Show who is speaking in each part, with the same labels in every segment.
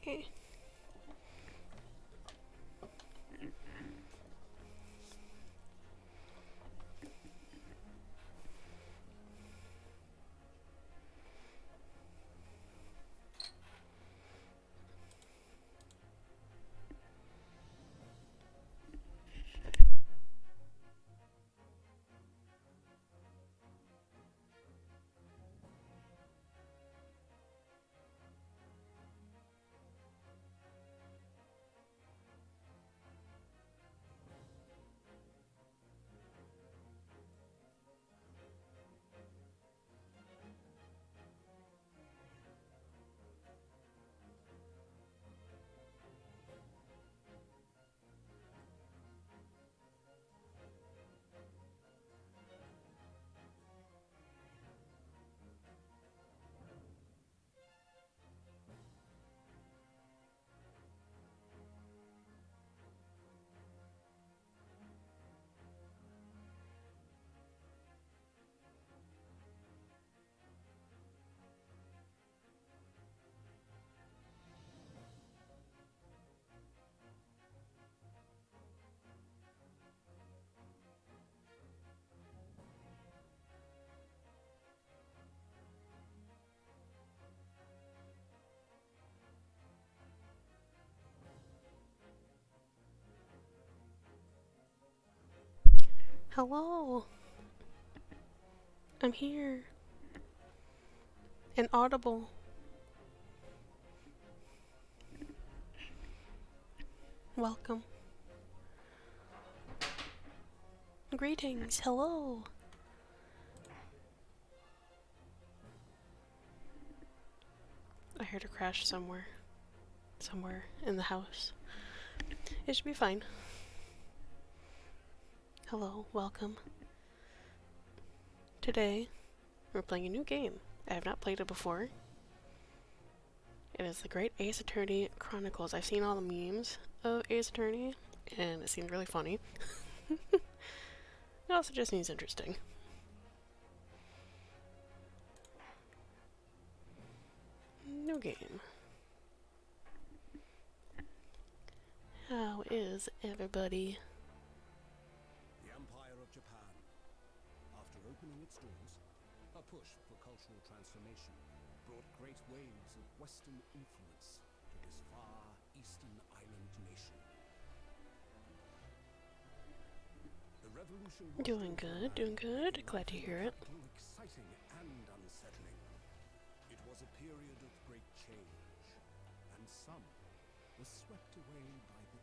Speaker 1: Okay. Hello. I'm here. And audible. Welcome. Greetings. Hello. I heard a crash somewhere. Somewhere in the house. It should be fine. Hello. Welcome. Today, we're playing a new game. I have not played it before. It is the Great Ace Attorney Chronicles. I've seen all the memes of Ace Attorney, and it seems really funny. It also just seems interesting. New game. How is everybody?
Speaker 2: The Empire of Japan. After opening its doors, a push for cultural transformation brought great waves of Western influence to this far eastern island nation. The revolution was
Speaker 1: Doing good, doing good. Glad to hear it.
Speaker 2: exciting and unsettling. It was a period of great change, and some were swept away by the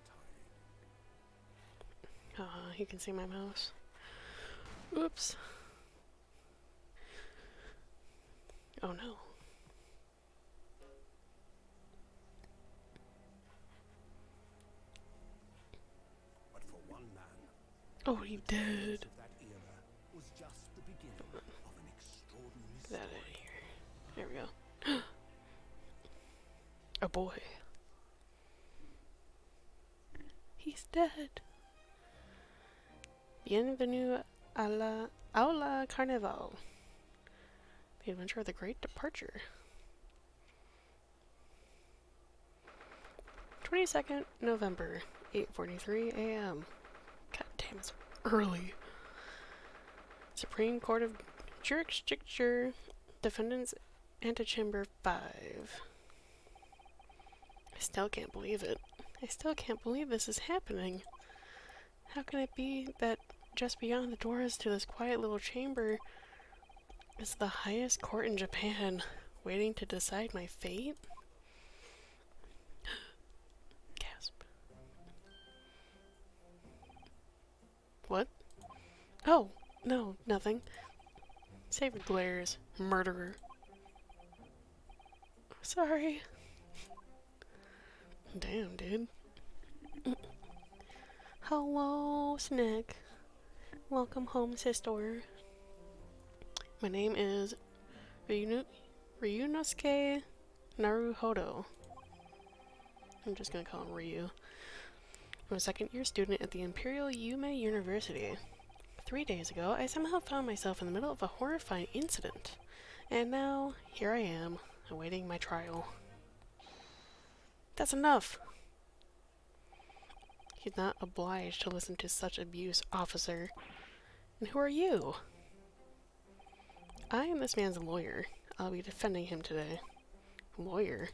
Speaker 2: tide.
Speaker 1: You can see my mouse. Oops. Oh no.
Speaker 2: But for one man,
Speaker 1: Oh, he did.
Speaker 2: that era was just the beginning of an extraordinary
Speaker 1: Get that out
Speaker 2: story.
Speaker 1: of here. There we go. A boy. He's dead. Bienvenue à la Aula Carnival. The Adventure of the Great Departure. 22nd November, 8:43 a.m. God damn, it's early. Supreme Court of Jurisdiction, Defendants Antechamber 5. I still can't believe it. I still can't believe this is happening. How can it be that just beyond the doors to this quiet little chamber is the highest court in Japan, waiting to decide my fate? Gasp. What? Oh, no, nothing. Save your glares, murderer. Sorry. Damn, dude. Hello, Snack. Welcome home, sister. My name is Ryunosuke Naruhodo. I'm just gonna call him Ryu. I'm a second-year student at the Imperial Yume University. 3 days ago, I somehow found myself in the middle of a horrifying incident. And now, here I am, awaiting my trial. That's enough! He's not obliged to listen to such abuse, officer. And who are you? I am this man's lawyer. I'll be defending him today. Lawyer?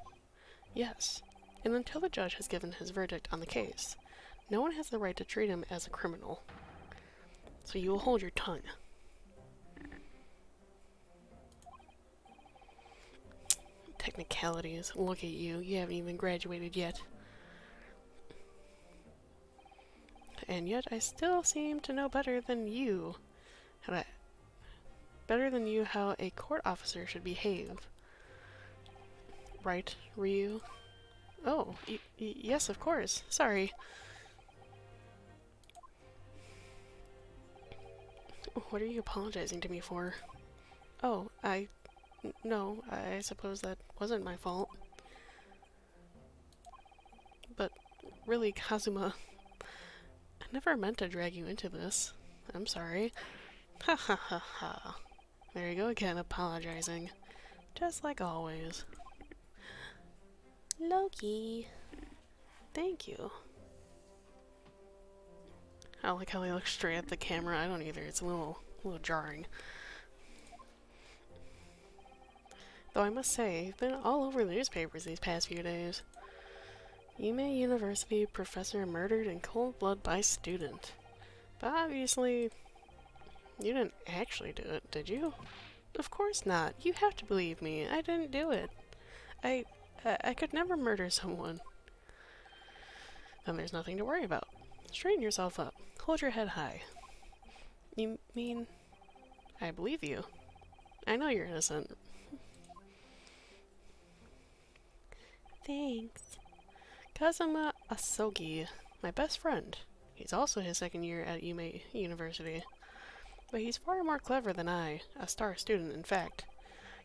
Speaker 1: Yes. And until the judge has given his verdict on the case, no one has the right to treat him as a criminal. So you will hold your tongue. Technicalities. Look at you. You haven't even graduated yet. And yet I still seem to know better than you how a court officer should behave. Right, Ryu? Oh, yes, of course. Sorry. What are you apologizing to me for? Oh, no, I suppose that wasn't my fault. But really, Kazuma, I never meant to drag you into this. I'm sorry. Ha ha ha ha. There you go again, apologizing. Just like always. Loki. Thank you. I like how they look straight at the camera. I don't either. It's a little jarring. Though I must say, you've been all over the newspapers these past few days. Yume University professor murdered in cold blood by student. But obviously, you didn't actually do it, did you? Of course not. You have to believe me. I didn't do it. I could never murder someone. Then there's nothing to worry about. Straighten yourself up. Hold your head high. You mean... I believe you. I know you're innocent. Thanks. Kazuma Asogi, my best friend. He's also his second year at Yume University. But he's far more clever than I, a star student, in fact.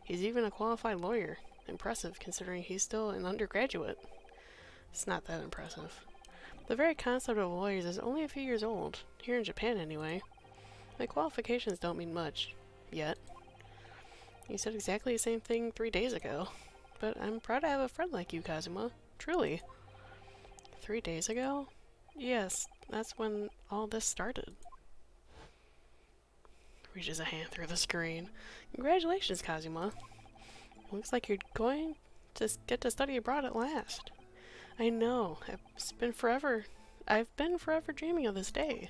Speaker 1: He's even a qualified lawyer. Impressive, considering he's still an undergraduate. It's not that impressive. The very concept of lawyers is only a few years old, here in Japan anyway. My qualifications don't mean much. Yet. You said exactly the same thing 3 days ago. But I'm proud to have a friend like you, Kazuma. Truly. 3 days ago? Yes, that's when all this started. Reaches a hand through the screen. Congratulations, Kazuma. Looks like you're going to get to study abroad at last. I know. I've been forever dreaming of this day.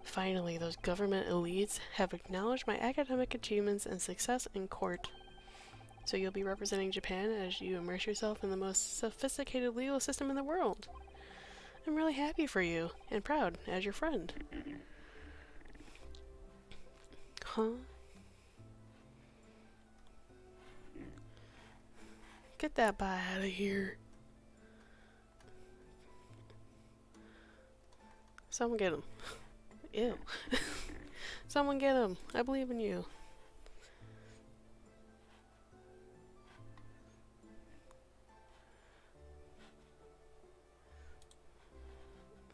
Speaker 1: Finally, those government elites have acknowledged my academic achievements and success in court. So you'll be representing Japan as you immerse yourself in the most sophisticated legal system in the world. I'm really happy for you, and proud as your friend. Huh? Get that bye out of here. Someone get him. Ew. Someone get him. I believe in you.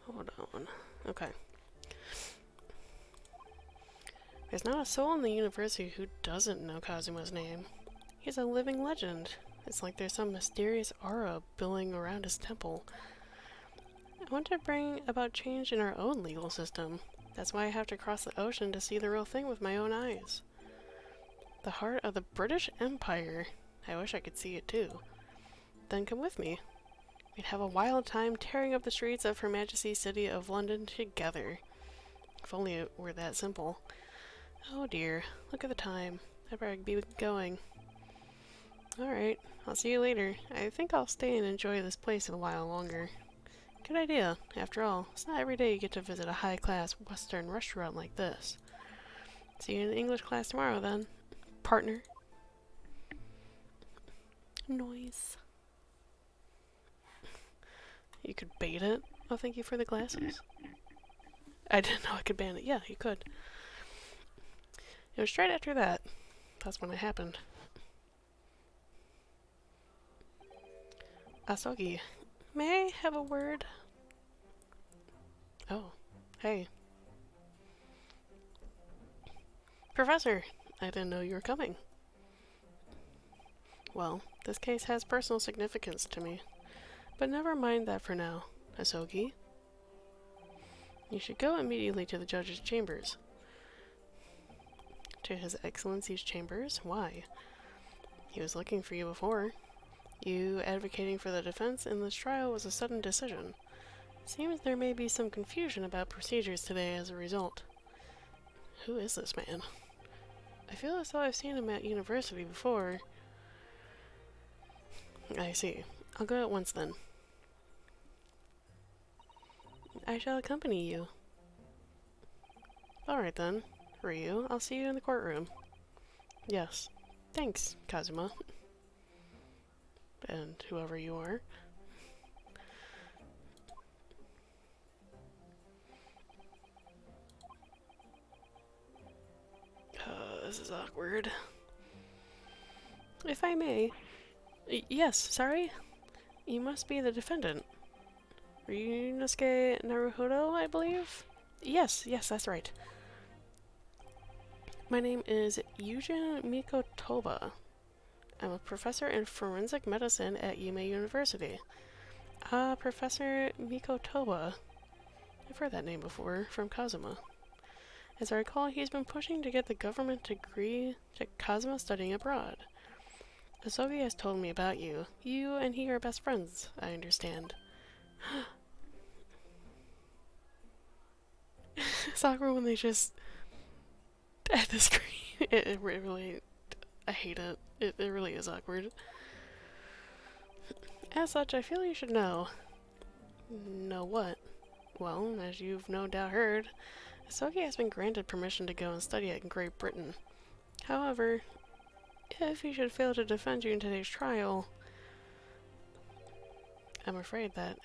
Speaker 1: Hold on. Okay. There's not a soul in the university who doesn't know Kazuma's name. He's a living legend. It's like there's some mysterious aura billowing around his temple. I want to bring about change in our own legal system. That's why I have to cross the ocean to see the real thing with my own eyes. The heart of the British Empire. I wish I could see it too. Then come with me. We'd have a wild time tearing up the streets of Her Majesty's City of London together. If only it were that simple. Oh dear, look at the time. I better be going. Alright, I'll see you later. I think I'll stay and enjoy this place a while longer. Good idea. After all, it's not every day you get to visit a high-class Western restaurant like this. See you in the English class tomorrow, then. Partner. Noise. You could bait it. Oh, thank you for the glasses. I didn't know I could ban it. Yeah, you could. It was straight after that. That's when it happened. Asogi, may I have a word? Oh, hey. Professor, I didn't know you were coming. Well, this case has personal significance to me. But never mind that for now, Asogi. You should go immediately to the judge's chambers. To His Excellency's chambers? Why? He was looking for you before. You advocating for the defense in this trial was a sudden decision. Seems there may be some confusion about procedures today as a result. Who is this man? I feel as though I've seen him at university before. I see. I'll go at once then. I shall accompany you. Alright then. Ryu, I'll see you in the courtroom. Yes. Thanks, Kazuma. And whoever you are. This is awkward. If I may... yes, sorry? You must be the defendant. Ryunosuke Naruhodo, I believe? Yes, that's right. My name is Yujin Mikotoba. I'm a professor in forensic medicine at Yume University. Professor Mikotoba. I've heard that name before, from Kazuma. As I recall, he's been pushing to get the government to agree to Kazuma studying abroad. Asogi has told me about you. You and he are best friends, I understand. It's awkward when they just... at the screen. It really... I hate it. It really is awkward. As such, I feel you should know. Know what? Well, as you've no doubt heard, Asogi has been granted permission to go and study in Great Britain. However, if he should fail to defend you in today's trial, I'm afraid that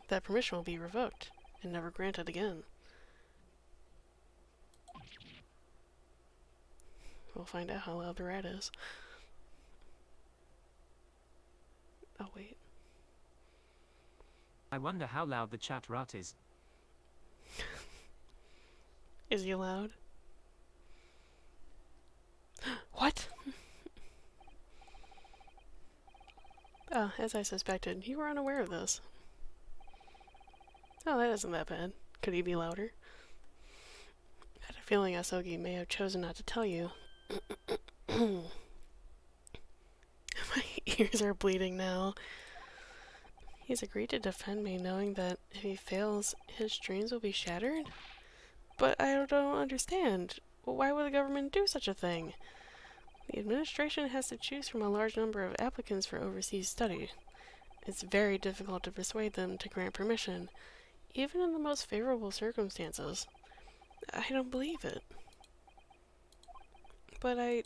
Speaker 1: that permission will be revoked and never granted again. We'll find out how loud the rat is. Oh, wait.
Speaker 3: I wonder how loud the chat rat is.
Speaker 1: Is he loud? What? As I suspected, you were unaware of this. Oh, that isn't that bad. Could he be louder? I had a feeling Asogi may have chosen not to tell you. My ears are bleeding now. He's agreed to defend me knowing that if he fails, his dreams will be shattered? But I don't understand. Why would the government do such a thing? The administration has to choose from a large number of applicants for overseas study. It's very difficult to persuade them to grant permission, even in the most favorable circumstances. I don't believe it. But I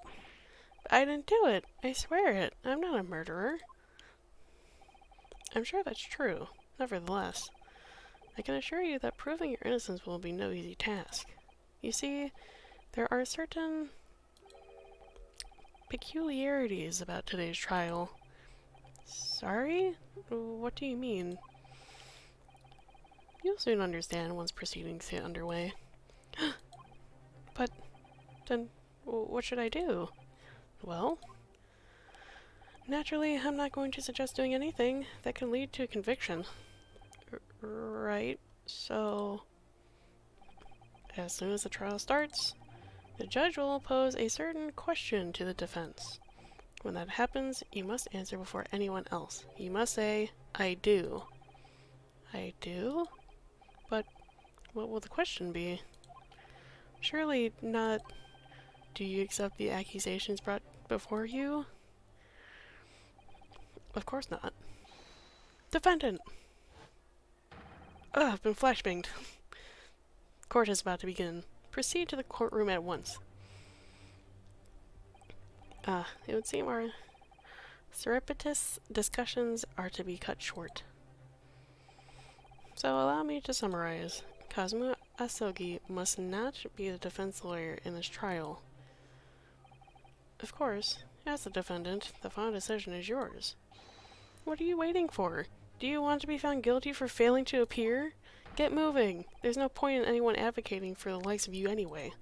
Speaker 1: didn't do it. I swear it. I'm not a murderer. I'm sure that's true. Nevertheless, I can assure you that proving your innocence will be no easy task. You see, there are certain peculiarities about today's trial. Sorry? What do you mean? You'll soon understand once proceedings get underway. But then, what should I do? Well, naturally, I'm not going to suggest doing anything that can lead to a conviction. Right, so as soon as the trial starts, the judge will pose a certain question to the defense. When that happens, you must answer before anyone else. You must say, I do. I do? But what will the question be? Surely not, do you accept the accusations brought before you? Of course not. Defendant! Ugh, I've been flashbanged. Court is about to begin. Proceed to the courtroom at once. It would seem our surreptitious discussions are to be cut short. So allow me to summarize. Kazuma Asogi must not be the defense lawyer in this trial. Of course, as the defendant, the final decision is yours. What are you waiting for? Do you want to be found guilty for failing to appear? Get moving! There's no point in anyone advocating for the likes of you anyway.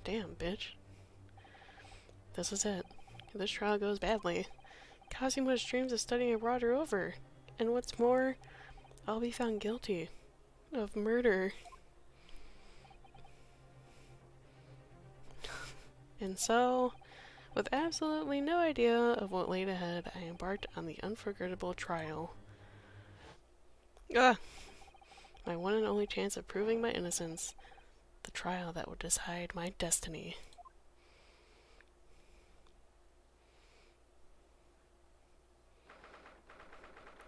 Speaker 1: Damn, bitch. This is it. If this trial goes badly, Kazuma's dreams of studying abroad are over, And what's more, I'll be found guilty of murder. And so, with absolutely no idea of what laid ahead, I embarked on the unforgettable trial. Ah! My one and only chance of proving my innocence. The trial that would decide my destiny.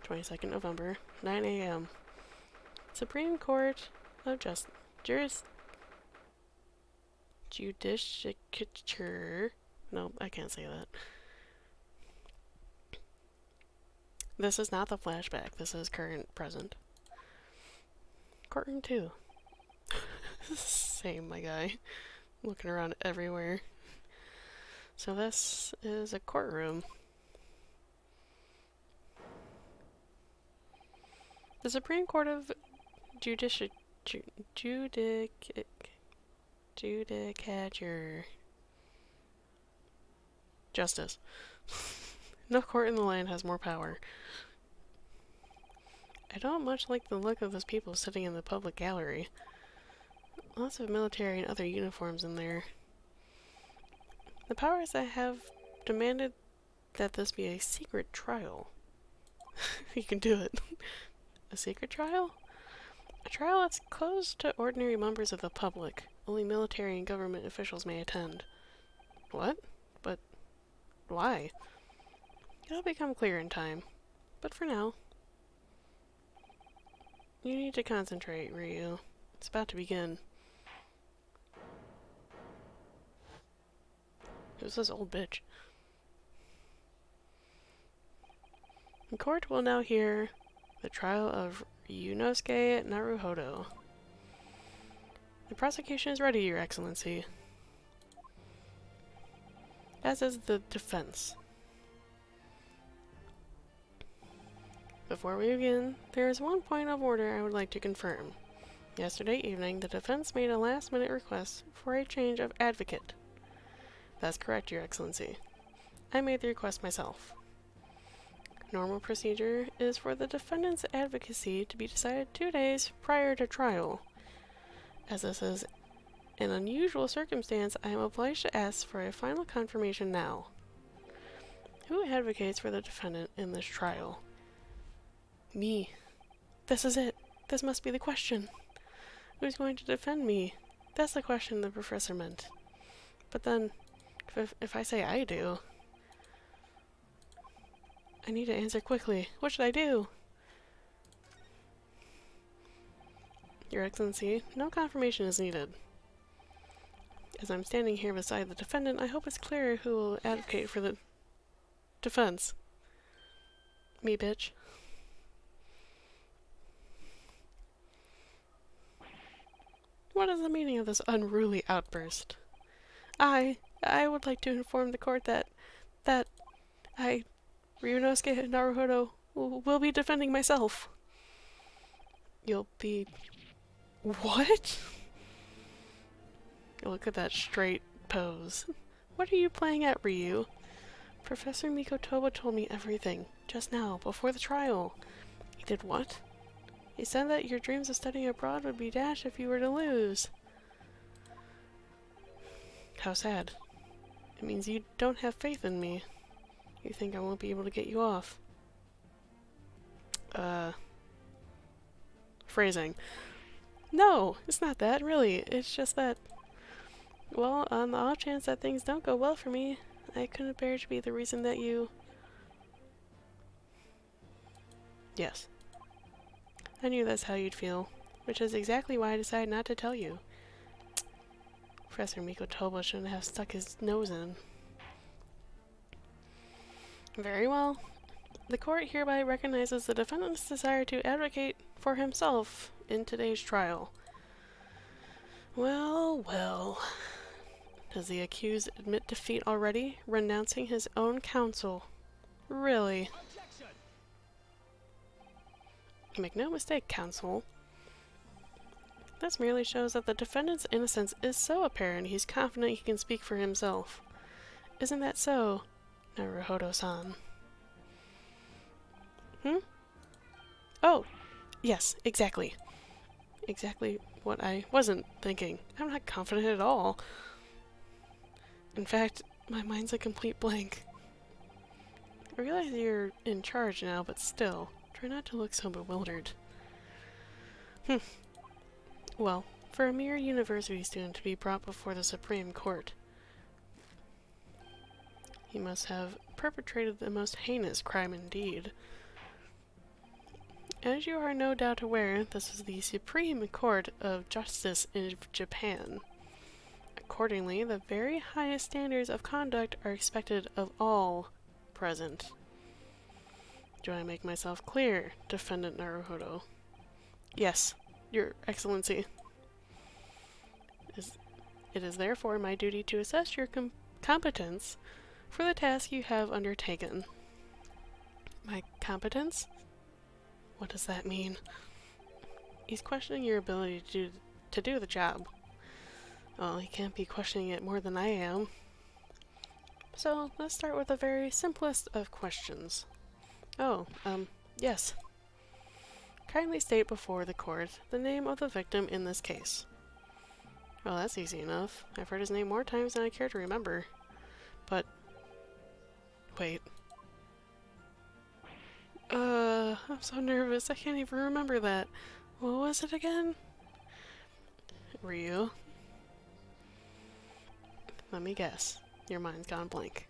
Speaker 1: 22nd November, 9 a.m. Supreme Court of Judicature. No, I can't say that. This is not the flashback. This is current present. Courtroom 2. Same, my guy. Looking around everywhere. So this is a courtroom. The Supreme Court of Judicature. Justice. No court in the land has more power. I don't much like the look of those people sitting in the public gallery. Lots of military and other uniforms in there. The powers that have demanded that this be a secret trial. You can do it. A secret trial? A trial that's closed to ordinary members of the public. Only military and government officials may attend. What? But why? It'll become clear in time. But for now, you need to concentrate, Ryu. It's about to begin. Who's this old bitch? The court will now hear the trial of Ryunosuke Naruhodo. The prosecution is ready, Your Excellency. As is the defense. Before we begin, there is one point of order I would like to confirm. Yesterday evening, the defense made a last-minute request for a change of advocate. That's correct, Your Excellency. I made the request myself. Normal procedure is for the defendant's advocacy to be decided 2 days prior to trial. As this is an unusual circumstance, I am obliged to ask for a final confirmation now. Who advocates for the defendant in this trial? Me. This is it. This must be the question. Who's going to defend me? That's the question the professor meant. But then, if I say I do, I need to answer quickly. What should I do? Your Excellency, no confirmation is needed. As I'm standing here beside the defendant, I hope it's clear who will advocate for the defense. Me, bitch. What is the meaning of this unruly outburst? I would like to inform the court that Ryunosuke Naruhodo, will be defending myself. You'll be... What? Look at that straight pose. What are you playing at, Ryu? Professor Mikotoba told me everything, just now, before the trial. He did what? He said that your dreams of studying abroad would be dashed if you were to lose. How sad. It means you don't have faith in me. You think I won't be able to get you off. Phrasing. No, it's not that, really. It's just that, well, on the off chance that things don't go well for me, I couldn't bear to be the reason that you... Yes. I knew that's how you'd feel, which is exactly why I decided not to tell you. Professor Mikotoba shouldn't have stuck his nose in. Very well. The court hereby recognizes the defendant's desire to advocate for himself in today's trial. Well, well. Does the accused admit defeat already, renouncing his own counsel? Really? Make no mistake, counsel. This merely shows that the defendant's innocence is so apparent he's confident he can speak for himself. Isn't that so, Naruhodo-san? Oh, yes, exactly. Exactly what I wasn't thinking. I'm not confident at all. In fact, my mind's a complete blank. I realize you're in charge now, but still, try not to look so bewildered. Well, for a mere university student to be brought before the Supreme Court, he must have perpetrated the most heinous crime indeed. As you are no doubt aware, this is the Supreme Court of Justice in Japan. Accordingly, the very highest standards of conduct are expected of all present. Do I make myself clear, Defendant Naruhodo? Yes, Your Excellency. It is therefore my duty to assess your competence for the task you have undertaken. My competence? What does that mean? He's questioning your ability to do the job. Well, he can't be questioning it more than I am. So, let's start with the very simplest of questions. Oh, yes. Kindly state before the court the name of the victim in this case. Well, that's easy enough. I've heard his name more times than I care to remember. But... wait. I'm so nervous. I can't even remember that. What was it again? Ryu. Let me guess. Your mind's gone blank.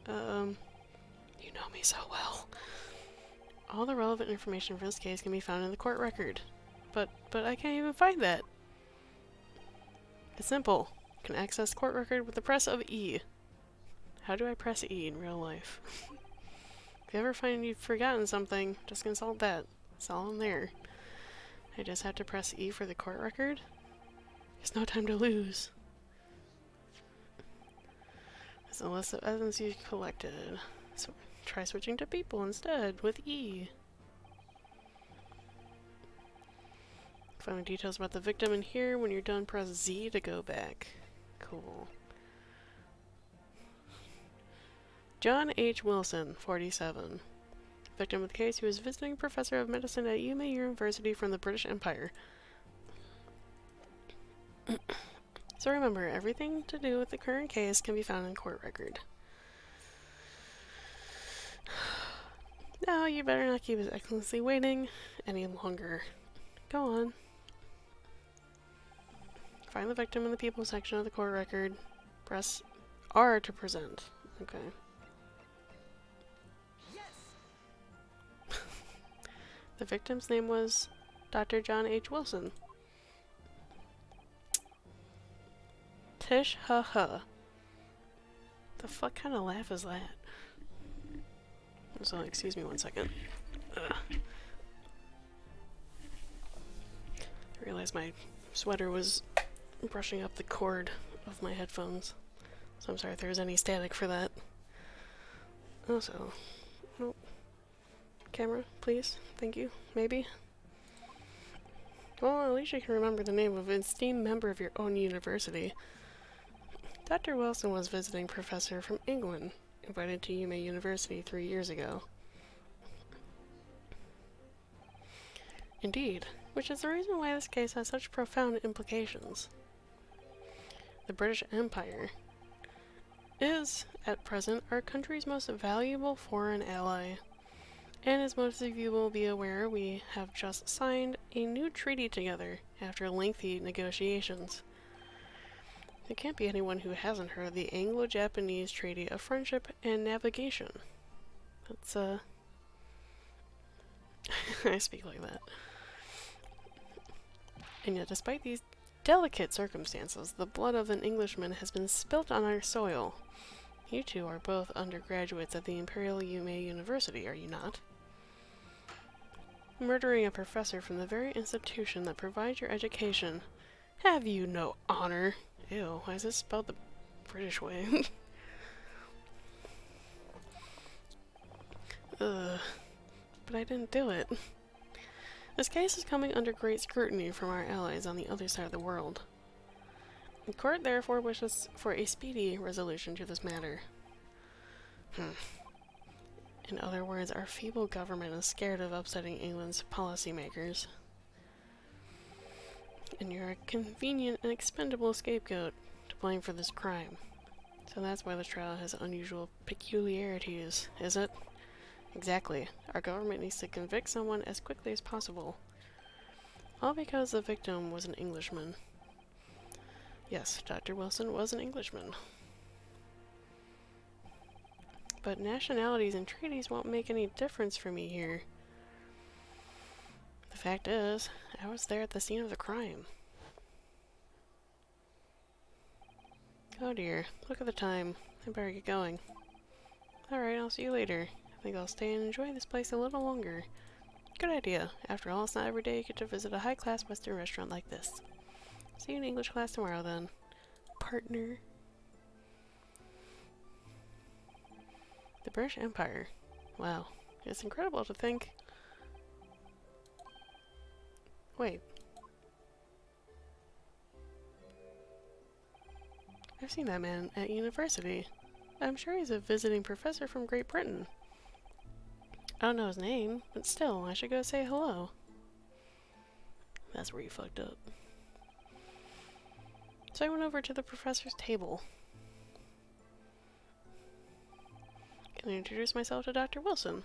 Speaker 1: You know me so well. All the relevant information for this case can be found in the court record. But I can't even find that. It's simple. You can access court record with the press of E. How do I press E in real life? If you ever find you've forgotten something, just consult that. It's all in there. I just have to press E for the court record? There's no time to lose. There's a list of evidence you've collected. So try switching to people instead with E. Find the details about the victim in here. When you're done, press Z to go back. Cool. John H. Wilson, 47. Victim of the case, he was visiting professor of medicine at Yume University from the British Empire. So remember, everything to do with the current case can be found in court record. Now, you better not keep His Excellency waiting any longer. Go on. Find the victim in the people section of the court record. Press R to present. Okay. The victim's name was Dr. John H. Wilson. Tish ha ha. The fuck kind of laugh is that? So, excuse me one second. Ugh. I realized my sweater was brushing up the cord of my headphones. So I'm sorry if there's any static for that. Also, nope. Camera, please. Thank you. Maybe. Well, at least you can remember the name of an esteemed member of your own university. Dr. Wilson was visiting professor from England, invited to Yume University 3 years ago. Indeed, which is the reason why this case has such profound implications. The British Empire is, at present, our country's most valuable foreign ally. And as most of you will be aware, we have just signed a new treaty together after lengthy negotiations. There can't be anyone who hasn't heard of the Anglo-Japanese Treaty of Friendship and Navigation. That's, I speak like that. And yet, despite these delicate circumstances, the blood of an Englishman has been spilt on our soil. You two are both undergraduates at the Imperial Yume University, are you not? Murdering a professor from the very institution that provides your education. Have you no honor? Ew, why is this spelled the British way? Ugh. But I didn't do it. This case is coming under great scrutiny from our allies on the other side of the world. The court therefore wishes for a speedy resolution to this matter. In other words, our feeble government is scared of upsetting England's policymakers. And you're a convenient and expendable scapegoat to blame for this crime. So that's why the trial has unusual peculiarities, is it? Exactly. Our government needs to convict someone as quickly as possible. All because the victim was an Englishman. Yes, Dr. Wilson was an Englishman. But nationalities and treaties won't make any difference for me here. The fact is, I was there at the scene of the crime. Oh dear, look at the time. I better get going. Alright, I'll see you later. I think I'll stay and enjoy this place a little longer. Good idea. After all, it's not every day you get to visit a high-class Western restaurant like this. See you in English class tomorrow, then. Partner. The British Empire. Wow. It's incredible to think... Wait. I've seen that man at university. I'm sure he's a visiting professor from Great Britain. I don't know his name, but still, I should go say hello. That's where you fucked up. So I went over to the professor's table. Can I introduce myself to Dr. Wilson?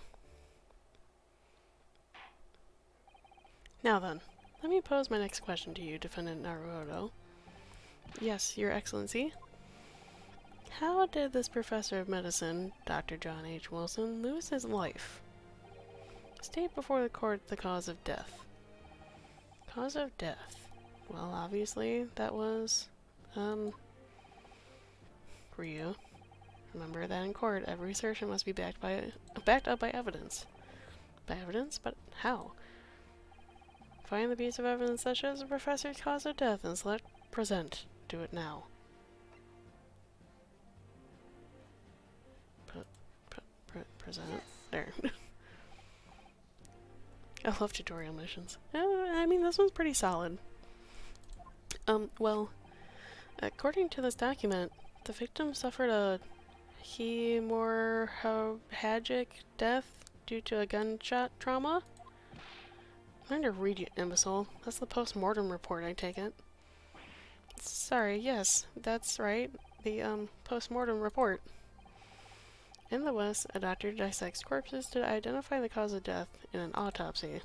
Speaker 1: Now then, let me pose my next question to you, Defendant Naruhodo. Yes, Your Excellency. How did this professor of medicine, Dr. John H. Wilson, lose his life? State before the court the cause of death. Cause of death. Well, obviously, that was, for you. Remember that in court, every assertion must be backed up by evidence. By evidence? But how? Find the piece of evidence that shows the professor's cause of death and select present. Do it now. Present. There. I love tutorial missions. I mean, this one's pretty solid. Well, according to this document, the victim suffered a hemorrhagic death due to a gunshot trauma. I'm trying to read, you imbecile. That's the post-mortem report, I take it. Sorry, yes, that's right. The, post-mortem report. In the West, a doctor dissects corpses to identify the cause of death in an autopsy.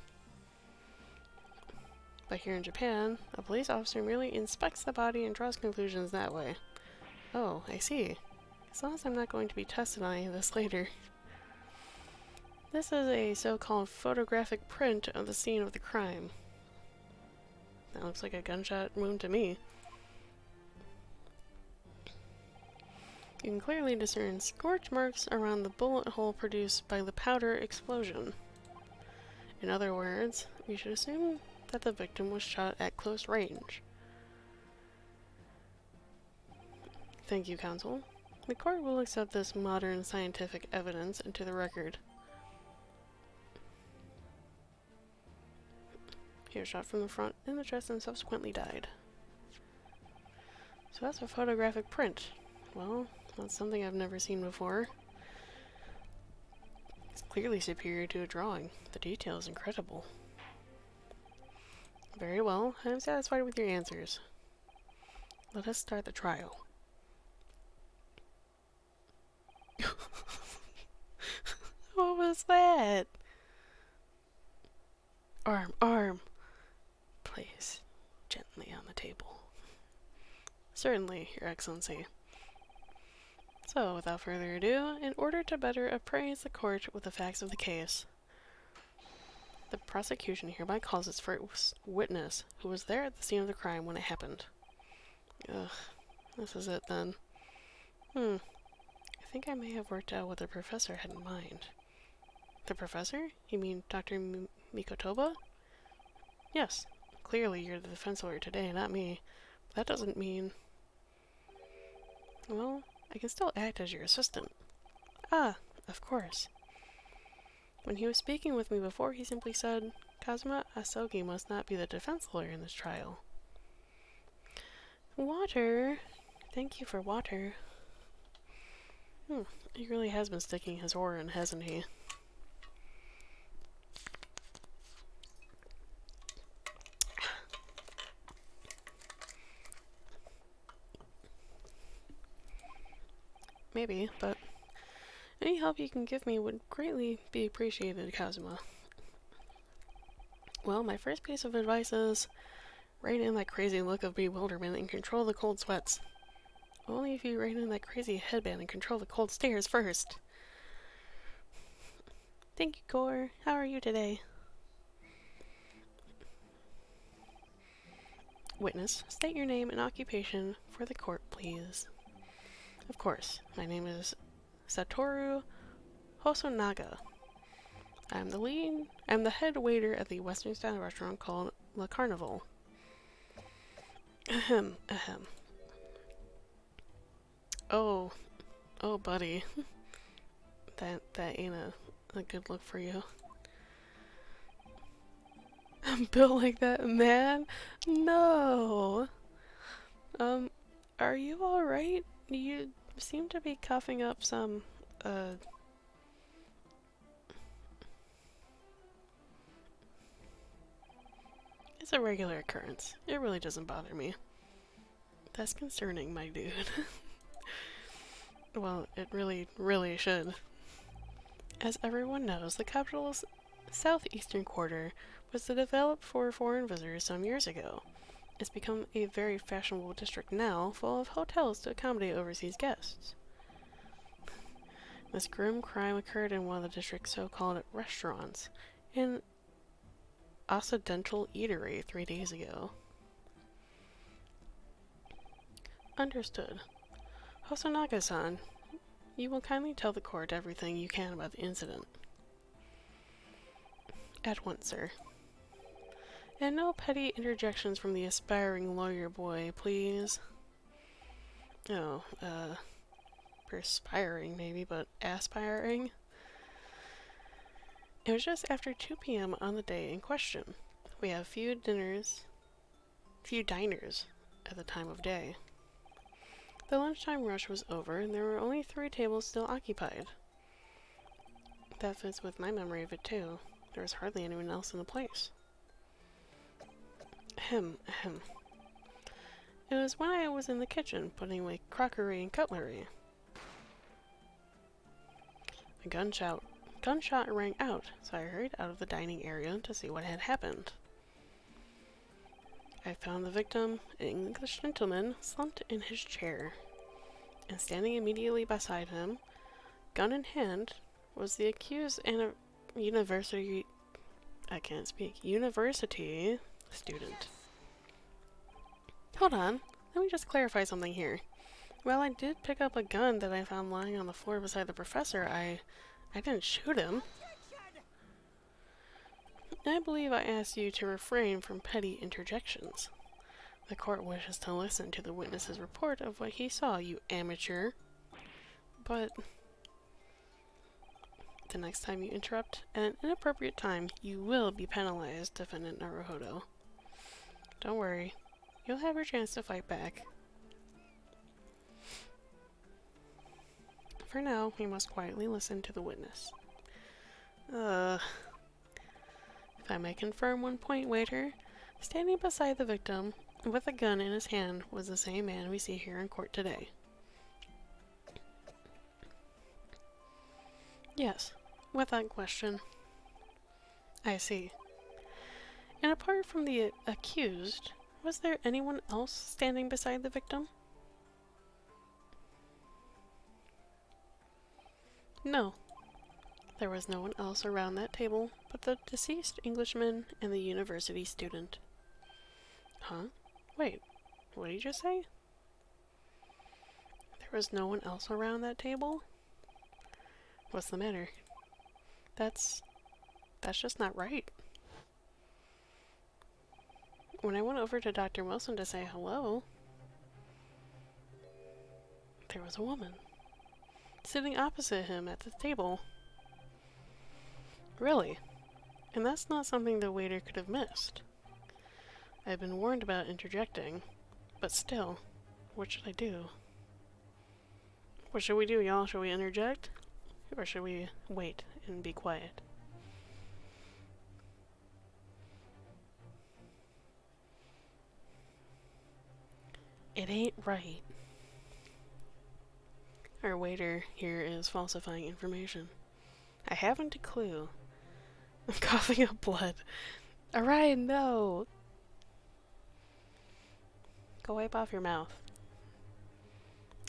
Speaker 1: But here in Japan, a police officer merely inspects the body and draws conclusions that way. Oh, I see. As long as I'm not going to be tested on any of this later. This is a so-called photographic print of the scene of the crime. That looks like a gunshot wound to me. You can clearly discern scorch marks around the bullet hole produced by the powder explosion. In other words, we should assume that the victim was shot at close range. Thank you, counsel. The court will accept this modern scientific evidence into the record. He was shot from the front in the chest and subsequently died. So that's a photographic print. Well, that's something I've never seen before. It's clearly superior to a drawing. The detail is incredible. Very well, I'm satisfied with your answers. Let us start the trial. What was that? Arm. Place gently on the table. Certainly, Your Excellency. So, without further ado, in order to better appraise the court with the facts of the case, the prosecution hereby calls its first witness, who was there at the scene of the crime when it happened. Ugh, this is it then. I think I may have worked out what the professor had in mind. The professor? You mean Dr. Mikotoba? Yes, clearly you're the defense lawyer today, not me. But that doesn't mean... Well, I can still act as your assistant. Ah, of course. When he was speaking with me before, he simply said, Kazuma Asogi must not be the defense lawyer in this trial. Water? Thank you for water. He really has been sticking his oar in, hasn't he? maybe, but any help you can give me would greatly be appreciated, Kazuma. Well, my first piece of advice is rein in that crazy look of bewilderment and control the cold sweats. Only if you rein in that crazy headband and control the cold stares first. Thank you, Core. How are you today? Witness, state your name and occupation for the court, please. Of course, my name is Satoru Hosonaga. I'm the head waiter at the Western style restaurant called Le Carnival. Ahem, ahem. Oh, buddy. that ain't a good look for you. I'm built like that, man? No! Are you alright? You seem to be coughing up some, It's a regular occurrence. It really doesn't bother me. That's concerning, my dude. Well, it really, really should. As everyone knows, the capital's southeastern quarter was developed for foreign visitors some years ago. It's become a very fashionable district now, full of hotels to accommodate overseas guests. This grim crime occurred in one of the district's so-called restaurants, an Occidental eatery 3 days ago. Understood. Hosonaga-san, you will kindly tell the court everything you can about the incident. At once, sir. And no petty interjections from the aspiring lawyer boy, please. Oh, perspiring maybe, but aspiring? It was just after 2 p.m. on the day in question. We have few diners at the time of day. The lunchtime rush was over, and there were only 3 tables still occupied. That fits with my memory of it, too. There was hardly anyone else in the place. Ahem, ahem. It was when I was in the kitchen, putting away crockery and cutlery. A gunshot rang out, so I hurried out of the dining area to see what had happened. I found the victim, an English gentleman, slumped in his chair. And standing immediately beside him, gun in hand, was the accused and a university student. Hold on, let me just clarify something here. While I did pick up a gun that I found lying on the floor beside the professor, I didn't shoot him. I believe I asked you to refrain from petty interjections. The court wishes to listen to the witness's report of what he saw, you amateur. But the next time you interrupt at an inappropriate time, you will be penalized, Defendant Naruhodo. Don't worry, you'll have your chance to fight back. For now, we must quietly listen to the witness. If I may confirm one point, waiter, standing beside the victim with a gun in his hand was the same man we see here in court today. Yes, without question. I see. And apart from the accused, was there anyone else standing beside the victim? No. There was no one else around that table but the deceased Englishman and the university student. Huh? Wait, what did you just say? There was no one else around that table? What's the matter? That's just not right. When I went over to Dr. Wilson to say hello, there was a woman sitting opposite him at the table. Really? And that's not something the waiter could have missed. I've been warned about interjecting, but still, what should I do? What should we do, y'all? Should we interject? Or should we wait and be quiet? It ain't right. our waiter here is falsifying information. I haven't a clue. I'm coughing up blood. Orion, no! Go wipe off your mouth.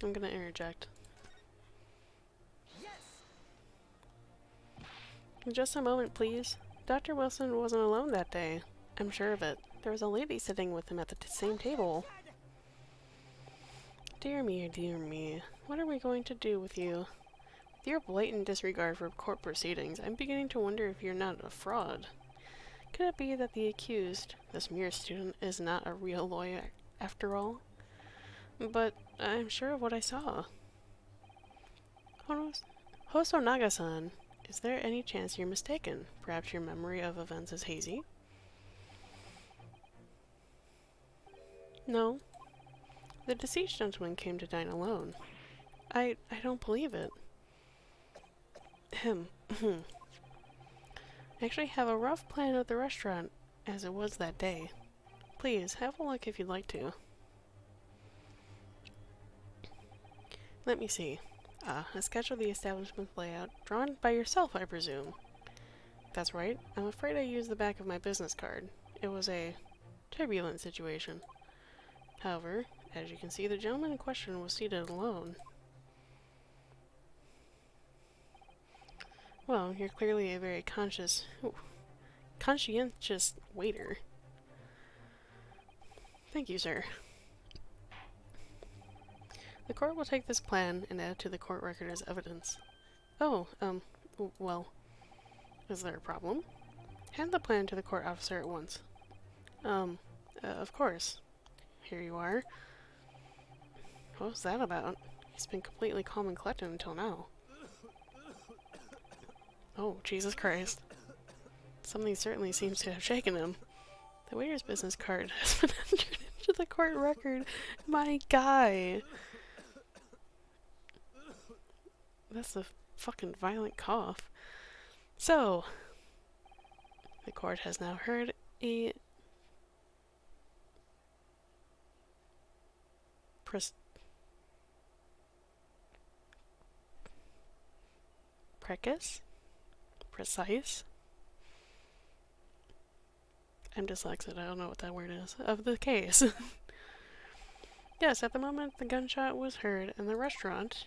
Speaker 1: I'm gonna interject. Just a moment, please. Dr. Wilson wasn't alone that day. I'm sure of it. There was a lady sitting with him at the same table. Dear me, dear me. What are we going to do with you? With your blatant disregard for court proceedings, I'm beginning to wonder if you're not a fraud. Could it be that the accused, this mere student, is not a real lawyer after all? But I'm sure of what I saw. Hosonaga-san, is there any chance you're mistaken? Perhaps your memory of events is hazy? No. The deceased gentleman came to dine alone. I don't believe it. I actually have a rough plan of the restaurant as it was that day. Please, have a look if you'd like to. Let me see. A sketch of the establishment layout, drawn by yourself, I presume. That's right. I'm afraid I used the back of my business card. It was a turbulent situation. However, as you can see, the gentleman in question was seated alone. Well, you're clearly a very conscientious waiter. Thank you, sir. The court will take this plan and add it to the court record as evidence. Oh, well, is there a problem? Hand the plan to the court officer at once. Of course. Here you are. What was that about? He's been completely calm and collected until now. Oh, Jesus Christ. Something certainly seems to have shaken him. The waiter's business card has been entered into the court record. My guy! That's a fucking violent cough. So, the court has now heard a precise? I'm dyslexic, I don't know what that word is. Of the case. Yes, at the moment the gunshot was heard in the restaurant,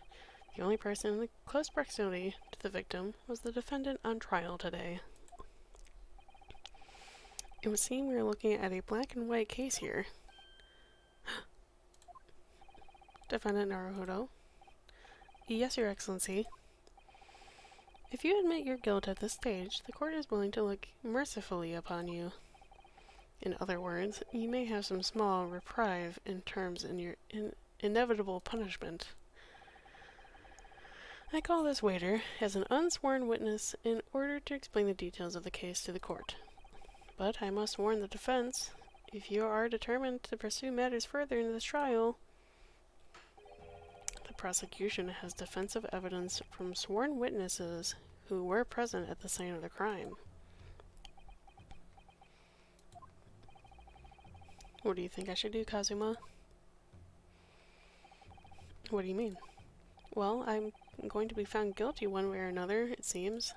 Speaker 1: the only person in close proximity to the victim was the defendant on trial today. It would seem we are looking at a black and white case here. Defendant Naruhodo. Yes, Your Excellency. If you admit your guilt at this stage, the court is willing to look mercifully upon you. In other words, you may have some small reprieve in terms in your inevitable punishment. I call this waiter as an unsworn witness in order to explain the details of the case to the court. But I must warn the defense, if you are determined to pursue matters further in this trial, the prosecution has defensive evidence from sworn witnesses who were present at the scene of the crime. What do you think I should do, Kazuma? What do you mean? Well, I'm going to be found guilty one way or another, it seems.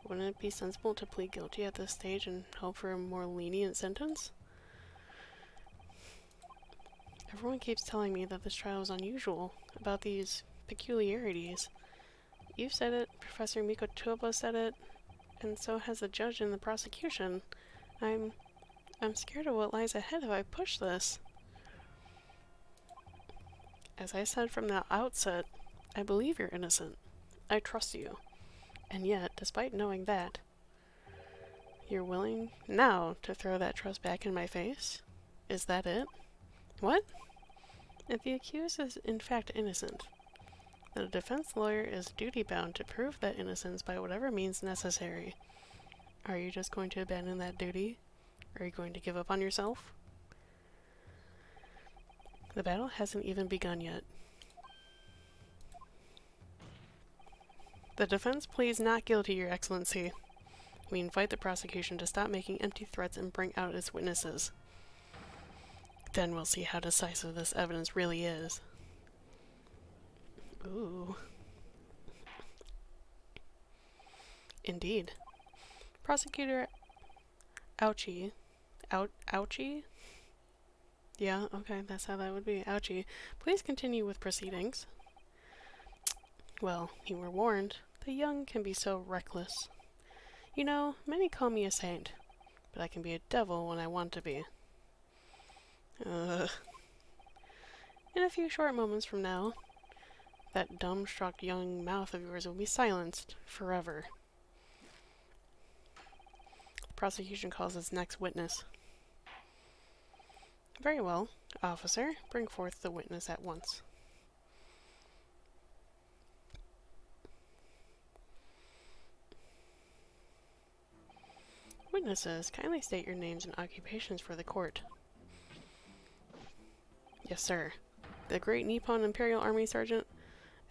Speaker 1: Wouldn't it be sensible to plead guilty at this stage and hope for a more lenient sentence? Everyone keeps telling me that this trial is unusual, about these peculiarities. You said it, Professor Mikotoba said it, and so has the judge and the prosecution. I'm scared of what lies ahead if I push this. As I said from the outset, I believe you're innocent. I trust you. And yet, despite knowing that, you're willing now to throw that trust back in my face? Is that it? What? If the accused is in fact innocent, then a defense lawyer is duty-bound to prove that innocence by whatever means necessary. Are you just going to abandon that duty? Are you going to give up on yourself? The battle hasn't even begun yet. The defense pleads not guilty, Your Excellency. We invite the prosecution to stop making empty threats and bring out its witnesses. Then we'll see how decisive this evidence really is. Ooh. Indeed. Prosecutor Ouchie. Ouchie? Yeah, okay, that's how that would be. Ouchie. Please continue with proceedings. Well, you were warned. The young can be so reckless. You know, many call me a saint, but I can be a devil when I want to be. Ugh. In a few short moments from now, that dumbstruck young mouth of yours will be silenced forever. The prosecution calls its next witness. Very well, officer. Bring forth the witness at once. Witnesses, kindly state your names and occupations for the court. Yes, sir. The Great Nippon Imperial Army Sergeant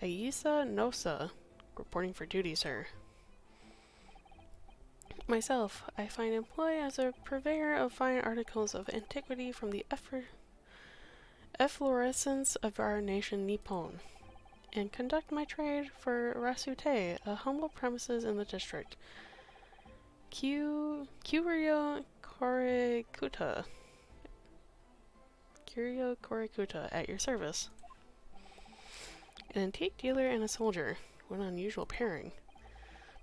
Speaker 1: Ayisa Nosa, reporting for duty, sir. Myself, I find employ as a purveyor of fine articles of antiquity from the efflorescence of our nation Nippon, and conduct my trade for Rasute, a humble premises in the district. Curio Korekuta. Curio Korekuta, at your service. An antique dealer and a soldier. What an unusual pairing.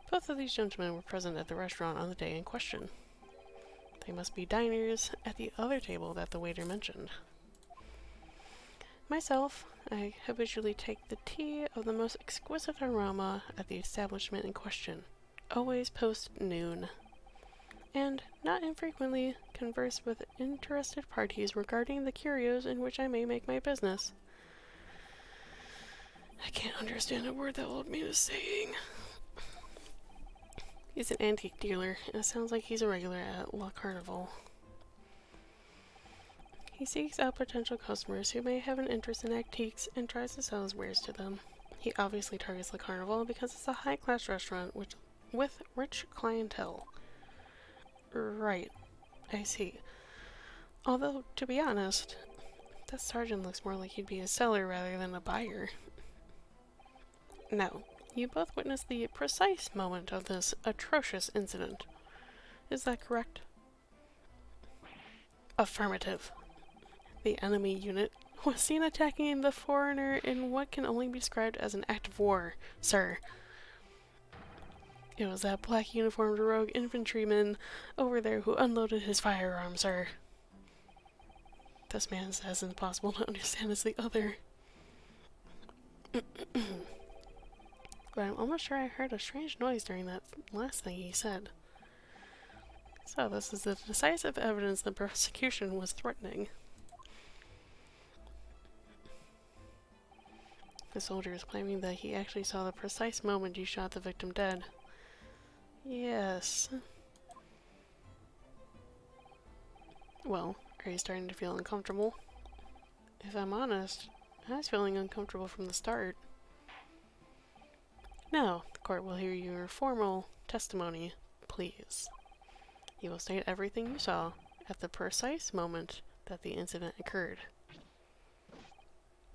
Speaker 1: Both of these gentlemen were present at the restaurant on the day in question. They must be diners at the other table that the waiter mentioned. Myself, I habitually take the tea of the most exquisite aroma at the establishment in question, always post noon, and not infrequently converse with interested parties regarding the curios in which I may make my business. I can't understand a word that old man is saying. He's an antique dealer, and it sounds like he's a regular at La Carnival. He seeks out potential customers who may have an interest in antiques and tries to sell his wares to them. He obviously targets La Carnival because it's a high-class restaurant with rich clientele. Right, I see. Although, to be honest, that sergeant looks more like he'd be a seller rather than a buyer. Now, you both witnessed the precise moment of this atrocious incident. Is that correct? Affirmative. The enemy unit was seen attacking the foreigner in what can only be described as an act of war, sir. It was that black uniformed rogue infantryman over there who unloaded his firearm, sir. This man is as impossible to understand as the other. But I'm almost sure I heard a strange noise during that last thing he said. So this is the decisive evidence the prosecution was threatening. The soldier is claiming that he actually saw the precise moment you shot the victim dead. Yes. Well, are you starting to feel uncomfortable? If I'm honest, I was feeling uncomfortable from the start. Now, the court will hear your formal testimony, please. You will state everything you saw at the precise moment that the incident occurred.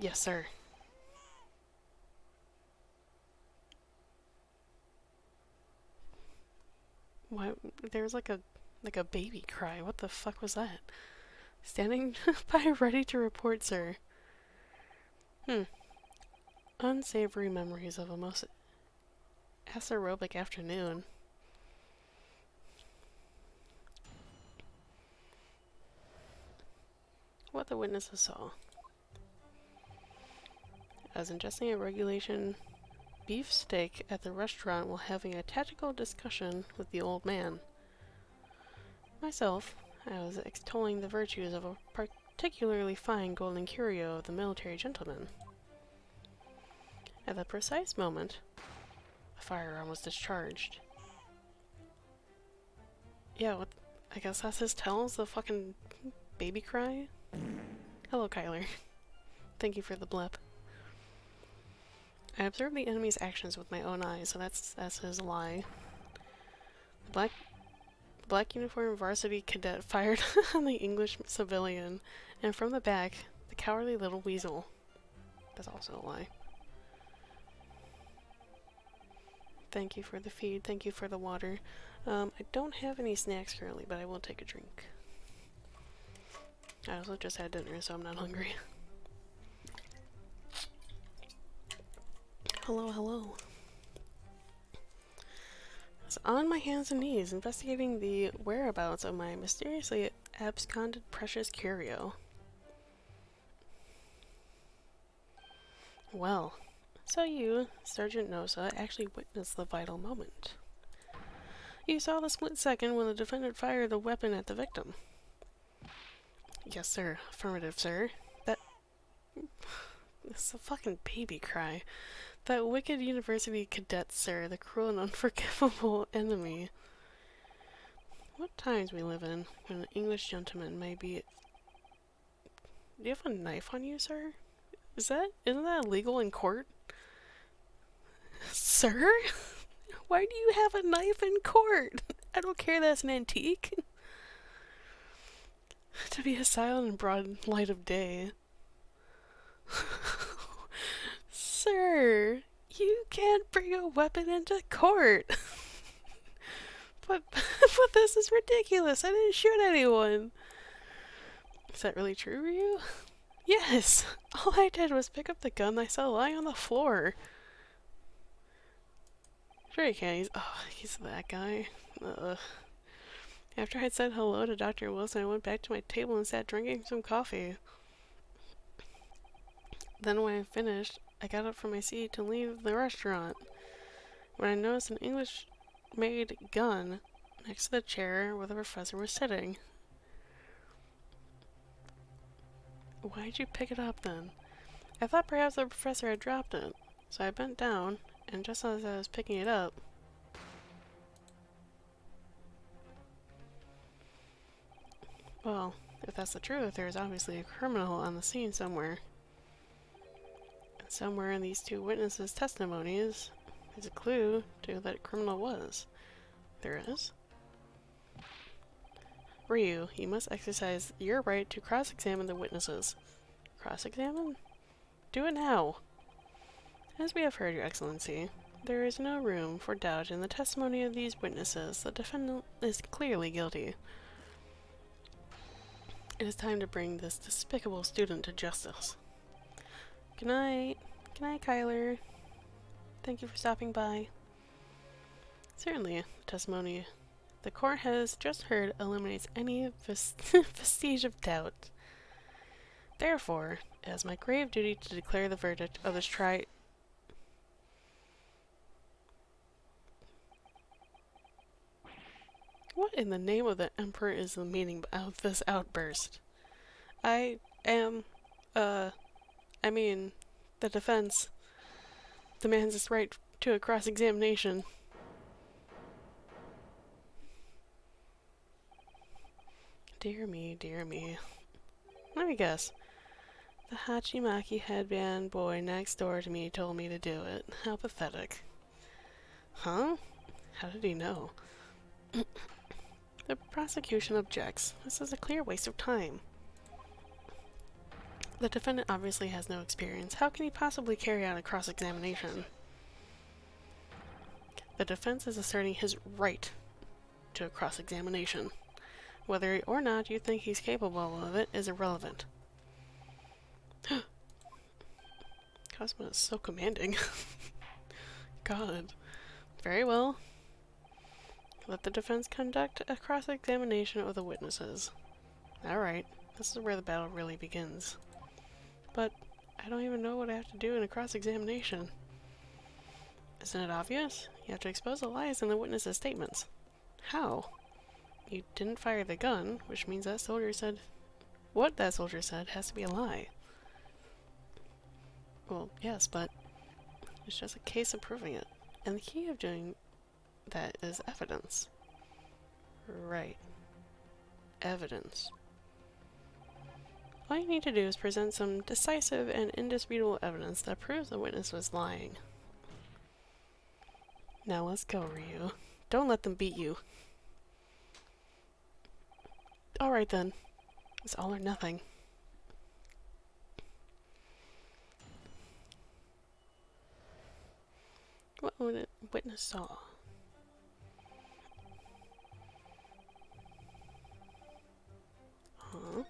Speaker 1: Yes, sir. What? There's like a baby cry. What the fuck was that? Standing by ready to report, sir. Unsavory memories of a most aerobic afternoon. What the witnesses saw. I was ingesting a regulation beef steak at the restaurant while having a tactical discussion with the old man. Myself, I was extolling the virtues of a particularly fine golden curio of the military gentleman. At the precise moment, a firearm was discharged. Yeah, what? I guess that's his tells, the fucking baby cry? Hello, Kyler. Thank you for the blip. I observed the enemy's actions with my own eyes, so that's his lie. The black uniformed varsity cadet fired on the English civilian, and from the back, the cowardly little weasel. That's also a lie. Thank you for the feed. Thank you for the water. I don't have any snacks currently, but I will take a drink. I also just had dinner, so I'm not hungry. Hello, hello. I was on my hands and knees investigating the whereabouts of my mysteriously absconded precious curio. Well, so you, Sergeant Nosa, actually witnessed the vital moment. You saw the split second when the defendant fired the weapon at the victim. Yes, sir. Affirmative, sir. It's a fucking baby cry. That wicked university cadet, sir. The cruel and unforgivable enemy. What times we live in when an English gentleman may be... Do you have a knife on you, sir? Isn't that illegal in court? Sir? Why do you have a knife in court? I don't care that's an antique. To be assailed in broad light of day. Sir, you can't bring a weapon into court. But this is ridiculous. I didn't shoot anyone. Is that really true, Ryu? Yes. All I did was pick up the gun I saw lying on the floor. Sure you can. He's that guy. After I'd said hello to Dr. Wilson, I went back to my table and sat drinking some coffee. Then when I finished, I got up from my seat to leave the restaurant, when I noticed an English-made gun next to the chair where the professor was sitting. Why'd you pick it up then? I thought perhaps the professor had dropped it, so I bent down, and just as I was picking it up, well, if that's the truth, there is obviously a criminal on the scene somewhere. And somewhere in these two witnesses' testimonies is a clue to who that criminal was. There is? Ryu, you must exercise your right to cross-examine the witnesses. Cross-examine? Do it now! As we have heard, Your Excellency, there is no room for doubt in the testimony of these witnesses. The defendant is clearly guilty. It is time to bring this despicable student to justice. Good night. Good night, Kyler. Thank you for stopping by. Certainly, testimony the court has just heard eliminates any vestige of doubt. Therefore, it is my grave duty to declare the verdict of this What in the name of the Emperor is the meaning of this outburst? I mean, the defense demands its right to a cross-examination. Dear me, dear me. Let me guess. The Hachimaki headband boy next door to me told me to do it. How pathetic. Huh? How did he know? The prosecution objects. This is a clear waste of time. The defendant obviously has no experience. How can he possibly carry out a cross-examination? The defense is asserting his right to a cross-examination. Whether or not you think he's capable of it is irrelevant. Cosmo is so commanding. God. Very well. Let the defense conduct a cross-examination of the witnesses. Alright, this is where the battle really begins. But I don't even know what I have to do in a cross-examination. Isn't it obvious? You have to expose the lies in the witnesses' statements. How? You didn't fire the gun, which means that soldier said... What that soldier said has to be a lie. Well, yes, but it's just a case of proving it. And the key of doing that is evidence. Right. Evidence. All you need to do is present some decisive and indisputable evidence that proves the witness was lying. Now let's go, Ryu. Don't let them beat you. Alright then. It's all or nothing. What would a witness saw? Huh?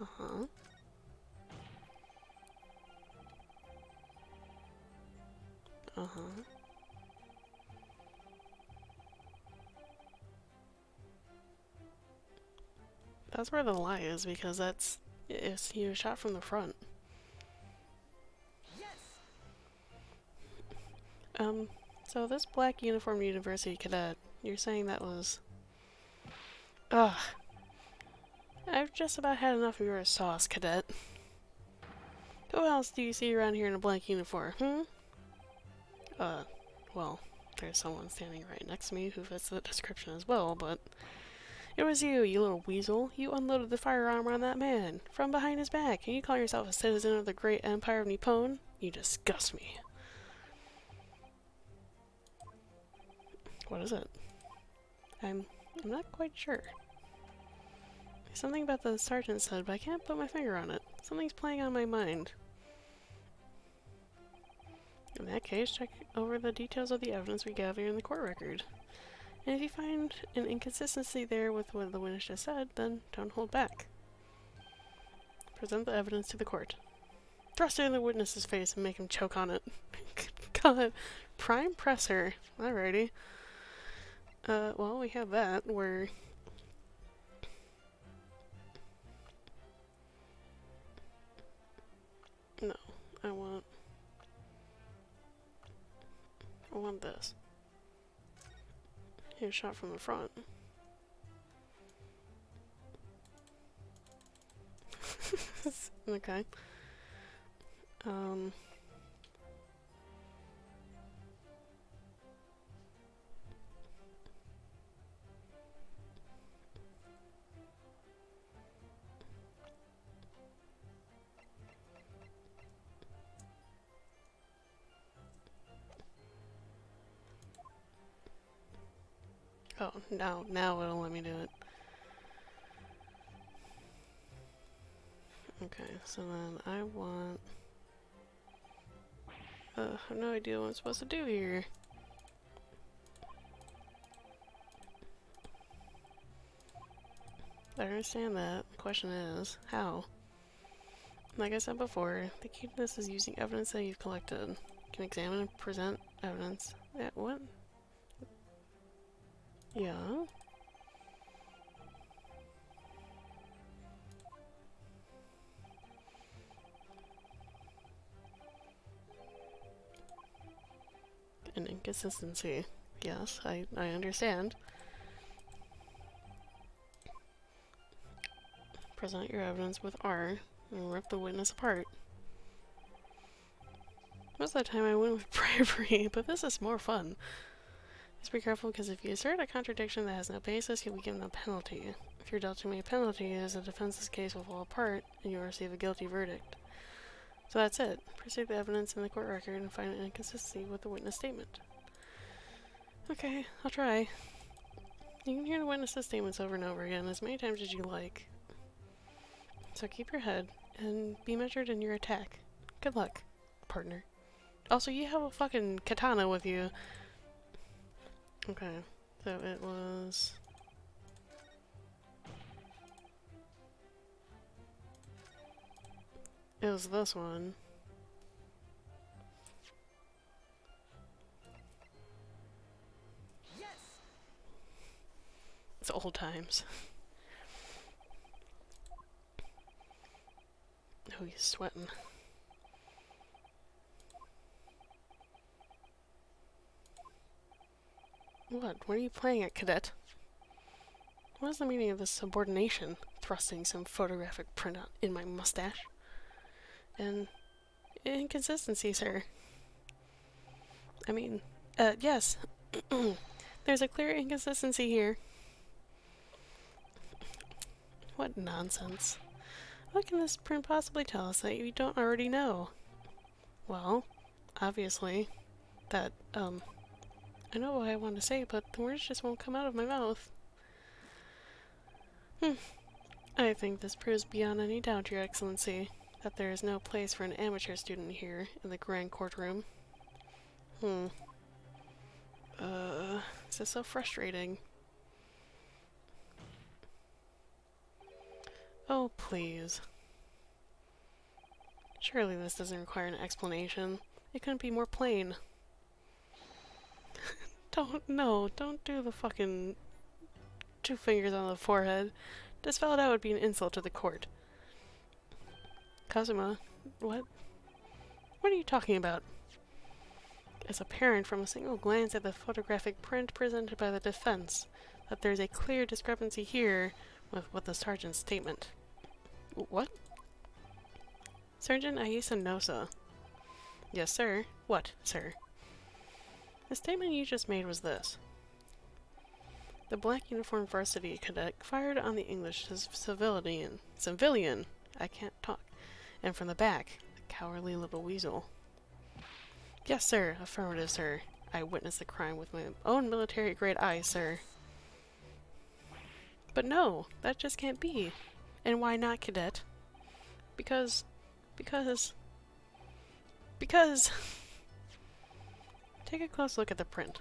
Speaker 1: Uh-huh. Uh-huh. That's where the lie is, because he was shot from the front. So this black uniformed university cadet, you're saying that was... Ugh. I've just about had enough of your sauce, cadet. Who else do you see around here in a black uniform, hmm? Well, there's someone standing right next to me who fits the description as well, but... It was you, you little weasel. You unloaded the firearm on that man, from behind his back, and you call yourself a citizen of the great empire of Nippon? You disgust me. What is it? I'm not quite sure. Something about the sergeant said, but I can't put my finger on it. Something's playing on my mind. In that case, check over the details of the evidence we gather in the court record. And if you find an inconsistency there with what the witness just said, then don't hold back. Present the evidence to the court. Thrust it in the witness's face and make him choke on it. God. Prime presser. Alrighty. Well, we have that, where... No, I want this. He was shot from the front. Okay. Oh, now it'll let me do it. Okay, so then I want... I have no idea what I'm supposed to do here. I understand that. The question is, how? Like I said before, the key to this is using evidence that you've collected. You can examine and present evidence. Yeah, what? Yeah? An inconsistency. Yes, I understand. Present your evidence with R and rip the witness apart. Most of the time I win with bribery, but this is more fun. Just be careful, because if you assert a contradiction that has no basis, you'll be given a penalty. If you're dealt to me a penalty, the defense's case will fall apart, and you'll receive a guilty verdict. So that's it. Proceed the evidence in the court record and find an inconsistency with the witness statement. Okay, I'll try. You can hear the witness's statements over and over again as many times as you like. So keep your head, and be measured in your attack. Good luck, partner. Also, you have a fucking katana with you. Okay, so it was... It was this one.
Speaker 2: Yes!
Speaker 1: It's old times. Oh, he's sweating. What? What are you playing at, cadet? What is the meaning of this subordination? Thrusting some photographic printout in my mustache? And inconsistency, sir. I mean, yes. There's a clear inconsistency here. What nonsense. What can this print possibly tell us that you don't already know? Well, obviously, that, I know what I want to say, but the words just won't come out of my mouth. I think this proves beyond any doubt, Your Excellency, that there is no place for an amateur student here in the grand courtroom. This is so frustrating. Oh, please. Surely this doesn't require an explanation. It couldn't be more plain. Don't do the fucking 2 fingers on the forehead. To spell it out would be an insult to the court. Kazuma, what? What are you talking about? It's apparent from a single glance at the photographic print presented by the defense that there's a clear discrepancy here with the sergeant's statement. What? Sergeant Aisa Nosa. Yes, sir. What, sir? The statement you just made was this. The black uniformed varsity cadet fired on the English civilian, I can't talk, and from the back, the cowardly little weasel. Yes, sir. Affirmative, sir. I witnessed the crime with my own military-grade eyes, sir. But no, that just can't be. And why not, cadet? Because... Take a close look at the print.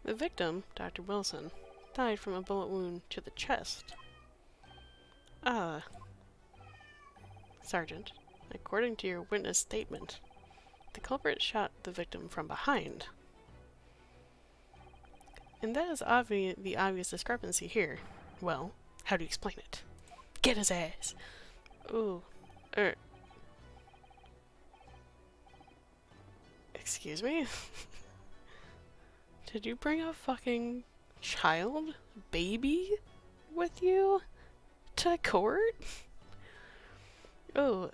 Speaker 1: The victim, Dr. Wilson, died from a bullet wound to the chest. Sergeant, according to your witness statement, the culprit shot the victim from behind. And that is the obvious discrepancy here. Well, how do you explain it? Get his ass! Ooh, excuse me? Did you bring a fucking child? Baby? With you? To court? Oh,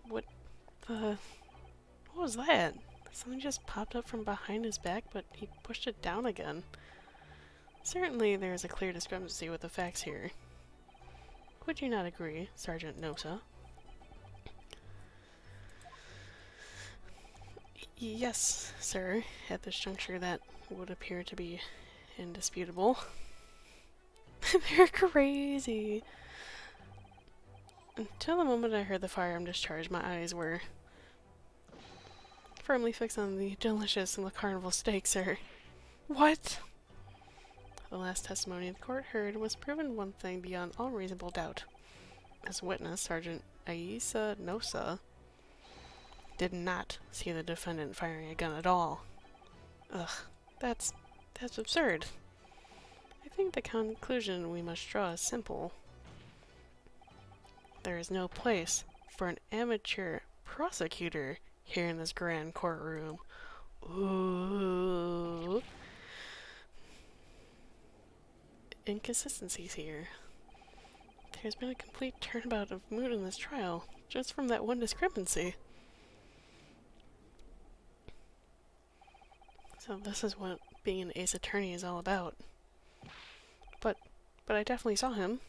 Speaker 1: what was that? Something just popped up from behind his back, but he pushed it down again. Certainly there is a clear discrepancy with the facts here. Would you not agree, Sergeant Nosa? Yes, sir. At this juncture, that would appear to be indisputable. They're crazy. Until the moment I heard the firearm discharge, my eyes were firmly fixed on the delicious and the carnival steak, sir. What? The last testimony the court heard was proven one thing beyond all reasonable doubt. As witness, Sergeant Aisa Nosa did not see the defendant firing a gun at all. Ugh, that's absurd. I think the conclusion we must draw is simple. There is no place for an amateur prosecutor here in this grand courtroom. Ooh. Inconsistencies here. There's been a complete turnabout of mood in this trial, just from that one discrepancy. So this is what being an ace attorney is all about. But I definitely saw him.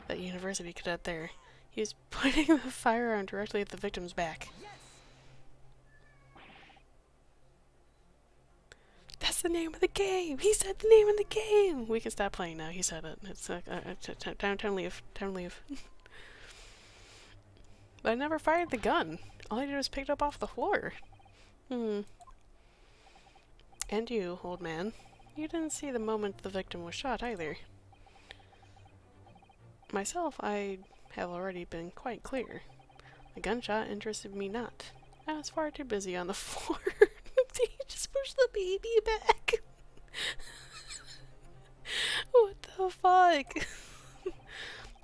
Speaker 1: That university cadet there. He was pointing the firearm directly at the victim's back. That's the name of the game! He said the name of the game! We can stop playing now, he said it. It's time to leave. Time to leave. But I never fired the gun. All I did was pick it up off the floor. And you, old man. You didn't see the moment the victim was shot either. Myself, I have already been quite clear. The gunshot interested me not. I was far too busy on the floor. He just pushed the baby back. What the fuck?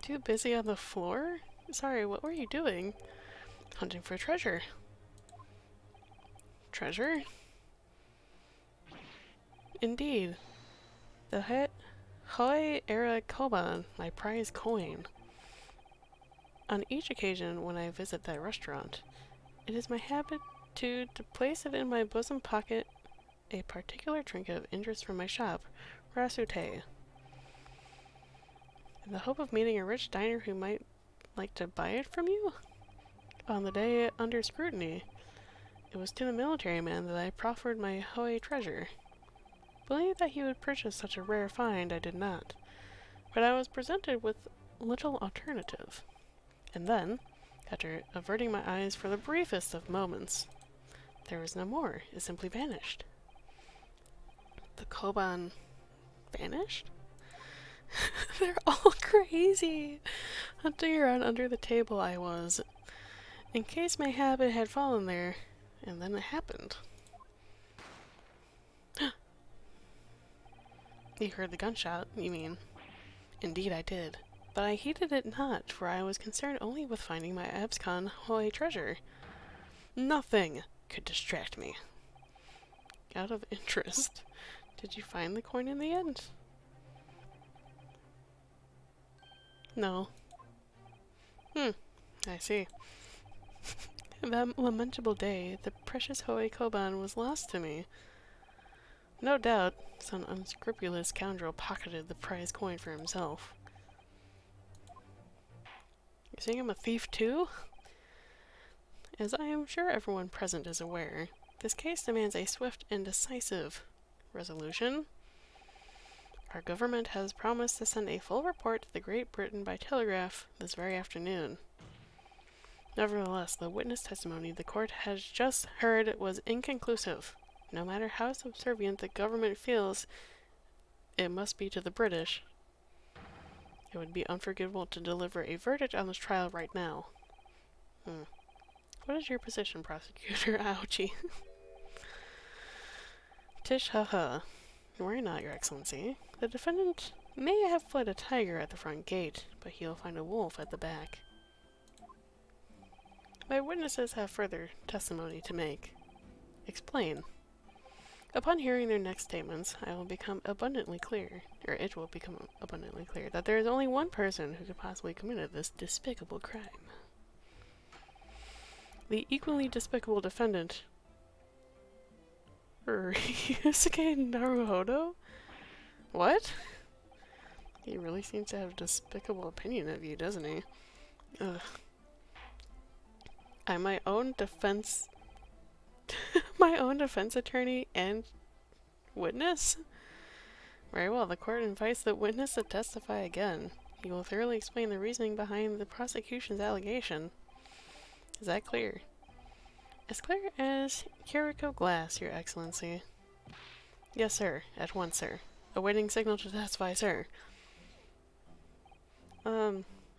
Speaker 1: Too busy on the floor? Sorry, what were you doing? Hunting for treasure. Treasure? Indeed. The Hoi Era Koban, my prize coin. On each occasion when I visit that restaurant, it is my habit to place it in my bosom pocket a particular trinket of interest from my shop, Rasute, in the hope of meeting a rich diner who might like to buy it from you on the day under scrutiny. It was to the military man that I proffered my Hoey treasure. Believed that he would purchase such a rare find, I did not. But I was presented with little alternative. And then, after averting my eyes for the briefest of moments, there was no more. It simply vanished. The Koban vanished? They're all crazy. Hunting around under the table I was. In case mayhap it had fallen there, and then it happened. You heard the gunshot, you mean? Indeed I did. But I heeded it not, for I was concerned only with finding my abscon Hoy treasure. Nothing could distract me. Out of interest, did you find the coin in the end? No. I see. That lamentable day, the precious Hoy Koban was lost to me. No doubt, some unscrupulous scoundrel pocketed the prize coin for himself. You think I'm a thief too? As I am sure everyone present is aware, this case demands a swift and decisive resolution. Our government has promised to send a full report to the Great Britain by telegraph this very afternoon. Nevertheless, the witness testimony the court has just heard was inconclusive. No matter how subservient the government feels it must be to the British, it would be unforgivable to deliver a verdict on this trial right now. What is your position, prosecutor? Ouchie. Tish haha. Worry not, your excellency. The defendant may have fled a tiger at the front gate, but he'll find a wolf at the back. My witnesses have further testimony to make. Explain. Upon hearing their next statements, it will become abundantly clear that there is only one person who could possibly commit this despicable crime. The equally despicable defendant, Ryusuke Naruhodo? What? He really seems to have a despicable opinion of you, doesn't he? Ugh. I'm my own defense attorney and witness? Very well, the court invites the witness to testify again. He will thoroughly explain the reasoning behind the prosecution's allegation. Is that clear? As clear as Kiriko glass, your excellency. Yes, sir. At once, sir. Awaiting signal to testify, sir.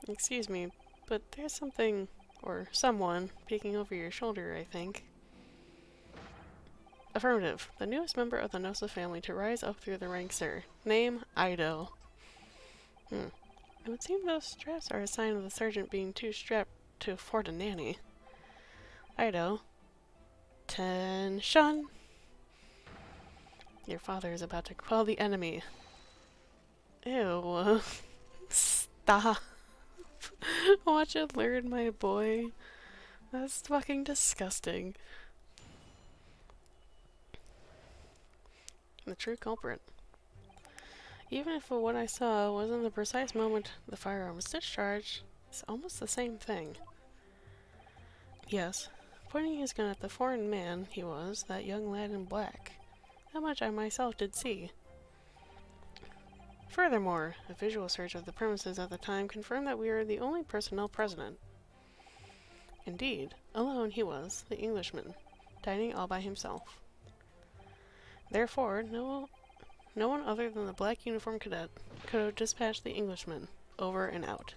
Speaker 1: Excuse me, but there's something, or someone, peeking over your shoulder, I think. Affirmative. The newest member of the Nosa family to rise up through the ranks, sir. Name, Ido. It would seem those straps are a sign of the sergeant being too strapped to afford a nanny. Ido. Tension! Your father is about to quell the enemy. Ew. Stop. Watch it learn, my boy. That's fucking disgusting. The true culprit. Even if what I saw wasn't the precise moment the firearm was discharged, it's almost the same thing. Yes, pointing his gun at the foreign man he was, that young lad in black. How much I myself did see. Furthermore, a visual search of the premises at the time confirmed that we were the only personnel present. Indeed, alone he was, the Englishman, dining all by himself. Therefore, no one other than the black uniformed cadet could have dispatched the Englishman, over and out.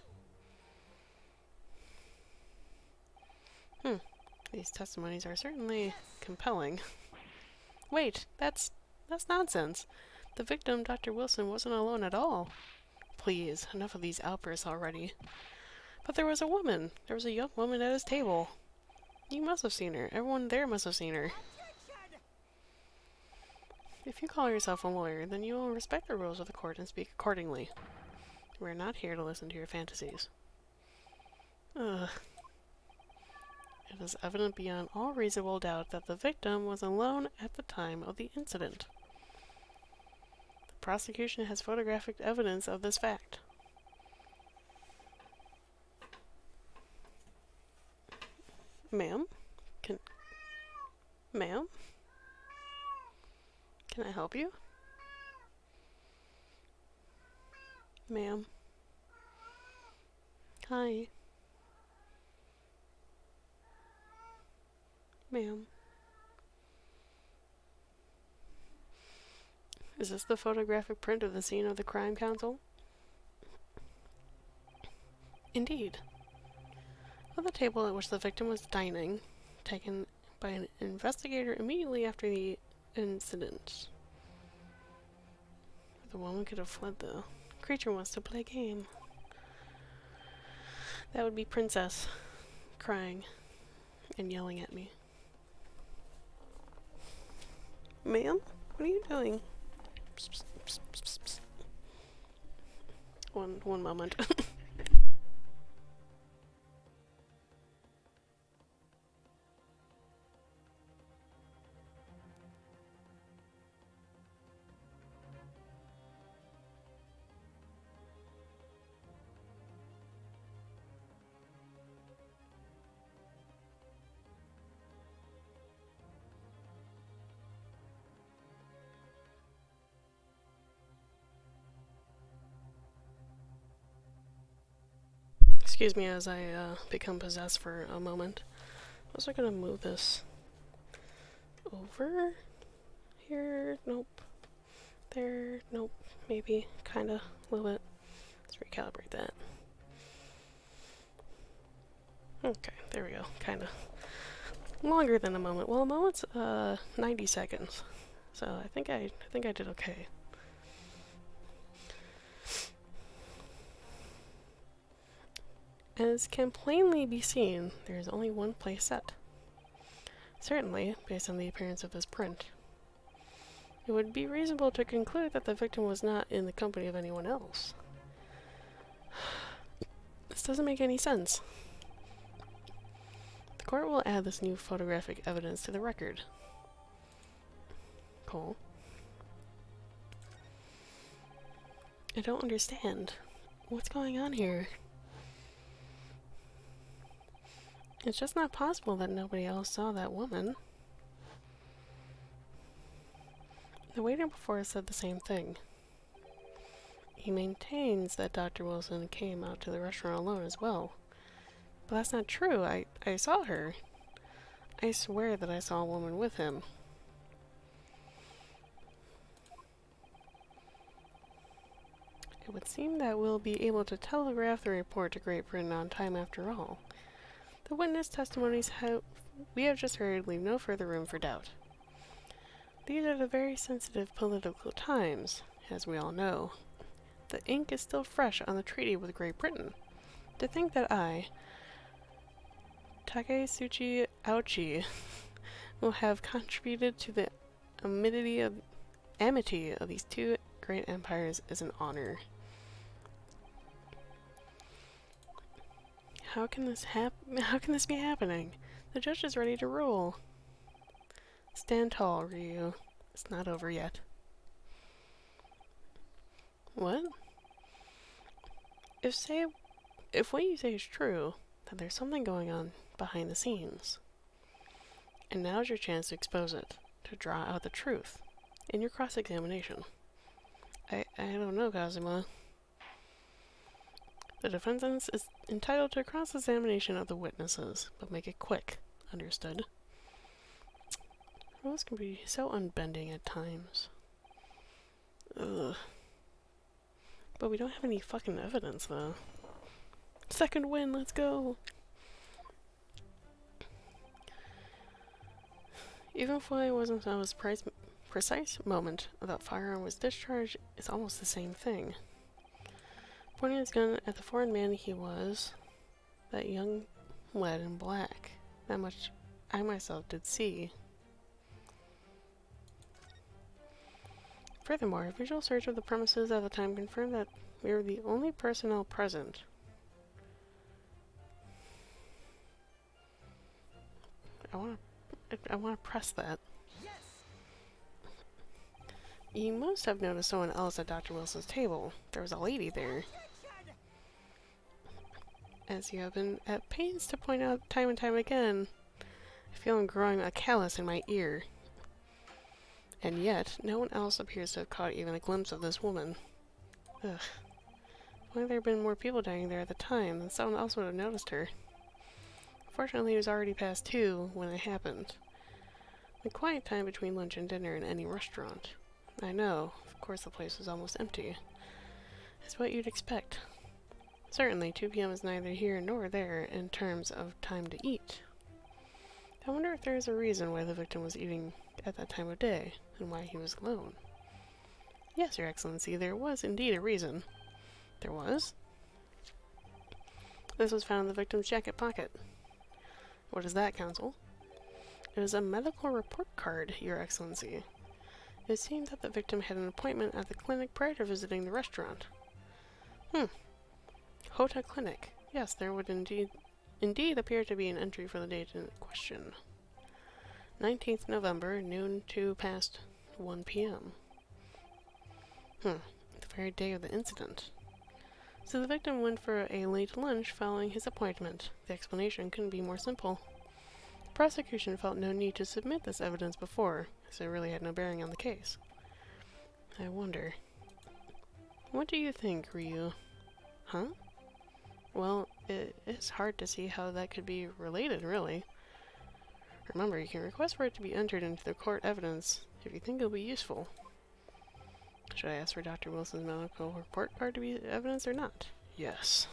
Speaker 1: These testimonies are certainly compelling. Wait, that's nonsense. The victim, Dr. Wilson, wasn't alone at all. Please, enough of these outbursts already. But there was a woman. There was a young woman at his table. You must have seen her. Everyone there must have seen her. If you call yourself a lawyer, then you will respect the rules of the court and speak accordingly. We're not here to listen to your fantasies. Ugh. It is evident beyond all reasonable doubt that the victim was alone at the time of the incident. The prosecution has photographic evidence of this fact. Ma'am? Ma'am? Can I help you? Ma'am? Hi. Ma'am? Is this the photographic print of the scene of the crime council? Indeed. At the table at which the victim was dining, taken by an investigator immediately after the incident. The woman could have fled, though. Creature wants to play game. That would be Princess, crying and yelling at me. Ma'am? What are you doing? Psst, psst, psst, psst, psst. One moment. Excuse me as I become possessed for a moment. I was gonna move this over here. Nope. There. Nope. Maybe. Kinda. A little bit. Let's recalibrate that. Okay. There we go. Kinda. Longer than a moment. Well, a moment's 90 seconds. So I think I did okay. As can plainly be seen, there is only one place set. Certainly, based on the appearance of this print, it would be reasonable to conclude that the victim was not in the company of anyone else. This doesn't make any sense. The court will add this new photographic evidence to the record. Cool. I don't understand. What's going on here? It's just not possible that nobody else saw that woman. The waiter before us said the same thing. He maintains that Dr. Wilson came out to the restaurant alone as well. But that's not true. I saw her. I swear that I saw a woman with him. It would seem that we'll be able to telegraph the report to Great Britain on time after all. The witness testimonies we have just heard leave no further room for doubt. These are the very sensitive political times, as we all know. The ink is still fresh on the treaty with Great Britain. To think that I, Taketsuchi Auchi, will have contributed to the amity of these two great empires is an honor. How can this be happening? The judge is ready to rule. Stand tall, Ryu. It's not over yet. What? If what you say is true, then there's something going on behind the scenes. And now's your chance to expose it, to draw out the truth, in your cross-examination. I don't know, Kazuma. The defense is entitled to a cross-examination of the witnesses, but make it quick. Understood? Rules can be so unbending at times. Ugh. But we don't have any fucking evidence, though. Second win, let's go! Even if I wasn't on his precise moment that firearm was discharged, it's almost the same thing. Pointing his gun at the foreign man he was, that young lad in black. That much I myself did see. Furthermore, a visual search of the premises at the time confirmed that we were the only personnel present. I want to press that.
Speaker 2: Yes!
Speaker 1: You must have noticed someone else at Dr. Wilson's table. There was a lady there. As you have been at pains to point out time and time again, I feel I'm growing a callus in my ear. And yet, no one else appears to have caught even a glimpse of this woman. Ugh. Why there have been more people dining there at the time, then someone else would have noticed her. Fortunately, it was already past 2 when it happened. The quiet time between lunch and dinner in any restaurant. I know, of course the place was almost empty. It's what you'd expect. Certainly, 2 p.m. is neither here nor there in terms of time to eat. I wonder if there is a reason why the victim was eating at that time of day, and why he was alone. Yes, Your Excellency, there was indeed a reason. There was? This was found in the victim's jacket pocket. What is that, Counsel? It is a medical report card, Your Excellency. It seemed that the victim had an appointment at the clinic prior to visiting the restaurant. Hota Clinic. Yes, there would indeed appear to be an entry for the date in question. 19th November, noon to past 1 p.m. The very day of the incident. So the victim went for a late lunch following his appointment. The explanation couldn't be more simple. The prosecution felt no need to submit this evidence before, as it really had no bearing on the case. I wonder. What do you think, Ryu? Huh? Well, it is hard to see how that could be related, really. Remember, you can request for it to be entered into the court evidence if you think it'll be useful. Should I ask for Dr. Wilson's medical report card to be evidence or not? Yes.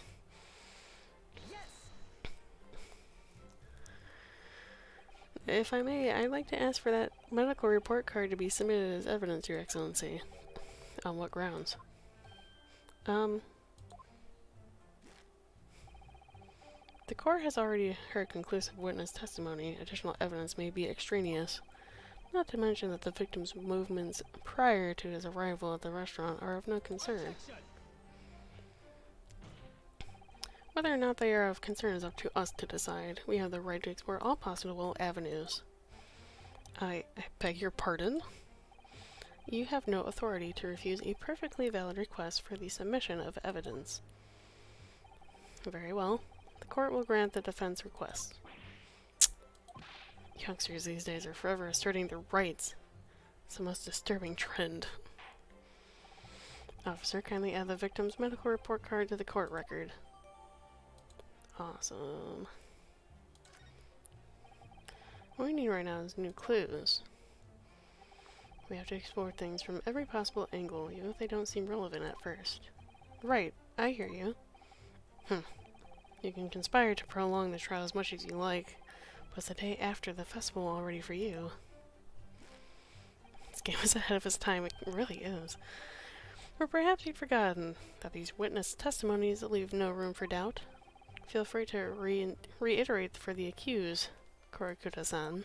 Speaker 1: If I may, I'd like to ask for that medical report card to be submitted as evidence, Your Excellency. On what grounds? The court has already heard conclusive witness testimony. Additional evidence may be extraneous. Not to mention that the victim's movements prior to his arrival at the restaurant are of no concern. Whether or not they are of concern is up to us to decide. We have the right to explore all possible avenues. I beg your pardon? You have no authority to refuse a perfectly valid request for the submission of evidence. Very well. The court will grant the defense request. Youngsters these days are forever asserting their rights. It's the most disturbing trend. Officer, kindly add the victim's medical report card to the court record. Awesome. What we need right now is new clues. We have to explore things from every possible angle, even if they don't seem relevant at first. Right, I hear you. You can conspire to prolong the trial as much as you like, but it's the day after the festival already for you. This game is ahead of its time, it really is. Or perhaps you'd forgotten that these witness testimonies leave no room for doubt. Feel free to reiterate for the accused, Korakuta-san.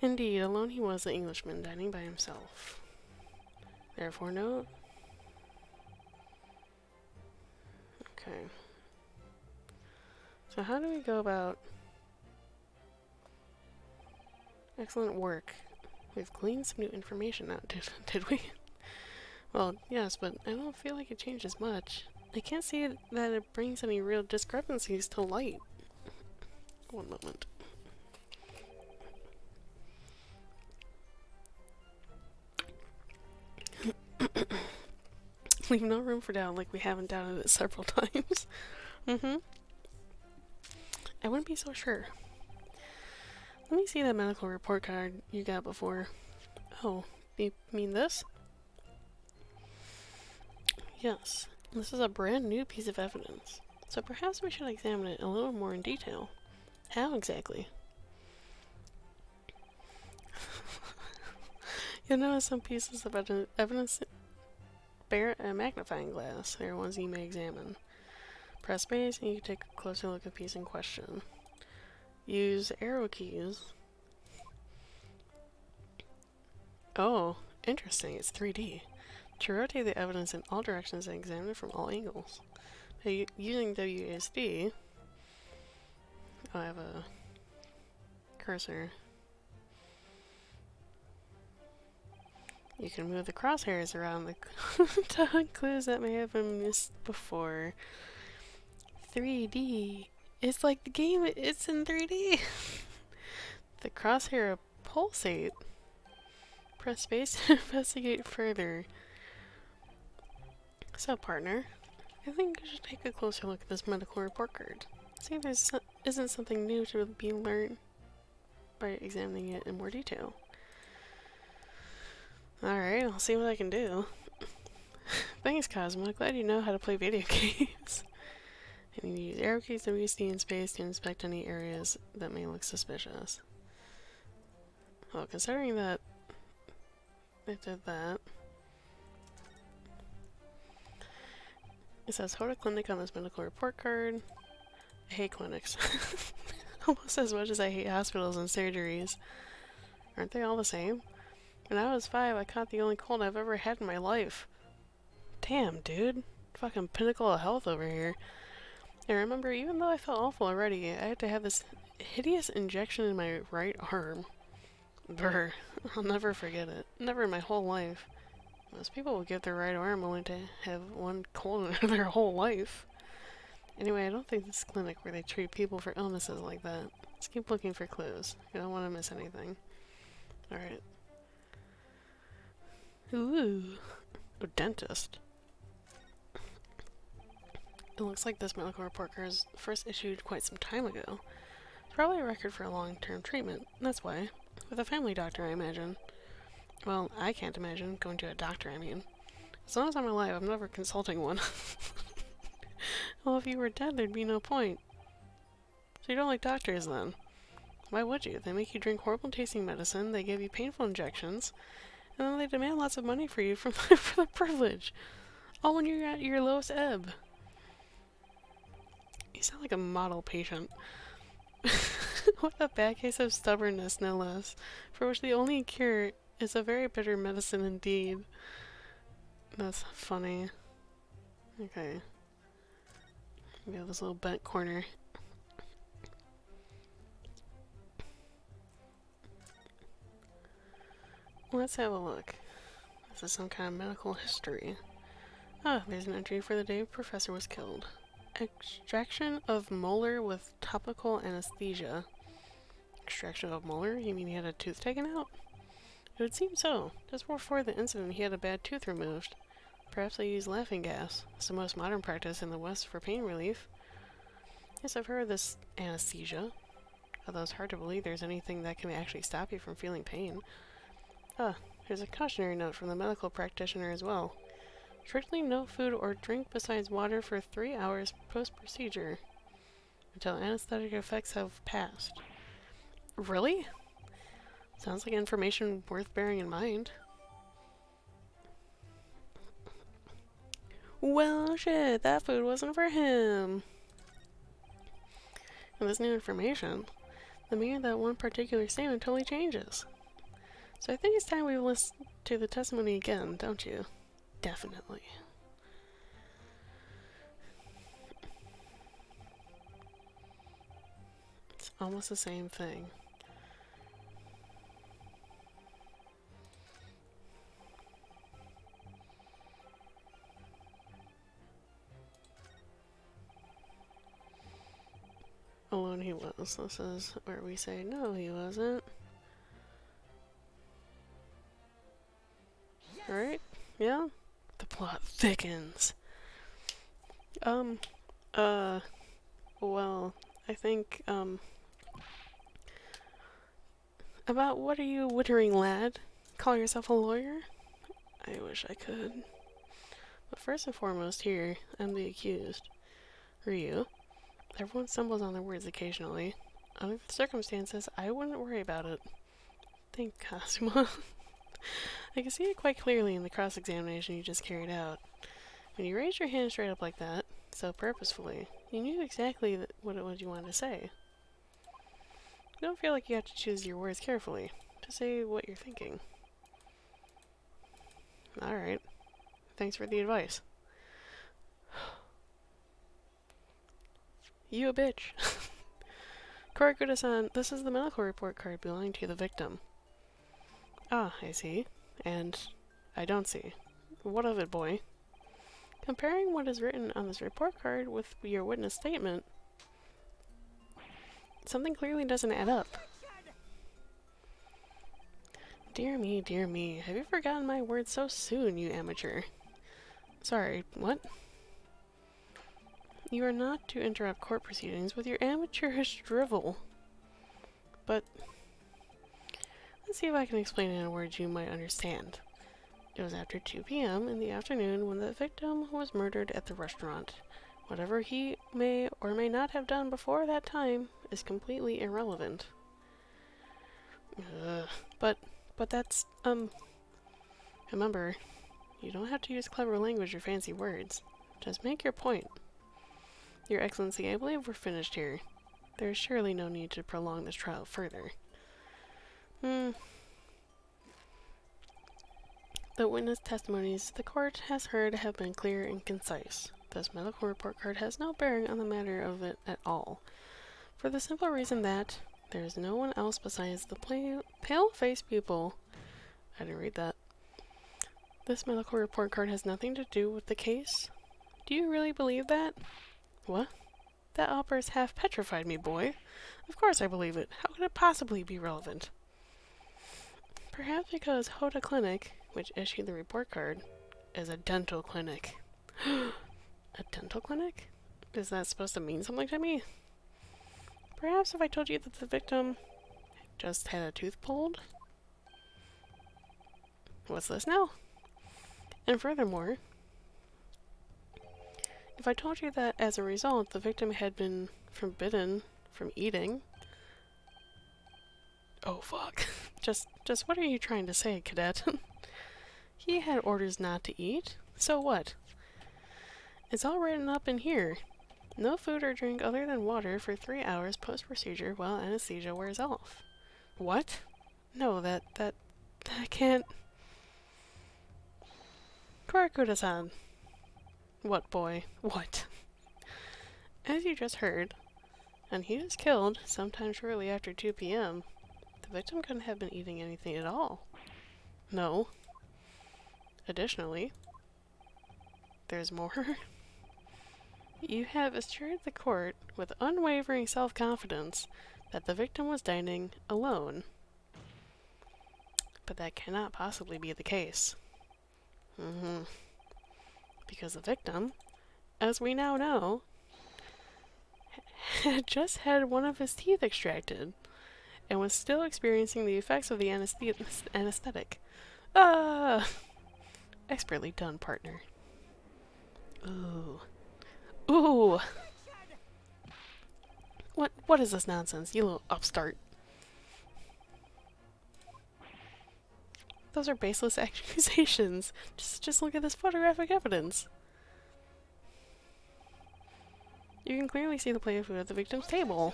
Speaker 1: Indeed, alone he was, the Englishman, dining by himself. Therefore, no... Okay. So how do we go about... Excellent work. We've gleaned some new information out, did we? Well, yes, but I don't feel like it changes much. I can't see that it brings any real discrepancies to light. One moment. Leave no room for doubt, like we haven't doubted it several times. I wouldn't be so sure. Let me see that medical report card you got before. Oh, you mean this? Yes, this is a brand new piece of evidence, so perhaps we should examine it a little more in detail. How exactly? You'll notice some pieces of evidence bear a magnifying glass. They are ones you may examine. Press space and you can take a closer look at the piece in question. Use arrow keys. Oh, interesting, it's 3D. To rotate the evidence in all directions and examine it from all angles. By using WASD, I have a cursor. You can move the crosshairs around to hunt clues that may have been missed before. 3D It's like the game, it's in 3D. The crosshair pulsate. Press space to investigate further. So, partner, I think you should take a closer look at this medical report card. See if there isn't something new to be learned by examining it in more detail. Alright, I'll see what I can do. Thanks, Cosmo. Glad you know how to play video games. And you use arrow keys, WC, and space to inspect any areas that may look suspicious. Well, considering that it did that, it says hold a clinic on this medical report card. I hate clinics. Almost as much as I hate hospitals and surgeries. Aren't they all the same? When I was 5, I caught the only cold I've ever had in my life. Damn, dude. Fucking pinnacle of health over here. I remember, even though I felt awful already, I had to have this hideous injection in my right arm. Brr. I'll never forget it. Never in my whole life. Most people will give their right arm only to have one cold in their whole life. Anyway, I don't think this is a clinic where they treat people for illnesses like that. Let's keep looking for clues. You don't want to miss anything. Alright. Ooh. A dentist. It looks like this medical report card was first issued quite some time ago. It's probably a record for a long-term treatment. That's why. With a family doctor, I imagine. Well, I can't imagine going to a doctor, I mean. As long as I'm alive, I'm never consulting one. Well, if you were dead, there'd be no point. So you don't like doctors, then? Why would you? They make you drink horrible-tasting medicine, they give you painful injections, and then they demand lots of money for you for the privilege. All when you're at your lowest ebb. You sound like a model patient. What a bad case of stubbornness, no less, for which the only cure is a very bitter medicine indeed. That's funny. Okay. We have this little bent corner. Let's have a look. This is some kind of medical history. Ah, there's an entry for the day Professor was killed. Extraction of molar with topical anesthesia. Extraction of molar? You mean he had a tooth taken out? It would seem so. Just before the incident, he had a bad tooth removed. Perhaps they use laughing gas. It's the most modern practice in the West for pain relief. Yes, I've heard of this anesthesia. Although it's hard to believe there's anything that can actually stop you from feeling pain. Ah, here's a cautionary note from the medical practitioner as well. Strictly no food or drink besides water for 3 hours post-procedure until anesthetic effects have passed. Really? Sounds like information worth bearing in mind. Well, shit, that food wasn't for him. And this new information, the meaning of that one particular statement totally changes. So I think it's time we listen to the testimony again, don't you? Definitely. It's almost the same thing. Alone he was. This is where we say, no, he wasn't. Alright? Yeah? The plot thickens. Well, I think, about what are you wittering, lad? Call yourself a lawyer? I wish I could. But first and foremost here, I'm the accused. Who are you? Everyone stumbles on their words occasionally. Under the circumstances, I wouldn't worry about it. Thank Cosmo. I can see it quite clearly in the cross-examination you just carried out. When you raised your hand straight up like that, so purposefully, you knew exactly what it was you wanted to say. You don't feel like you have to choose your words carefully to say what you're thinking. Alright. Thanks for the advice. You a bitch. Korakuda-san, this is the medical report card belonging to the victim. Ah, I see. And I don't see. What of it, boy? Comparing what is written on this report card with your witness statement, Something clearly doesn't add up. Dear me, have you forgotten my words so soon, you amateur? Sorry, what? You are not to interrupt court proceedings with your amateurish drivel. But let's see if I can explain it in words you might understand. It was after 2 p.m. in the afternoon when the victim was murdered at the restaurant. Whatever he may or may not have done before that time is completely irrelevant. But that's, remember, you don't have to use clever language or fancy words. Just make your point. Your Excellency, I believe we're finished here. There is surely no need to prolong this trial further. The witness testimonies the court has heard have been clear and concise. This medical report card has no bearing on the matter of it at all, for the simple reason that there is no one else besides the pale-faced pupil. I didn't read that. This medical report card has nothing to do with the case? Do you really believe that? What? That outburst half petrified me, boy. Of course I believe it. How could it possibly be relevant? Perhaps because Hoda Clinic, which issued the report card, is a dental clinic. A dental clinic? Is that supposed to mean something to me? Perhaps if I told you that the victim just had a tooth pulled? What's this now? And furthermore, if I told you that as a result the victim had been forbidden from eating... Oh fuck. Just what are you trying to say, cadet? He had orders not to eat. So what? It's all written up in here. No food or drink other than water for 3 hours post-procedure while anesthesia wears off. What? No, that can't... Korakuda-san. What, boy? What? As you just heard, and he was killed sometime shortly after 2 p.m., the victim couldn't have been eating anything at all. No. Additionally, there's more. You have assured the court with unwavering self-confidence that the victim was dining alone. But that cannot possibly be the case. Because the victim, as we now know, had just had one of his teeth extracted and was still experiencing the effects of the anesthetic. Ah! Expertly done, partner. Ooh. Ooh! What is this nonsense, you little upstart? Those are baseless accusations. Just look at this photographic evidence. You can clearly see the plate of food at the victim's table.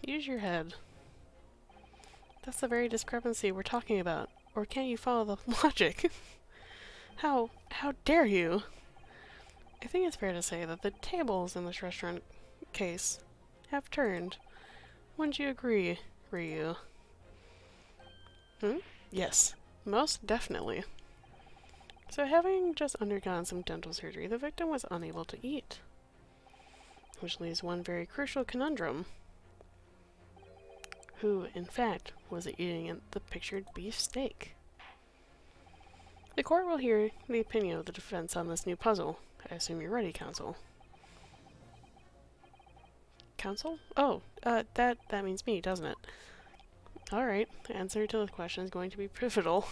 Speaker 1: Use your head. That's the very discrepancy we're talking about. Or can't you follow the logic? How dare you? I think it's fair to say that the tables in this restaurant case have turned. Wouldn't you agree, Ryu? Yes, most definitely. So having just undergone some dental surgery, the victim was unable to eat. Which leaves one very crucial conundrum. Who, in fact, was eating the pictured beef steak? The court will hear the opinion of the defense on this new puzzle. I assume you're ready, counsel. Counsel? Oh, that means me, doesn't it? Alright, the answer to the question is going to be pivotal.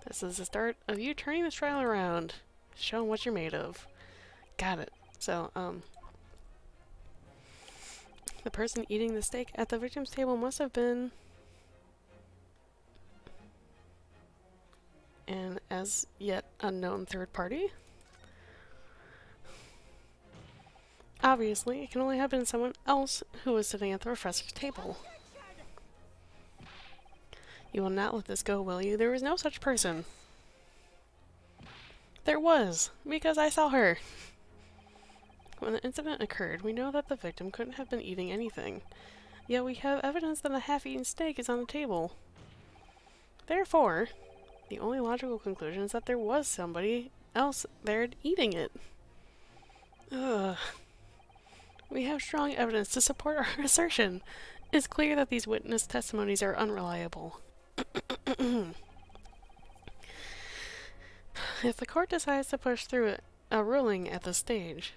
Speaker 1: This is the start of you turning this trial around. Showing what you're made of. Got it. So, the person eating the steak at the victim's table must have been an as yet unknown third party. Obviously, it can only have been someone else who was sitting at the professor's table. You will not let this go, will you? There was no such person. There was, because I saw her. When the incident occurred, we know that the victim couldn't have been eating anything. Yet we have evidence that a half-eaten steak is on the table. Therefore, the only logical conclusion is that there was somebody else there eating it. Ugh. We have strong evidence to support our assertion. It's clear that these witness testimonies are unreliable. If the court decides to push through a ruling at this stage,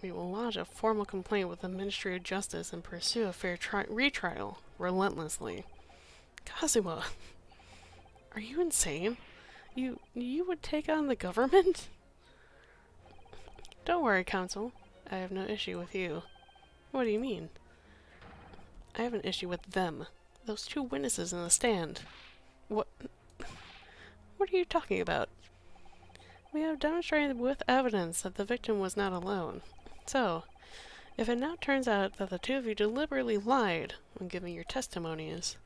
Speaker 1: we will lodge a formal complaint with the Ministry of Justice and pursue a fair retrial relentlessly. Kazuha, are you insane? You would take on the government? Don't worry, Counsel. I have no issue with you. What do you mean? I have an issue with them. Those two witnesses in the stand. What are you talking about? We have demonstrated with evidence that the victim was not alone. So, if it now turns out that the two of you deliberately lied when giving your testimonies,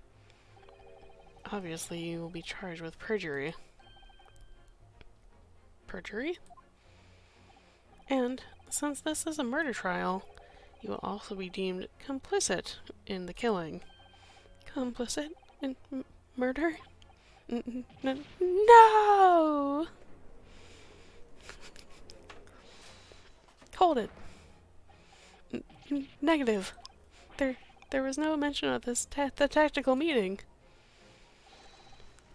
Speaker 1: obviously you will be charged with perjury. Perjury? And, since this is a murder trial, you will also be deemed complicit in the killing. Complicit in murder? No! Hold it. Negative. There was no mention of this the tactical meeting.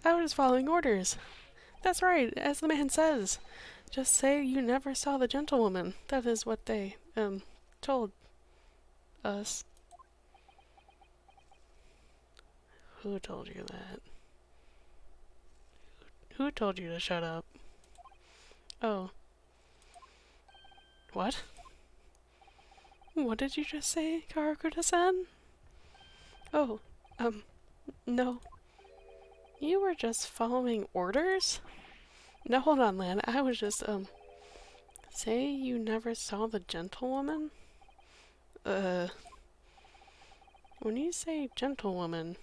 Speaker 1: I was following orders. That's right, as the man says. Just say you never saw the gentlewoman. That is what they, told us. Who told you that? Who told you to shut up? Oh. What? What did you just say, Karakuta-san? Oh, no. You were just following orders? No, hold on, Lan. I was just, say you never saw the gentlewoman? When you say gentlewoman,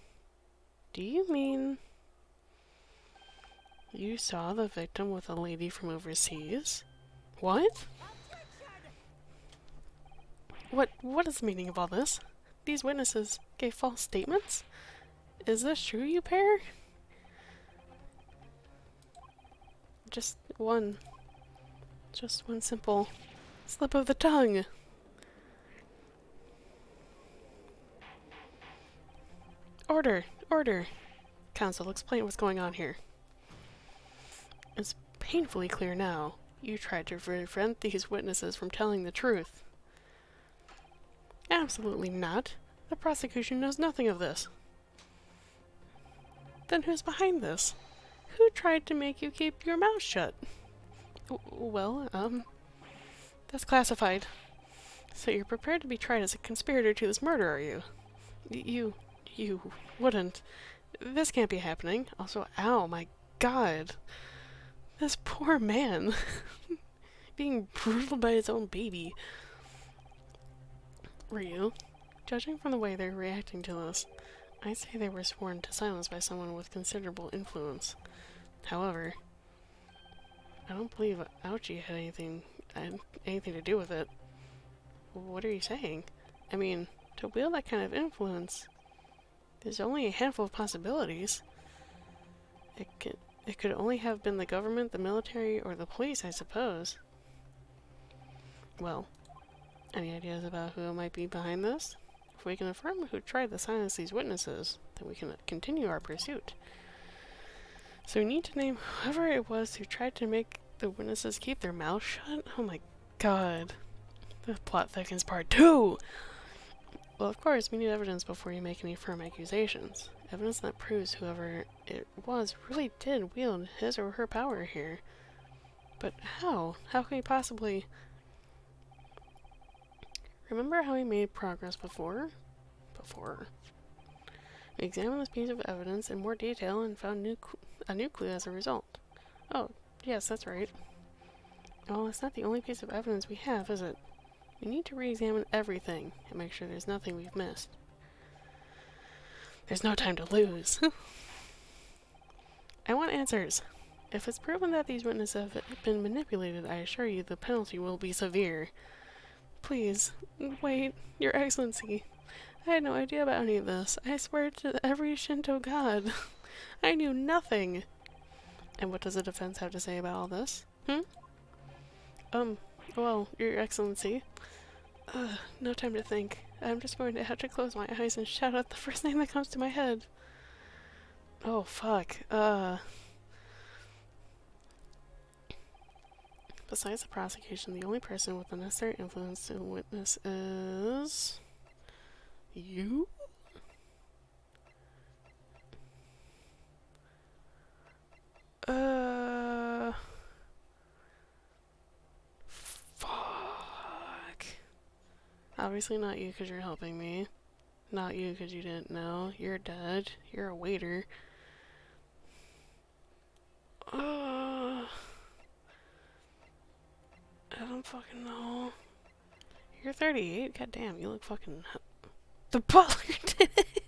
Speaker 1: do you mean you saw the victim with a lady from overseas? What? What is the meaning of all this? These witnesses gave false statements? Is this true, you pair? Just one simple slip of the tongue. Order! Order! Counsel, explain what's going on here. It's painfully clear now. You tried to prevent these witnesses from telling the truth. Absolutely not. The prosecution knows nothing of this. Then who's behind this? Who tried to make you keep your mouth shut? Well, that's classified. So you're prepared to be tried as a conspirator to this murder, are you? You wouldn't. This can't be happening. Also, ow, my god. This poor man. Being brutal by his own baby. Were you? Judging from the way they're reacting to this, I'd say they were sworn to silence by someone with considerable influence. However, I don't believe Ouchie had anything to do with it. What are you saying? I mean, to wield that kind of influence, there's only a handful of possibilities. It could only have been the government, the military, or the police, I suppose. Well, any ideas about who might be behind this? If we can affirm who tried to silence these witnesses, then we can continue our pursuit. So we need to name whoever it was who tried to make the witnesses keep their mouths shut? Oh my god. The plot thickens part 2! Well, of course, we need evidence before you make any firm accusations. Evidence that proves whoever it was really did wield his or her power here. But how? How can we possibly... Remember how we made progress before? We examined this piece of evidence in more detail and found a new clue as a result. Oh, yes, that's right. Well, it's not the only piece of evidence we have, is it? We need to re-examine everything and make sure there's nothing we've missed. There's no time to lose. I want answers. If it's proven that these witnesses have been manipulated, I assure you the penalty will be severe. Please, wait, Your Excellency. I had no idea about any of this. I swear to every Shinto god. I knew nothing. And what does the defense have to say about all this? Well, Your Excellency. No time to think. I'm just going to have to close my eyes and shout out the first name that comes to my head. Oh, fuck. Besides the prosecution, the only person with the necessary influence to witness is... you? Fuck. Obviously not you because you're helping me. Not you because you didn't know. You're dead. You're a waiter. I don't fucking know. You're 38? Goddamn, you look fucking... The butler did it!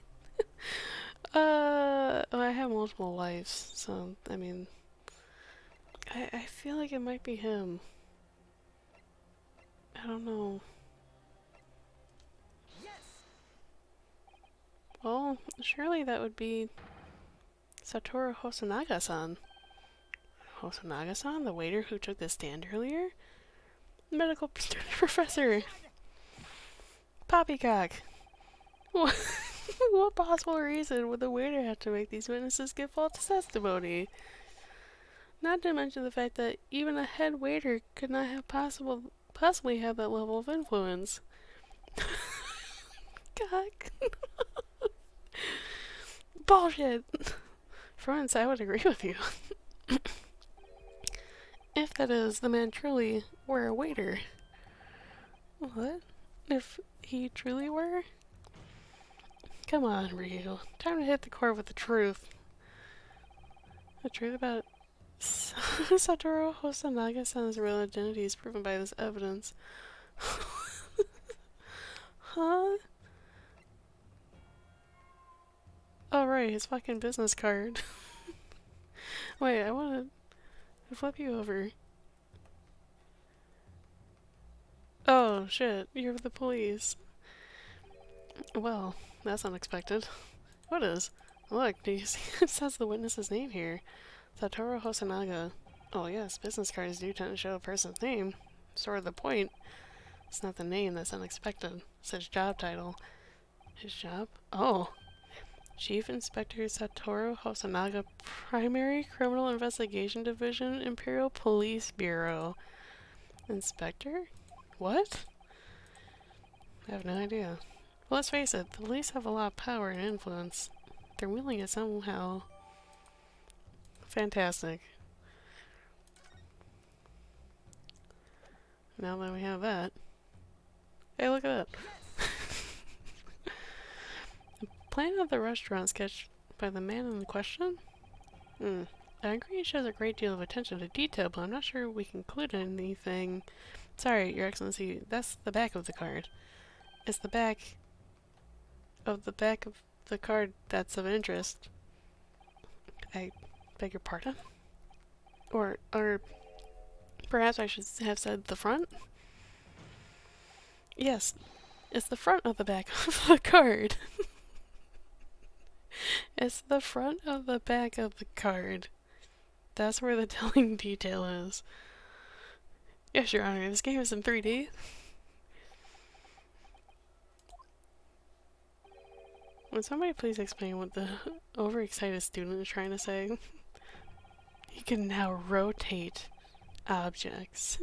Speaker 1: Well, I have multiple lives, so, I mean... I feel like it might be him. I don't know. Well, surely that would be... Satoru Hosonaga-san. Hosonaga-san? The waiter who took the stand earlier? Medical student professor! Poppycock! What, what possible reason would the waiter have to make these witnesses give false testimony? Not to mention the fact that even a head waiter could not have possibly have that level of influence. Cock. Bullshit! For once, I would agree with you. If that is, the man truly were a waiter. What? If he truly were? Come on, Ryu. Time to hit the core with the truth. The truth about Satoru Hosonaga-san's real identity is proven by this evidence. Huh? Oh, right, his fucking business card. Wait, I wanna flip you over. Oh, shit, you're the police. Well, that's unexpected. What is? Look, do you see it says the witness's name here? Satoru Hosonaga. Oh yes, business cards do tend to show a person's name. Sort of the point. It's not the name that's unexpected. It's his job title. His job? Oh. Chief Inspector Satoru Hosonaga, Primary Criminal Investigation Division, Imperial Police Bureau. Inspector? What? I have no idea. Well, let's face it, the police have a lot of power and influence. They're wielding it somehow. Fantastic. Now that we have that. Hey, look at that. The plan of the restaurant sketched by the man in question? I agree it shows a great deal of attention to detail, but I'm not sure we can include anything. Sorry, Your Excellency, that's the back of the card. It's the back of the card that's of interest. I beg your pardon? Or perhaps I should have said the front? Yes, it's the front of the back of the card. It's the front of the back of the card. That's where the telling detail is. Yes, Your Honor, this game is in 3D. Would somebody please explain what the overexcited student is trying to say? You can now rotate objects.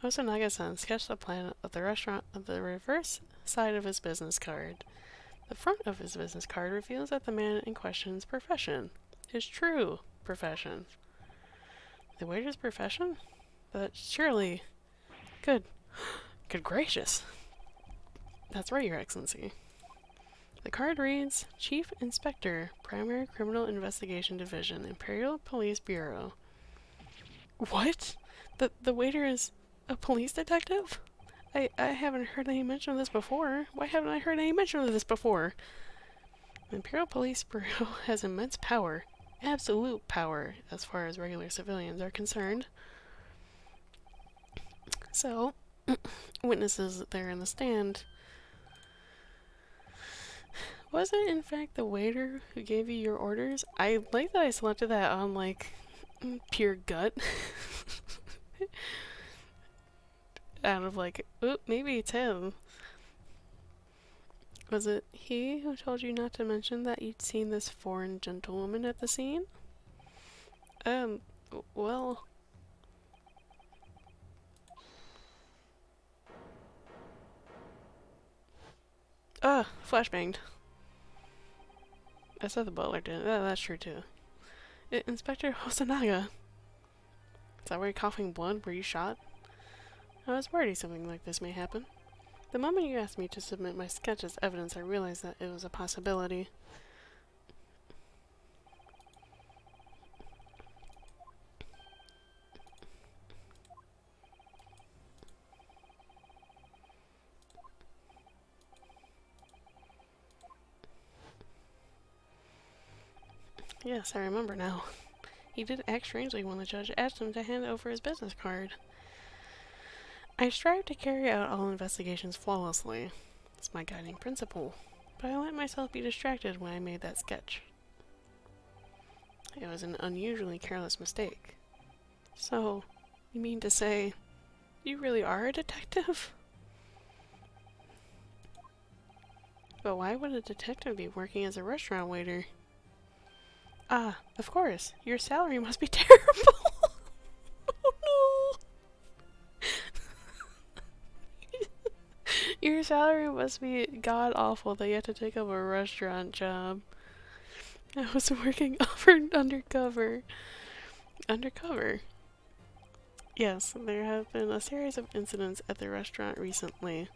Speaker 1: Hosonaga-san sketched the plan of the restaurant on the reverse side of his business card. The front of his business card reveals that the man in question's profession. His true profession. The waiter's profession? But surely... Good gracious. That's right, Your Excellency. The card reads, Chief Inspector, Primary Criminal Investigation Division, Imperial Police Bureau. What? The waiter is a police detective? I haven't heard any mention of this before. Why haven't I heard any mention of this before? The Imperial Police Bureau has immense power. Absolute power, as far as regular civilians are concerned. So, witnesses there in the stand... Was it in fact the waiter who gave you your orders? I like that I selected that on, like, pure gut. out of like, oop, maybe it's him. Was it he who told you not to mention that you'd seen this foreign gentlewoman at the scene? Um, well... Flashbanged. I said the butler did. That's true too. Inspector Hosonaga. Is that where you're coughing blood? Were you shot? I was worried something like this may happen. The moment you asked me to submit my sketch as evidence, I realized that it was a possibility. Yes, I remember now. He did act strangely when the judge asked him to hand over his business card. I strive to carry out all investigations flawlessly. It's my guiding principle. But I let myself be distracted when I made that sketch. It was an unusually careless mistake. So, you mean to say, you really are a detective? But why would a detective be working as a restaurant waiter? Ah, of course. Your salary must be terrible. Oh no. Your salary must be god awful that you have to take up a restaurant job. I was working undercover. Undercover? Yes, there have been a series of incidents at the restaurant recently.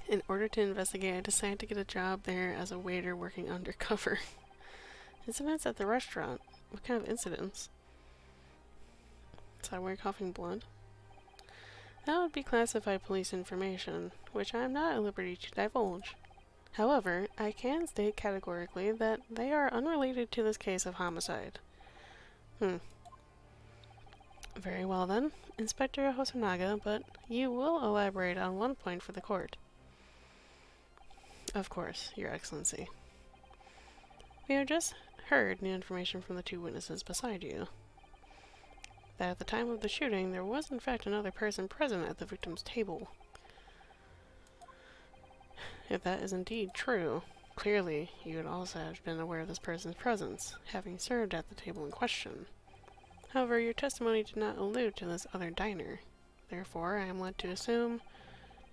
Speaker 1: In order to investigate, I decided to get a job there as a waiter working undercover. Incidents at the restaurant? What kind of incidents? Is that where you're coughing blood? That would be classified police information, which I am not at liberty to divulge. However, I can state categorically that they are unrelated to this case of homicide. Very well then, Inspector Hosonaga, but you will elaborate on one point for the court. Of course, Your Excellency. We have just heard new information from the two witnesses beside you. That at the time of the shooting, there was in fact another person present at the victim's table. If that is indeed true, clearly you would also have been aware of this person's presence, having served at the table in question. However, your testimony did not allude to this other diner. Therefore, I am led to assume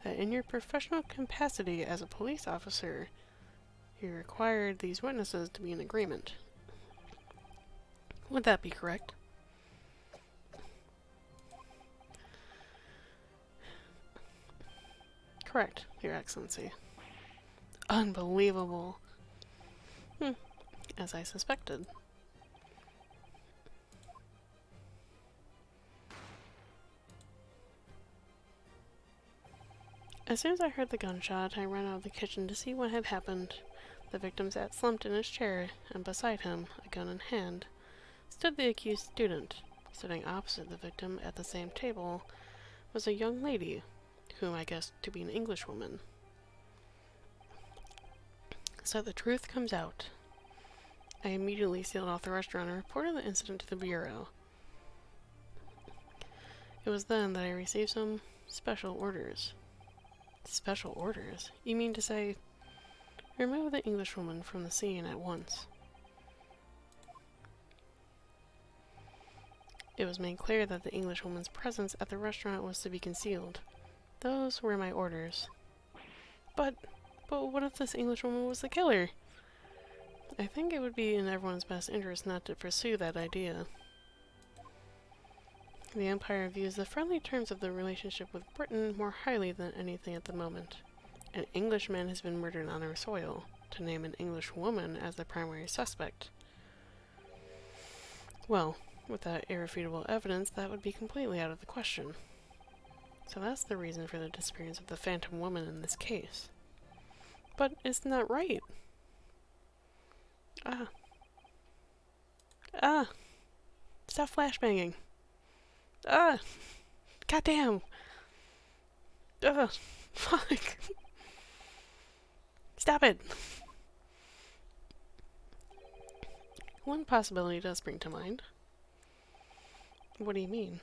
Speaker 1: that in your professional capacity as a police officer, you required these witnesses to be in agreement. Would that be correct? Correct, Your Excellency. Unbelievable. As I suspected. As soon as I heard the gunshot, I ran out of the kitchen to see what had happened. The victim sat slumped in his chair, and beside him, a gun in hand, stood the accused student. Sitting opposite the victim at the same table was a young lady, whom I guessed to be an Englishwoman. So the truth comes out. I immediately sealed off the restaurant and reported the incident to the bureau. It was then that I received some special orders. Special orders? You mean to say, remove the Englishwoman from the scene at once? It was made clear that the Englishwoman's presence at the restaurant was to be concealed. Those were my orders. But what if this Englishwoman was the killer? I think it would be in everyone's best interest not to pursue that idea. The Empire views the friendly terms of the relationship with Britain more highly than anything at the moment. An Englishman has been murdered on our soil. To name an Englishwoman as the primary suspect, well, without irrefutable evidence, that would be completely out of the question. So that's the reason for the disappearance of the phantom woman in this case. But it's not right. Stop flashbanging. Goddamn. Fuck. Stop it. One possibility does spring to mind. What do you mean?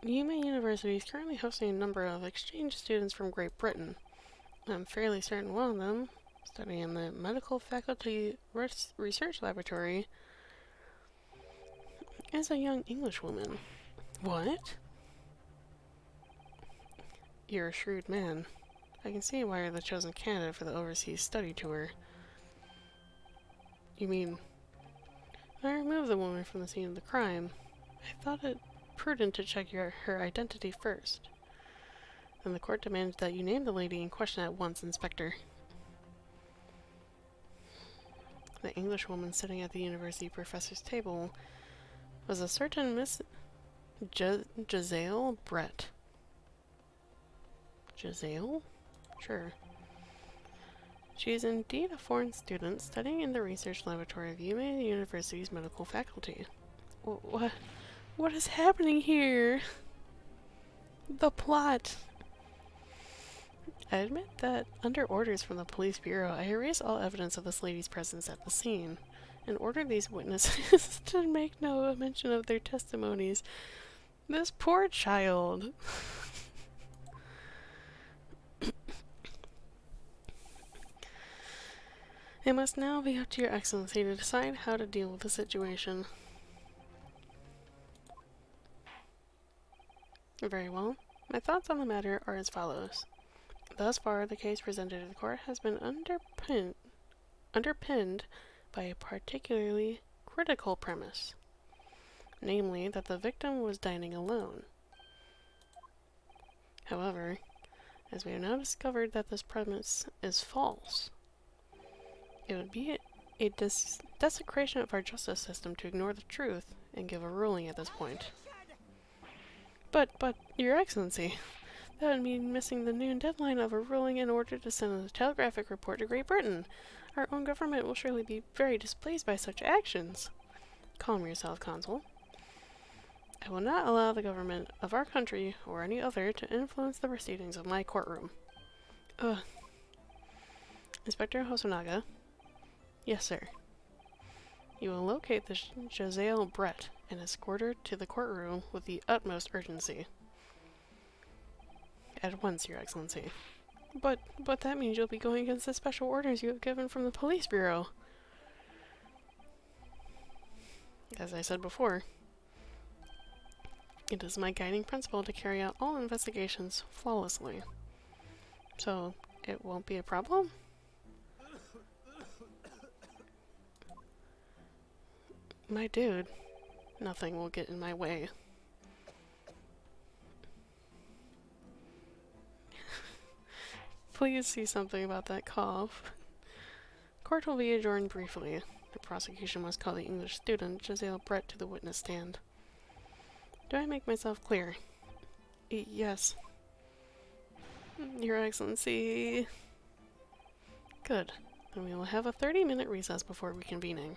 Speaker 1: Yuma University is currently hosting a number of exchange students from Great Britain. I'm fairly certain one of them, studying in the Medical Faculty Research Laboratory, is a young Englishwoman. What? You're a shrewd man. I can see why you're the chosen candidate for the overseas study tour. You mean, I removed the woman from the scene of the crime. I thought it prudent to check her identity first. And the court demanded that you name the lady in question at once, Inspector. The Englishwoman sitting at the university professor's table was a certain Miss Giselle Brett. Giselle? Sure. She is indeed a foreign student studying in the research laboratory of Yuma University's medical faculty. What is happening here? The plot. I admit that, under orders from the police bureau, I erased all evidence of this lady's presence at the scene, and ordered these witnesses to make no mention of their testimonies. This poor child. It must now be up to your excellency to decide how to deal with the situation. Very well. My thoughts on the matter are as follows. Thus far, the case presented to the court has been underpinned by a particularly critical premise, namely that the victim was dining alone. However, as we have now discovered that this premise is false, it would be a desecration of our justice system to ignore the truth and give a ruling at this point. But, Your Excellency, that would mean missing the noon deadline of a ruling in order to send a telegraphic report to Great Britain. Our own government will surely be very displeased by such actions. Calm yourself, Consul. I will not allow the government of our country or any other to influence the proceedings of my courtroom. Inspector Hosonaga? Yes, sir. You will locate the Giselle Brett and escort her to the courtroom with the utmost urgency. At once, Your Excellency. But that means you'll be going against the special orders you have given from the police bureau. As I said before, it is my guiding principle to carry out all investigations flawlessly. So, it won't be a problem? My dude, nothing will get in my way. Please see something about that cough. Court will be adjourned briefly. The prosecution must call the English student, Giselle Brett, to the witness stand. Do I make myself clear? Yes. Your Excellency. Good. Then we will have a 30-minute recess before reconvening.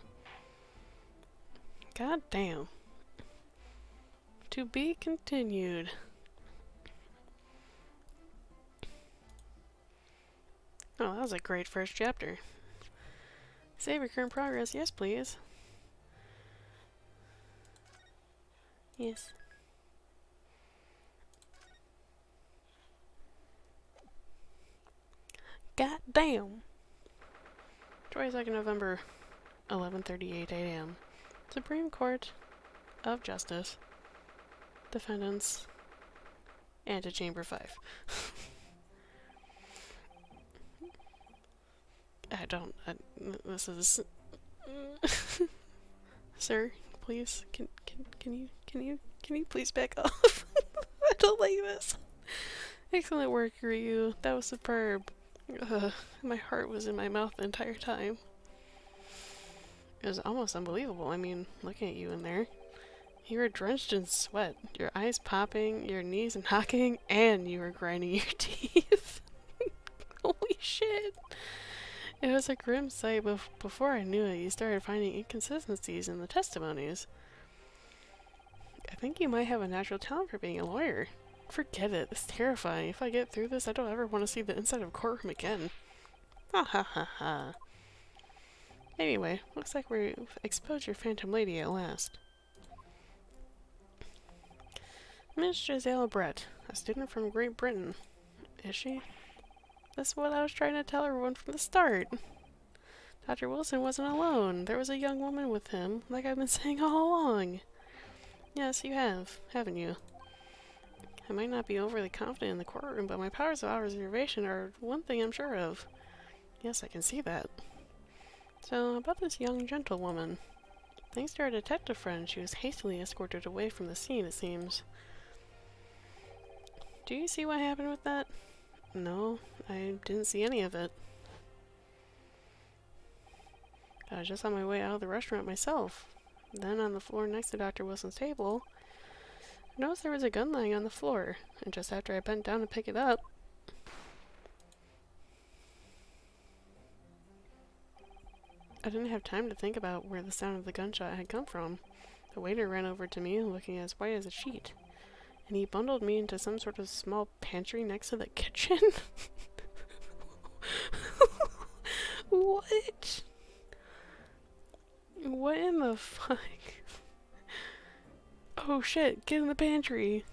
Speaker 1: God damn. To be continued. Oh, that was a great first chapter. Save your current progress. Yes, please. Yes. God damn. 22nd November, 11:38 a.m. Supreme Court of Justice. Defendants. Antechamber 5. This is... Sir, please, can you please back off? I don't like this. Excellent work, Ryu. That was superb. My heart was in my mouth the entire time. It was almost unbelievable. I mean, looking at you in there. You were drenched in sweat, your eyes popping, your knees knocking, and you were grinding your teeth. Holy shit. It was a grim sight, but before I knew it, you started finding inconsistencies in the testimonies. I think you might have a natural talent for being a lawyer. Forget it. It's terrifying. If I get through this, I don't ever want to see the inside of a courtroom again. Ha ha ha ha. Anyway, looks like we've exposed your phantom lady at last. Miss Giselle Brett, a student from Great Britain. Is she? That's what I was trying to tell everyone from the start. Dr. Wilson wasn't alone. There was a young woman with him, like I've been saying all along. Yes, you have, haven't you? I might not be overly confident in the courtroom, but my powers of observation are one thing I'm sure of. Yes, I can see that. So, about this young gentlewoman. Thanks to our detective friend, she was hastily escorted away from the scene, it seems. Do you see what happened with that? No, I didn't see any of it. I was just on my way out of the restaurant myself. Then, on the floor next to Dr. Wilson's table, I noticed there was a gun lying on the floor, and just after I bent down to pick it up, I didn't have time to think about where the sound of the gunshot had come from. The waiter ran over to me, looking as white as a sheet, and he bundled me into some sort of small pantry next to the kitchen. What? What in the fuck? Oh shit, get in the pantry!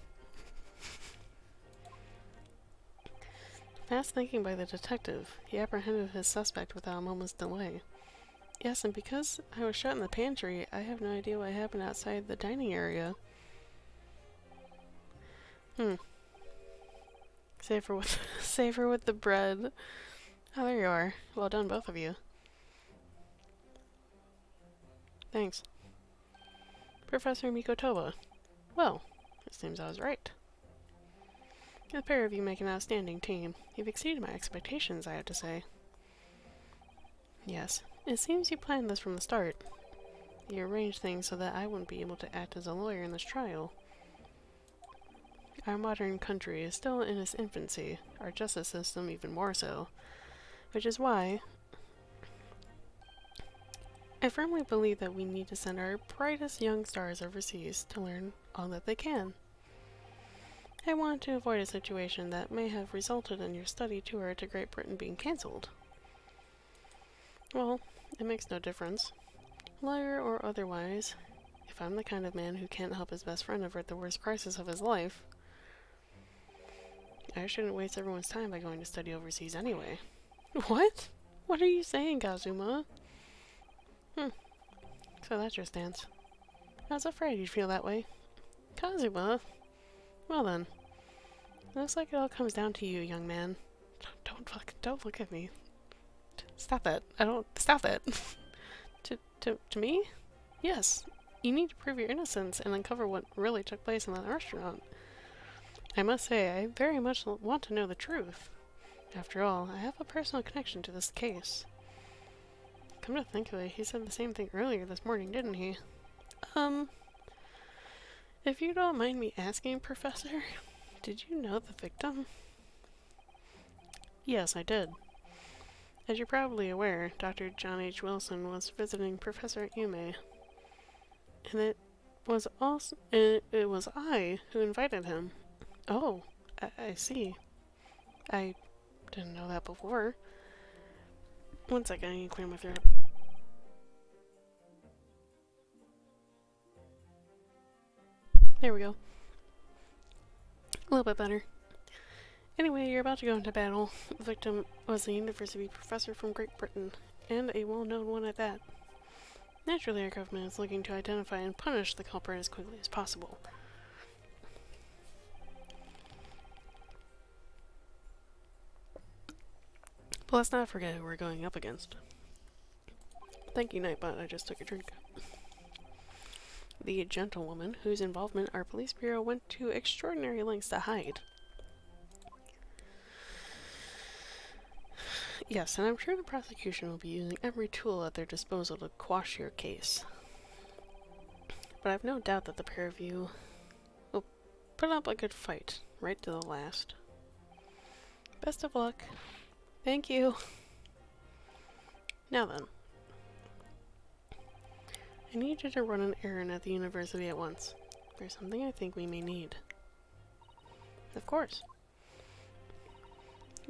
Speaker 1: Fast thinking by the detective, he apprehended his suspect without a moment's delay. Yes, and because I was shut in the pantry, I have no idea what happened outside the dining area. Safer with safer with the bread. Oh, there you are. Well done, both of you. Thanks. Professor Mikotoba. Well, it seems I was right. The pair of you make an outstanding team. You've exceeded my expectations, I have to say. Yes, it seems you planned this from the start. You arranged things so that I wouldn't be able to act as a lawyer in this trial. Our modern country is still in its infancy, our justice system even more so, which is why I firmly believe that we need to send our brightest young stars overseas to learn all that they can. I want to avoid a situation that may have resulted in your study tour to Great Britain being cancelled. Well, it makes no difference. Lawyer or otherwise, if I'm the kind of man who can't help his best friend avert the worst crisis of his life, I shouldn't waste everyone's time by going to study overseas anyway. What? What are you saying, Kazuma? So that's your stance. I was afraid you'd feel that way. Kazuma? Well then. Looks like it all comes down to you, young man. Don't look at me. Stop that. Stop that. To me? Yes. You need to prove your innocence and uncover what really took place in that restaurant. I must say, I very much want to know the truth. After all, I have a personal connection to this case. Come to think of it, he said the same thing earlier this morning, didn't he? If you don't mind me asking, Professor, did you know the victim? Yes, I did. As you're probably aware, Dr. John H. Wilson was visiting Professor Yume, and it was I who invited him. Oh, I see. I didn't know that before. One second, I need to clear my throat. There we go. A little bit better. Anyway, you're about to go into battle. The victim was a university professor from Great Britain, and a well-known one at that. Naturally, our government is looking to identify and punish the culprit as quickly as possible. But let's not forget who we're going up against. Thank you, Nightbot. I just took a drink. The gentlewoman whose involvement our police bureau went to extraordinary lengths to hide. Yes, and I'm sure the prosecution will be using every tool at their disposal to quash your case. But I've no doubt that the pair of you will put up a good fight, right to the last. Best of luck. Thank you. Now then. I need you to run an errand at the university at once. There's something I think we may need. Of course.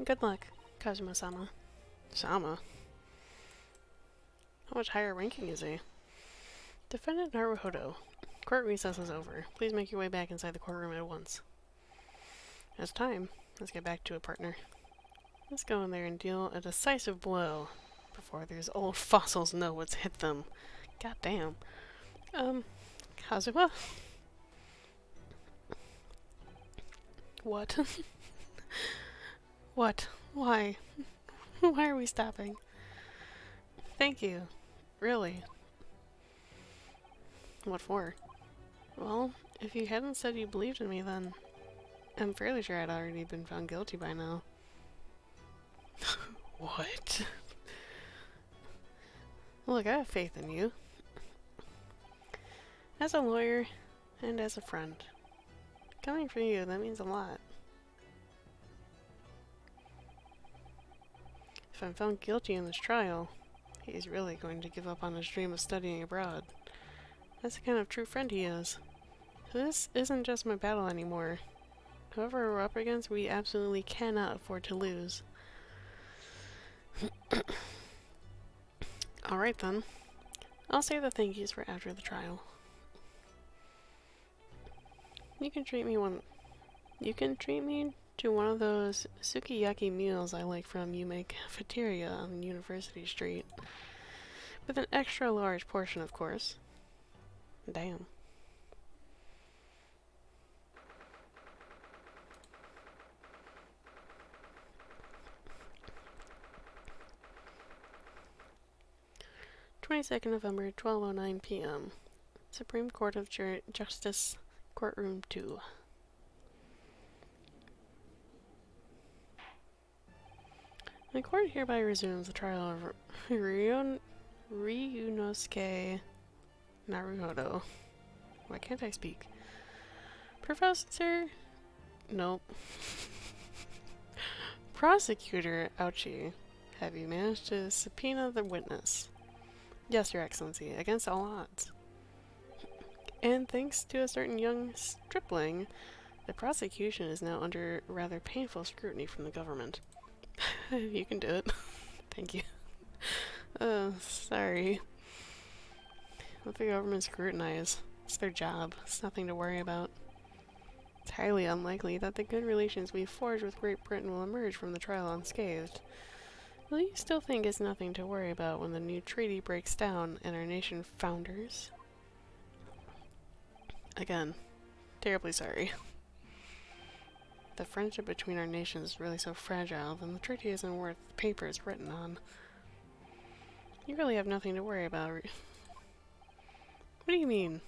Speaker 1: Good luck, Kazuma-sama. Sama? How much higher ranking is he? Defendant Naruhodo. Court recess is over. Please make your way back inside the courtroom at once. It's time. Let's get back to it, partner. Let's go in there and deal a decisive blow before these old fossils know what's hit them. God damn. Kazuha? What? What? Why? Why are we stopping? Thank you. Really? What for? Well, if you hadn't said you believed in me, then I'm fairly sure I'd already been found guilty by now. What? Look, I have faith in you. As a lawyer, and as a friend. Coming from you, that means a lot. If I'm found guilty in this trial, he's really going to give up on his dream of studying abroad. That's the kind of true friend he is. This isn't just my battle anymore. Whoever we're up against, we absolutely cannot afford to lose. Alright then. I'll save the thank yous for after the trial. You can treat me to one of those sukiyaki meals I like from Yume Cafeteria on University Street. With an extra large portion, of course. Damn. November, 12:09 p.m. Supreme Court of Justice, Courtroom 2. The court hereby resumes the trial of Ryunosuke Naruhodo. Why can't I speak? Professor? Nope. Prosecutor, ouchie. Have you managed to subpoena the witness? Yes, Your Excellency, against all odds. And thanks to a certain young stripling, the prosecution is now under rather painful scrutiny from the government. You can do it. Thank you. Sorry. Let the government scrutinize. It's their job. It's nothing to worry about. It's highly unlikely that the good relations we've forged with Great Britain will emerge from the trial unscathed. Will you still think it's nothing to worry about when the new treaty breaks down and our nation founders? Again, terribly sorry. The friendship between our nations is really so fragile, then the treaty isn't worth the paper it's written on. You really have nothing to worry about. What do you mean?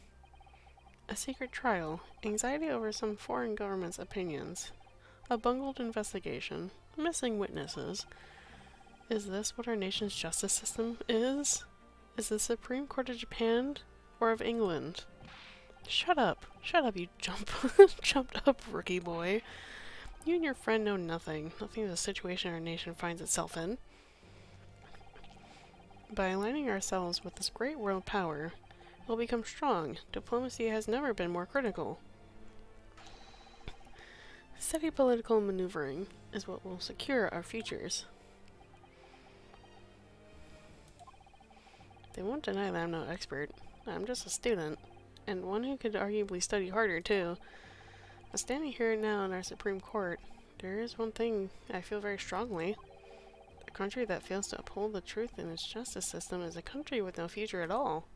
Speaker 1: A secret trial, anxiety over some foreign government's opinions, a bungled investigation, missing witnesses. Is this what our nation's justice system is? Is the Supreme Court of Japan or of England? Shut up. Shut up, you jumped up rookie boy. You and your friend know nothing. Nothing of the situation our nation finds itself in. By aligning ourselves with this great world power, we'll become strong. Diplomacy has never been more critical. Steady political maneuvering is what will secure our futures. They won't deny that I'm no expert. I'm just a student, and one who could arguably study harder, too. But standing here now in our Supreme Court, there is one thing I feel very strongly. A country that fails to uphold the truth in its justice system is a country with no future at all.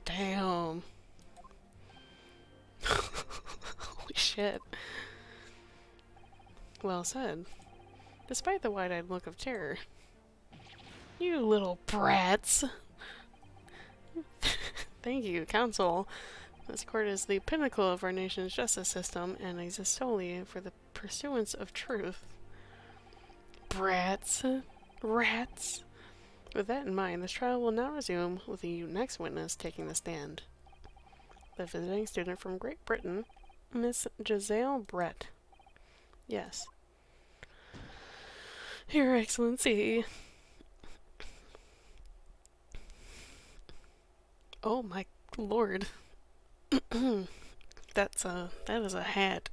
Speaker 1: Damn. Holy shit. Well said. Despite the wide-eyed look of terror. You little brats! Thank you, Counsel. This court is the pinnacle of our nation's justice system and exists solely for the pursuance of truth. Brats. Rats. With that in mind, this trial will now resume with the next witness taking the stand. The visiting student from Great Britain, Miss Giselle Brett. Yes. Your Excellency. Oh my lord. that is a hat.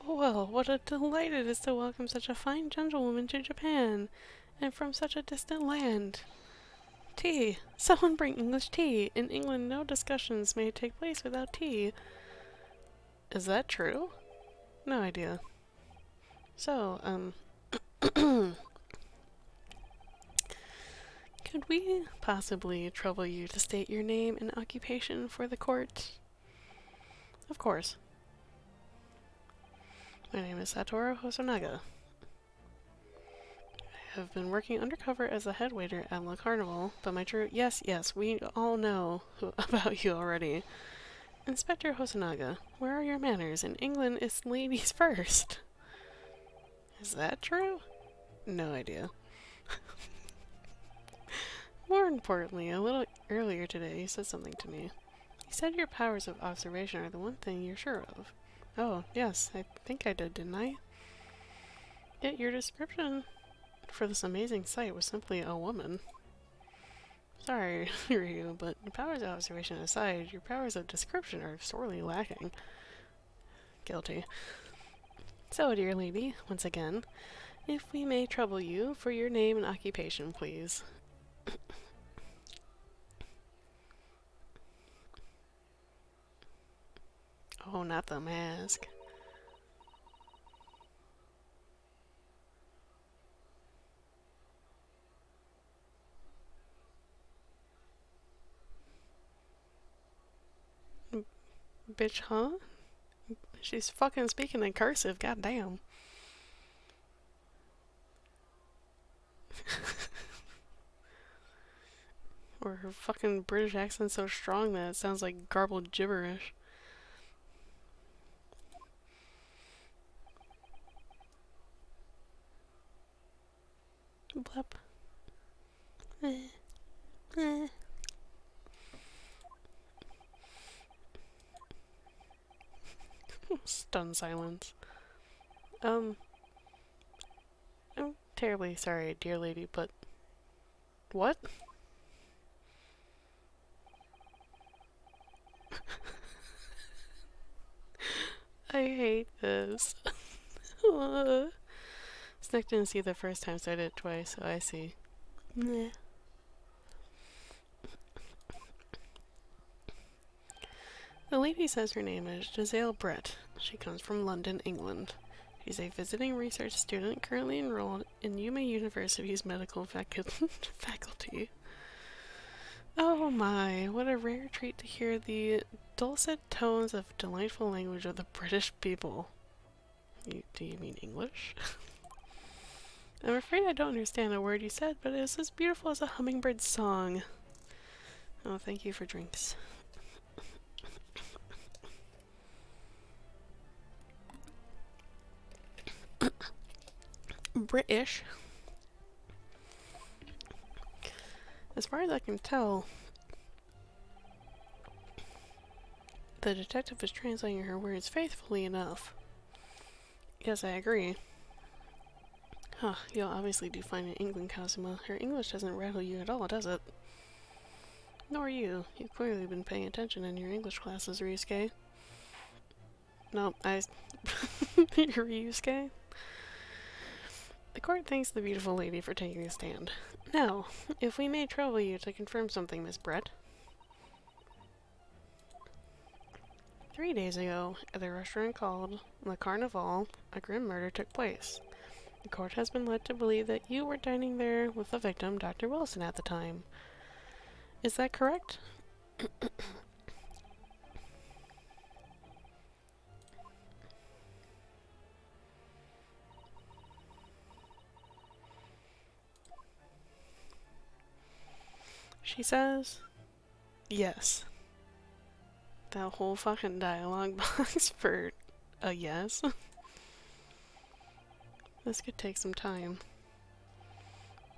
Speaker 1: Well, what a delight it is to welcome such a fine gentlewoman to Japan. I'm from such a distant land. Tea! Someone bring English tea! In England, no discussions may take place without tea. Is that true? No idea. So, could we possibly trouble you to state your name and occupation for the court? Of course. My name is Satoru Hosonaga. I have been working undercover as a head waiter at La Carnival, but my true— Yes, we all know about you already. Inspector Hosonaga, where are your manners? In England, it's ladies first. Is that true? No idea. More importantly, a little earlier today, you said something to me. You said your powers of observation are the one thing you're sure of. Oh, yes, I think I did, didn't I? Yet your description for this amazing sight was simply a woman. Sorry, Ryu, but your powers of observation aside, your powers of description are sorely lacking. Guilty. So, dear lady, once again, if we may trouble you for your name and occupation, please. Oh, not the mask. Bitch, huh? She's fucking speaking in cursive, goddamn. Or her fucking British accent's so strong that it sounds like garbled gibberish. Blep. Stunned silence. I'm terribly sorry, dear lady, but... What? I hate this. Snick didn't see the first time, so I did it twice, so I see. Meh. The lady says her name is Giselle Brett. She comes from London, England. She's a visiting research student currently enrolled in Yuma University's medical faculty. Oh my, what a rare treat to hear the dulcet tones of delightful language of the British people. Do you mean English? I'm afraid I don't understand a word you said, but it is as beautiful as a hummingbird's song. Oh, thank you for drinks. British. As far as I can tell, the detective was translating her words faithfully enough. Yes, I agree. Huh, you'll obviously do fine in England, Kazuma. Her English doesn't rattle you at all, does it? Nor you. You've clearly been paying attention in your English classes, Ryusuke. No, Ryusuke? The court thanks the beautiful lady for taking the stand. Now, if we may trouble you to confirm something, Miss Brett. 3 days ago, at a restaurant called Le Carnival, a grim murder took place. The court has been led to believe that you were dining there with the victim, Dr. Wilson, at the time. Is that correct? She says, yes. That whole fucking dialogue box for a yes. This could take some time.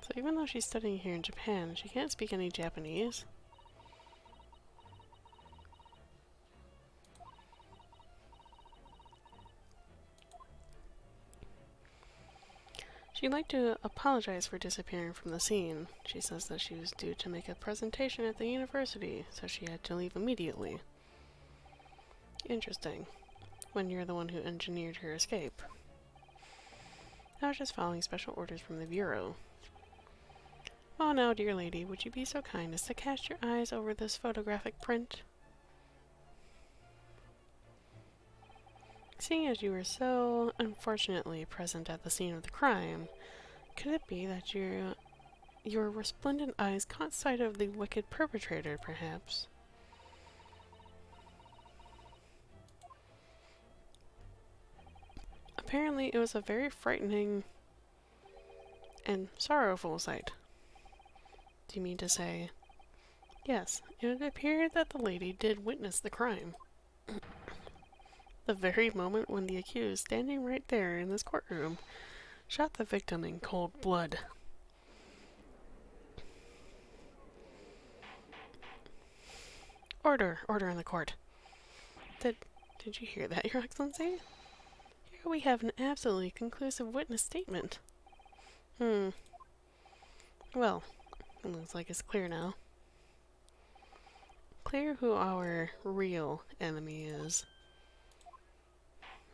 Speaker 1: So even though she's studying here in Japan, she can't speak any Japanese. She'd like to apologize for disappearing from the scene. She says that she was due to make a presentation at the university, so she had to leave immediately. Interesting. When you're the one who engineered her escape. I was just following special orders from the Bureau. Oh, now, dear lady, would you be so kind as to cast your eyes over this photographic print? Seeing as you were so unfortunately present at the scene of the crime, could it be that your resplendent eyes caught sight of the wicked perpetrator, perhaps? Apparently, it was a very frightening and sorrowful sight. Do you mean to say? Yes, it would appear that the lady did witness the crime. The very moment when the accused, standing right there in this courtroom, shot the victim in cold blood. Order! Order in the court. Did you hear that, Your Excellency? Here we have an absolutely conclusive witness statement. Well, it looks like it's clear now. Clear who our real enemy is.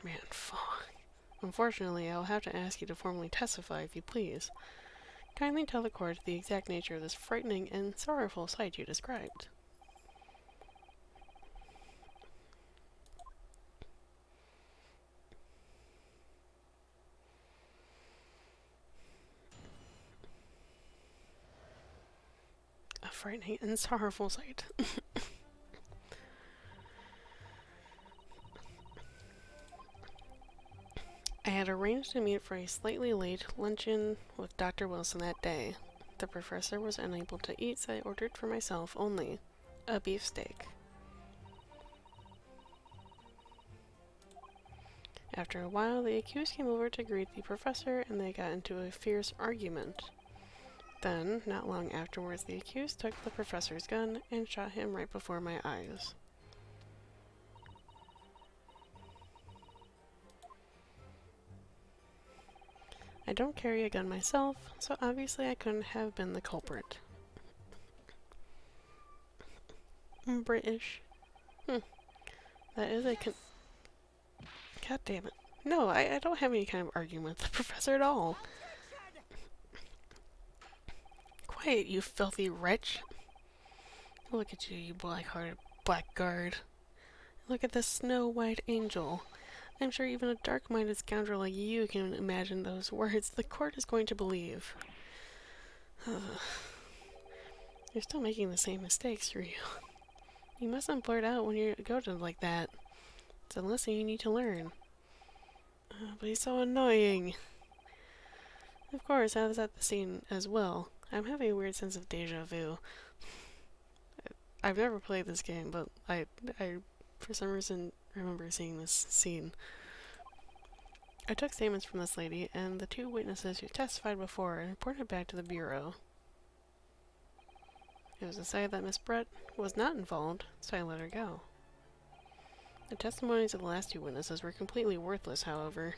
Speaker 1: Man, fuck. Unfortunately, I'll have to ask you to formally testify if you please. Kindly tell the court the exact nature of this frightening and sorrowful sight you described. A frightening and sorrowful sight. I had arranged to meet for a slightly late luncheon with Dr. Wilson that day. The professor was unable to eat, so I ordered for myself only a beefsteak. After a while, the accused came over to greet the professor, and they got into a fierce argument. Then, not long afterwards, the accused took the professor's gun and shot him right before my eyes. I don't carry a gun myself, so obviously I couldn't have been the culprit. British. That is a God damn it. No, I don't have any kind of argument with the professor at all. Quiet, you filthy wretch. Look at you, you black-hearted blackguard. Look at this snow-white angel. I'm sure even a dark-minded scoundrel like you can imagine those words the court is going to believe. You're still making the same mistakes, Ryu. You mustn't blurt out when you go to like that. It's a lesson you need to learn. But he's so annoying. Of course, I was at the scene as well. I'm having a weird sense of deja vu. I've never played this game, but I for some reason remember seeing this scene. I took statements from this lady and the two witnesses who testified before and reported back to the bureau. It was decided that Miss Brett was not involved, so I let her go. The testimonies of the last two witnesses were completely worthless, however.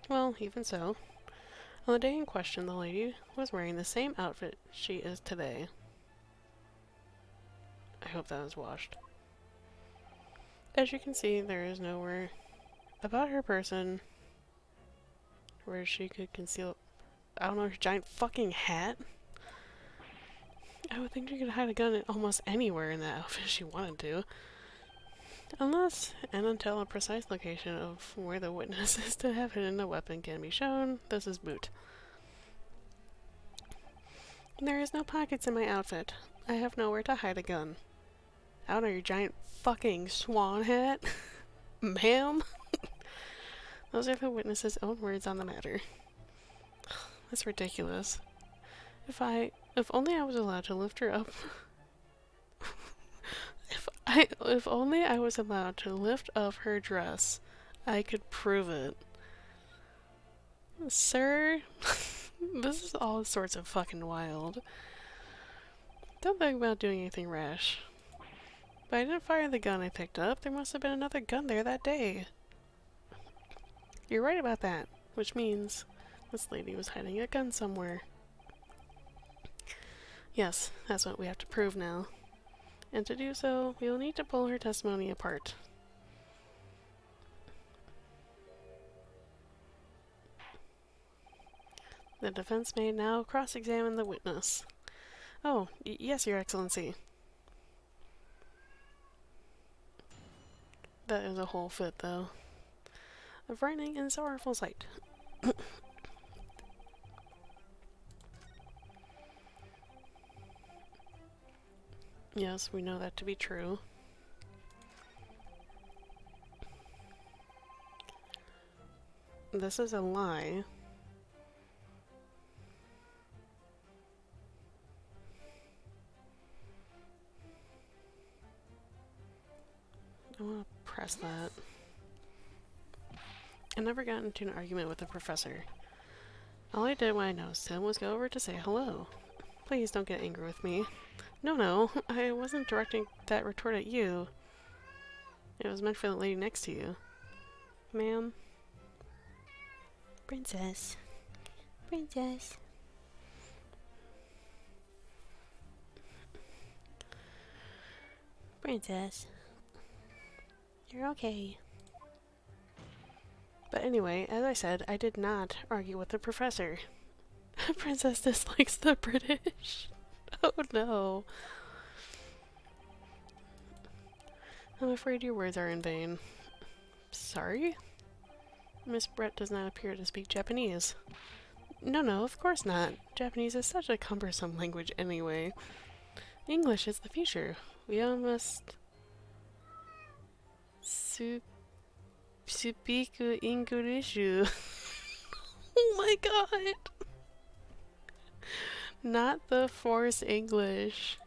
Speaker 1: Well, even so. On the day in question, the lady was wearing the same outfit she is today. I hope that was washed. As you can see, there is nowhere about her person where she could conceal, I don't know, her giant fucking hat. I would think she could hide a gun almost anywhere in that outfit if she wanted to. Unless and until a precise location of where the witness is to have hidden a weapon can be shown, this is moot. There is no pockets in my outfit. I have nowhere to hide a gun. I don't know, your giant fucking swan hat? Ma'am? Those are the witness's own words on the matter. That's ridiculous. If only I was allowed to lift her up. If only I was allowed to lift up her dress, I could prove it. Sir, this is all sorts of fucking wild. Don't think about doing anything rash. But I didn't fire the gun I picked up. There must have been another gun there that day. You're right about that, which means this lady was hiding a gun somewhere. Yes, that's what we have to prove now. And to do so, we will need to pull her testimony apart. The defense may now cross-examine the witness. Oh, yes, Your Excellency. That is a whole fit, though. A frightening and sorrowful sight. Yes, we know that to be true. This is a lie. I want to press that. I never got into an argument with the professor. All I did when I noticed him was go over to say hello. Please don't get angry with me. No, I wasn't directing that retort at you. It was meant for the lady next to you. Ma'am? Princess. Princess. Princess. You're okay. But anyway, as I said, I did not argue with the professor. Princess dislikes the British. Oh no. I'm afraid your words are in vain. Sorry? Miss Brett does not appear to speak Japanese. No, of course not. Japanese is such a cumbersome language anyway. English is the future. We all must speak English. Oh my god! Not the forced English.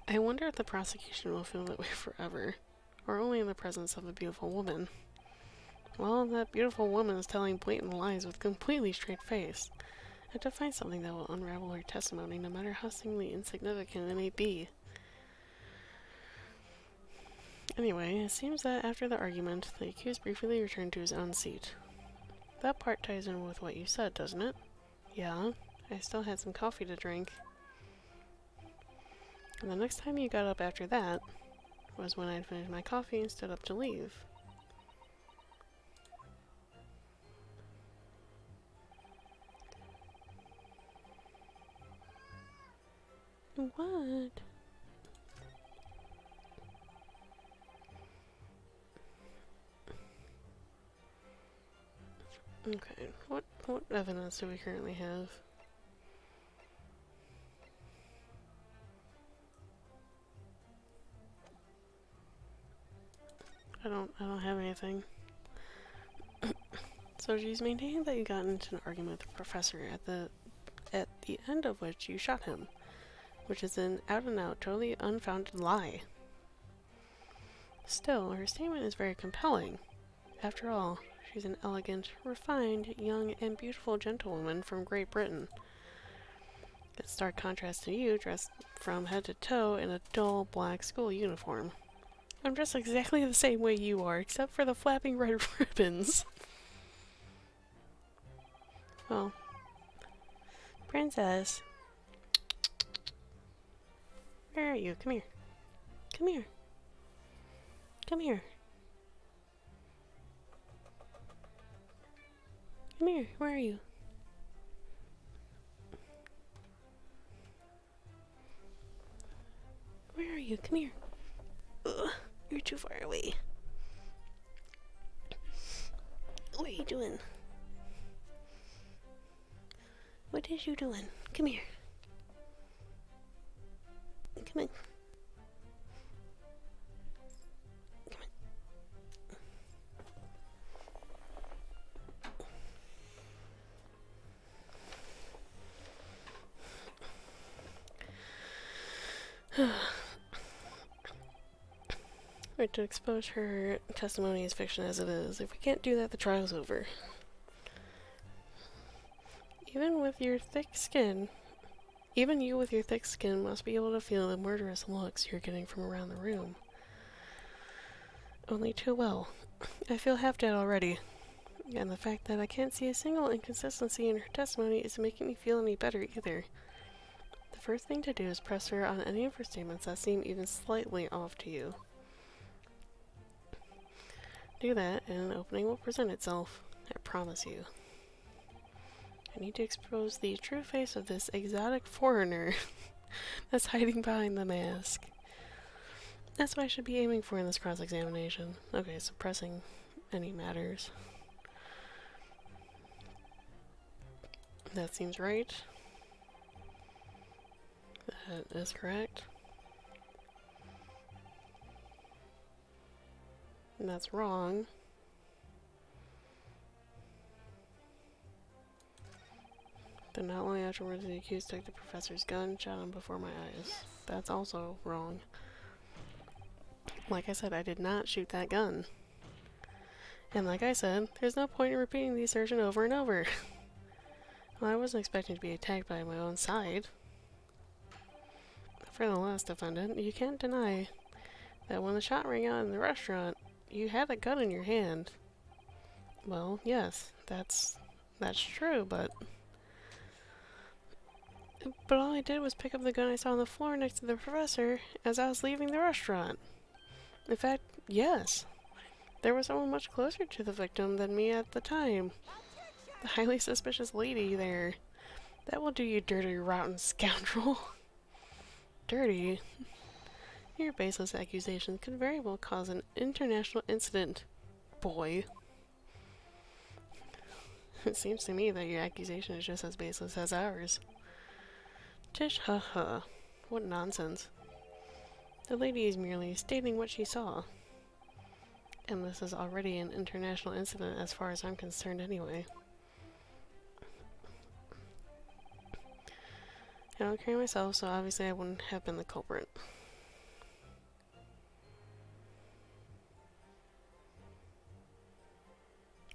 Speaker 1: I wonder if the prosecution will feel that way forever, or only in the presence of a beautiful woman. Well, that beautiful woman is telling blatant lies with completely straight face. I have to find something that will unravel her testimony, no matter how seemingly insignificant it may be. Anyway, it seems that after the argument, the accused briefly returned to his own seat. That part ties in with what you said, doesn't it? Yeah, I still had some coffee to drink. And the next time you got up after that was when I'd finished my coffee and stood up to leave. What? Okay, what evidence do we currently have? I don't have anything. So she's maintaining that you got into an argument with the professor at the end of which you shot him, which is an out and out, totally unfounded lie. Still, her statement is very compelling. After all, she's an elegant, refined, young, and beautiful gentlewoman from Great Britain. In stark contrast to you, dressed from head to toe in a dull black school uniform. I'm dressed exactly the same way you are, except for the flapping red ribbons. Oh. Princess. Where are you? Come here. Come here. Come here. Come here. Where are you? Where are you? Come here. Ugh, you're too far away. What are you doing? What is you doing? Come here. Come on. Come on. Right, to expose her testimony as fiction as it is. If we can't do that, the trial's over. Even you with your thick skin must be able to feel the murderous looks you're getting from around the room. Only too well. I feel half dead already. And the fact that I can't see a single inconsistency in her testimony isn't making me feel any better either. The first thing to do is press her on any of her statements that seem even slightly off to you. Do that, and an opening will present itself. I promise you. I need to expose the true face of this exotic foreigner that's hiding behind the mask. That's what I should be aiming for in this cross-examination. Okay, suppressing any matters. That seems right. That is correct. And that's wrong. But not long afterwards, the accused took the professor's gun and shot him before my eyes. That's also wrong. Like I said, I did not shoot that gun. And like I said, there's no point in repeating the assertion over and over. Well, I wasn't expecting to be attacked by my own side. For the last defendant, you can't deny that when the shot rang out in the restaurant, you had a gun in your hand. Well, yes, that's true, but all I did was pick up the gun I saw on the floor next to the professor as I was leaving the restaurant. In fact, yes. There was someone much closer to the victim than me at the time. The highly suspicious lady there. That will do, you dirty, rotten scoundrel. Dirty? Your baseless accusations could very well cause an international incident, boy. It seems to me that your accusation is just as baseless as ours. Tish, ha. What nonsense. The lady is merely stating what she saw. And this is already an international incident as far as I'm concerned anyway. I don't carry myself, so obviously I wouldn't have been the culprit.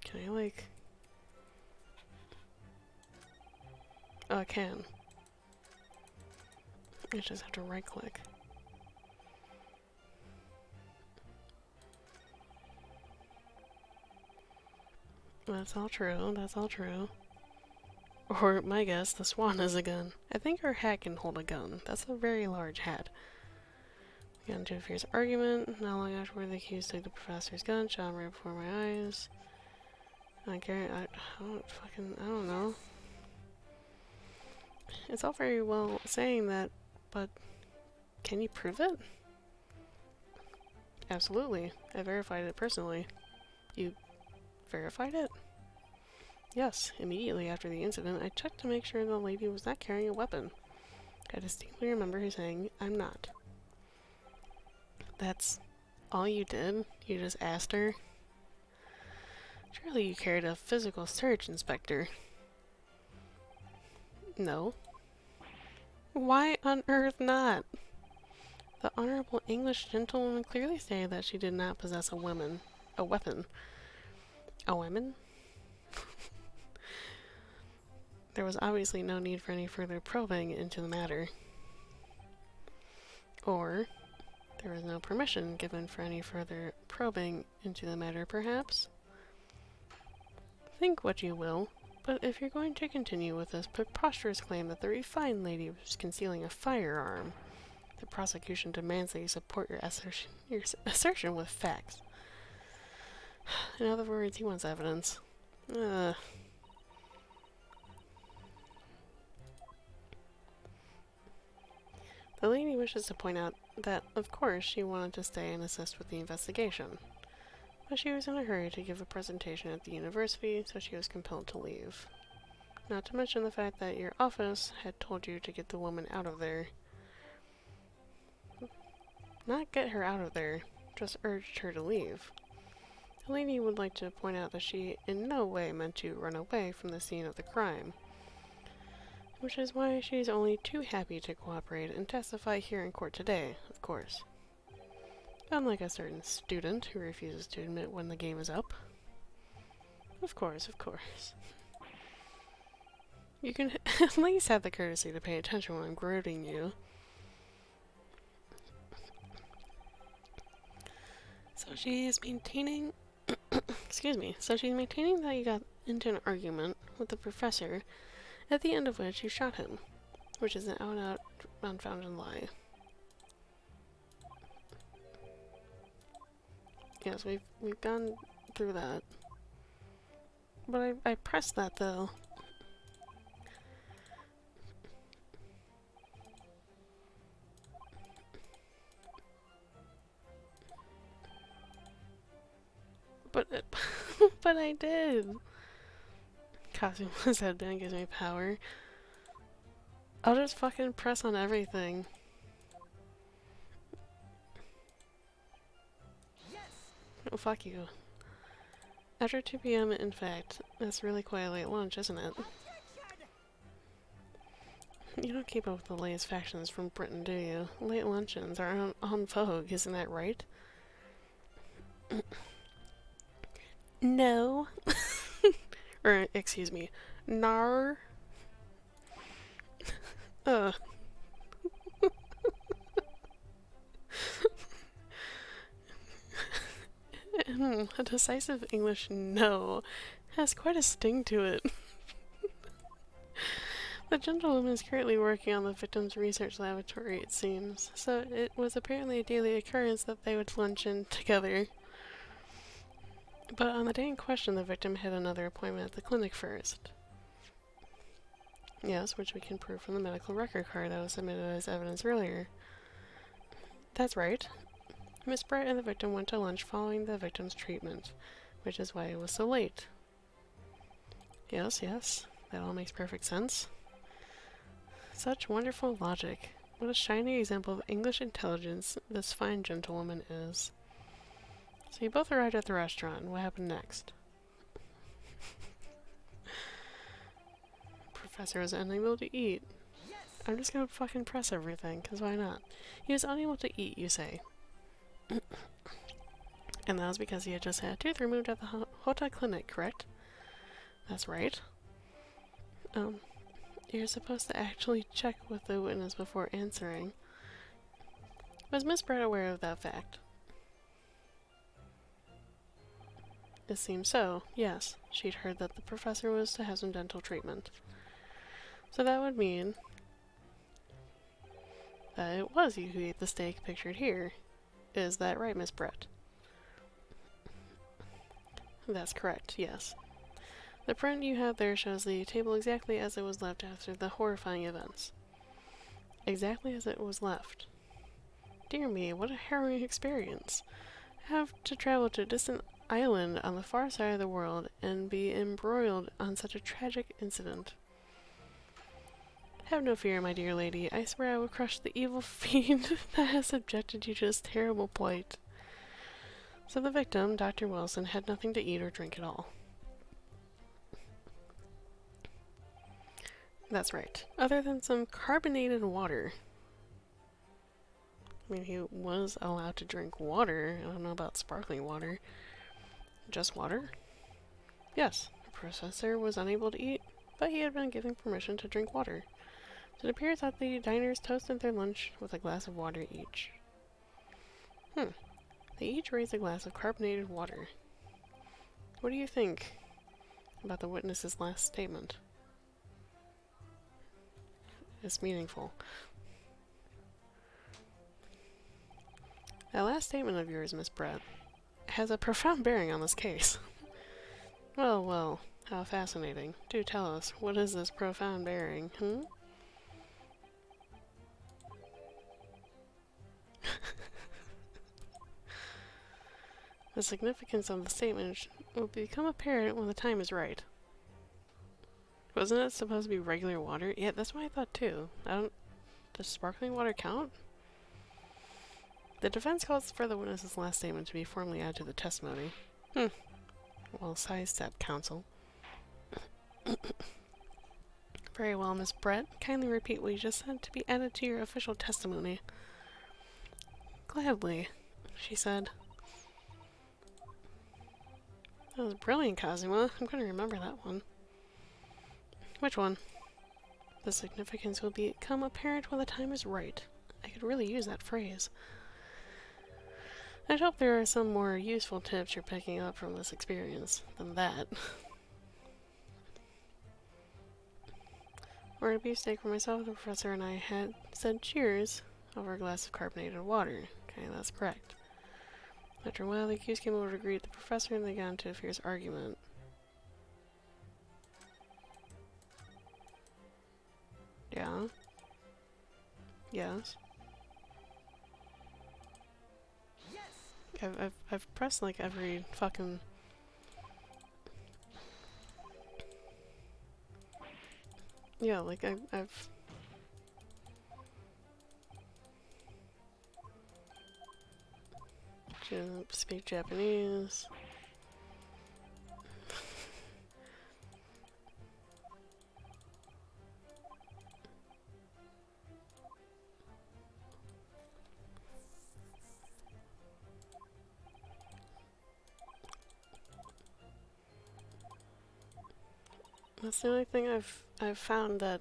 Speaker 1: Can I, like... Oh, I can. I just have to right-click. That's all true, that's all true. Or, my guess, the swan is a gun. I think her hat can hold a gun. That's a very large hat. We got into a fierce argument. Not long afterward, the accused took the professor's gun, shot him right before my eyes. I don't know. It's all very well saying that, but can you prove it? Absolutely. I verified it personally. You verified it? Yes, immediately after the incident, I checked to make sure the lady was not carrying a weapon. I distinctly remember her saying, "I'm not." That's all you did? You just asked her? Surely you carried a physical search, Inspector. No. Why on earth not? The Honorable English gentlewoman clearly stated that she did not possess a weapon. A weapon? There was obviously no need for any further probing into the matter. Or, there was no permission given for any further probing into the matter, perhaps? Think what you will, but if you're going to continue with this preposterous claim that the refined lady was concealing a firearm, the prosecution demands that you support your assertion with facts. In other words, he wants evidence. The lady wishes to point out that, of course, she wanted to stay and assist with the investigation, but she was in a hurry to give a presentation at the university, so she was compelled to leave. Not to mention the fact that your office had told you to get the woman out of there. Not get her out of there, just urged her to leave. The lady would like to point out that she in no way meant to run away from the scene of the crime, which is why she's only too happy to cooperate and testify here in court today, of course. Unlike a certain student who refuses to admit when the game is up. Of course. You can at least have the courtesy to pay attention when I'm grading you. So she's maintaining... excuse me. So she's maintaining that you got into an argument with the professor, at the end of which you shot him, which is an out-and-out unfounded lie. Yes, we've gone through that. But I pressed that though. But but I did. Casuma's headband gives me power. I'll just fucking press on everything. Oh, fuck you. After 2 p.m. in fact, that's really quite a late lunch, isn't it? You don't keep up with the latest factions from Britain, do you? Late luncheons are en vogue, isn't that right? No. Or, excuse me, nar. Ugh. A decisive English no has quite a sting to it. The gentlewoman is currently working on the victim's research laboratory, it seems, so it was apparently a daily occurrence that they would luncheon together. But on the day in question, the victim had another appointment at the clinic first. Yes, which we can prove from the medical record card that was submitted as evidence earlier. That's right. Miss Brett and the victim went to lunch following the victim's treatment, which is why it was so late. Yes, yes, that all makes perfect sense. Such wonderful logic. What a shining example of English intelligence this fine gentlewoman is. So you both arrived at the restaurant. What happened next? Professor was unable to eat. I'm just gonna fucking press everything, cause why not? He was unable to eat, you say. And that was because he had just had a tooth removed at the hotel clinic, correct? That's right. You're supposed to actually check with the witness before answering. Was Miss Brett aware of that fact? It seems so, yes. She'd heard that the professor was to have some dental treatment. So that would mean that it was you who ate the steak pictured here. Is that right, Miss Brett? That's correct, yes. The print you have there shows the table exactly as it was left after the horrifying events. Exactly as it was left. Dear me, what a harrowing experience. Have to travel to a distant island on the far side of the world and be embroiled on such a tragic incident. Have no fear, my dear lady. I swear I will crush the evil fiend that has subjected you to this terrible plight. So the victim, Dr. Wilson, had nothing to eat or drink at all. That's right. Other than some carbonated water. I mean, he was allowed to drink water. I don't know about sparkling water. Just water? Yes, the professor was unable to eat, but he had been given permission to drink water. So it appears that the diners toasted their lunch with a glass of water each. They each raised a glass of carbonated water. What do you think about the witness's last statement? It's meaningful. That last statement of yours, Miss Brett, has a profound bearing on this case. Well, well, how fascinating. Do tell us, what is this profound bearing, The significance of the statement will become apparent when the time is right. Wasn't it supposed to be regular water? Yeah, that's what I thought too. Does sparkling water count? The defense calls for the witness's last statement to be formally added to the testimony. Well, sidestep, counsel. Very well, Miss Brett. Kindly repeat what you just said to be added to your official testimony. Gladly, she said. That was brilliant, Kazuma. I'm going to remember that one. Which one? The significance will become apparent when the time is right. I could really use that phrase. I'd hope there are some more useful tips you're picking up from this experience than that. Ordered a beefsteak for myself. The professor and I had said cheers over a glass of carbonated water. Okay, that's correct. After a while, the accused came over to greet the professor and they got into a fierce argument. Yes.
Speaker 2: Yes.
Speaker 1: I've pressed like every fucking. Yeah, like I've. Speak Japanese. That's the only thing I've found that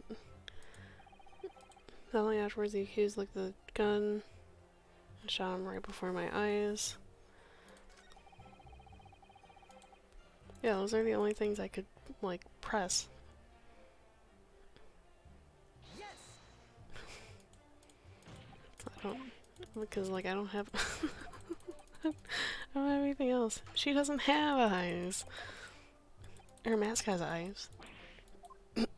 Speaker 1: not only afterwards the accused looked the gun and shot him right before my eyes. Yeah, those are the only things I could like press.
Speaker 2: Yes.
Speaker 1: I don't because like I don't have I don't have anything else. She doesn't have eyes. Her mask has eyes.
Speaker 2: Objection.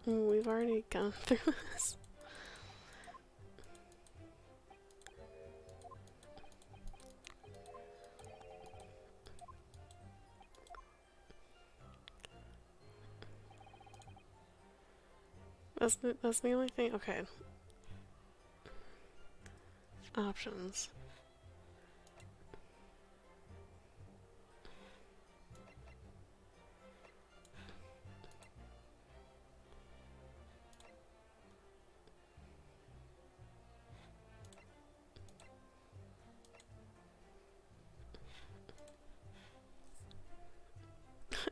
Speaker 1: We've already gone through this. That's the only thing. Okay. Options.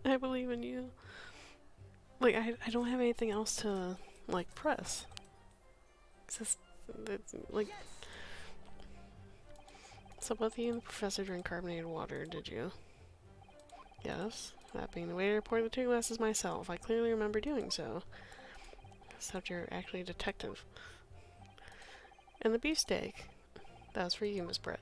Speaker 1: I believe in you. Like I don't have anything else to like press. It's just like
Speaker 2: Yes.
Speaker 1: so both you and the professor drink carbonated water, did you? Yes. That being the way to report the 2 glasses myself. I clearly remember doing so. Except you're actually a detective. And the beefsteak. That was for you, Miss Brett.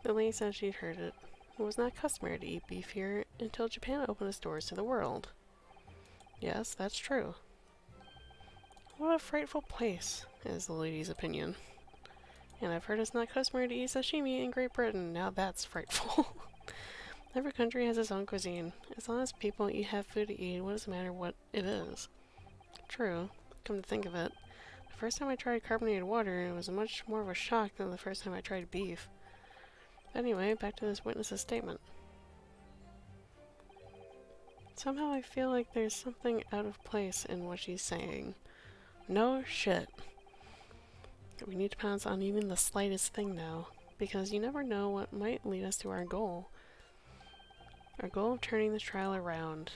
Speaker 1: The lady said she'd heard it. It was not customary to eat beef here until Japan opened its doors to the world. Yes, that's true. What a frightful place, is the lady's opinion. And I've heard it's not customary to eat sashimi in Great Britain. Now that's frightful. Every country has its own cuisine. As long as people have food to eat, what does it matter what it is? True. Come to think of it. The first time I tried carbonated water, it was much more of a shock than the first time I tried beef. Anyway, back to this witness's statement. Somehow I feel like there's something out of place in what she's saying. No shit. We need to pounce on even the slightest thing now, because you never know what might lead us to our goal. Our goal of turning this trial around.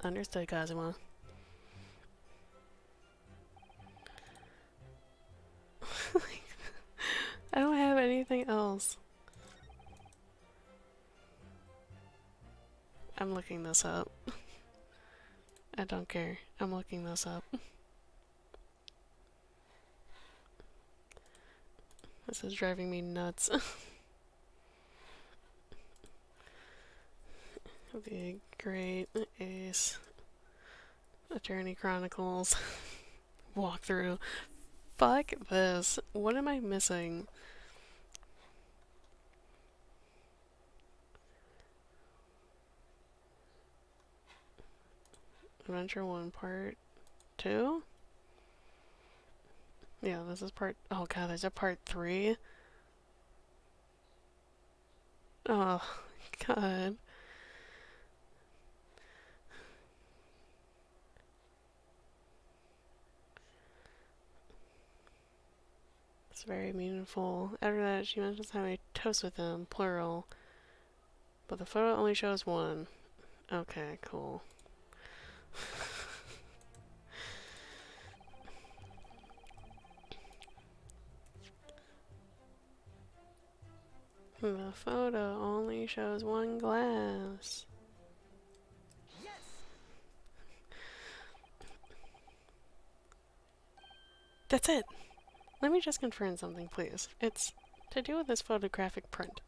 Speaker 1: Understood, Kazuma. I don't have anything else. I'm looking this up. I don't care. I'm looking this up. This is driving me nuts. The Great Ace Attorney Chronicles walkthrough. Fuck this. What am I missing? Adventure 1 Part 2? Yeah, this is part. Oh god, there's a part 3? Oh, god. It's very meaningful. After that, she mentions having a toast with him, plural. But the photo only shows one. Okay, cool. The photo only shows one glass.
Speaker 2: Yes.
Speaker 1: That's it! Let me just confirm something, please. It's to do with this photographic print.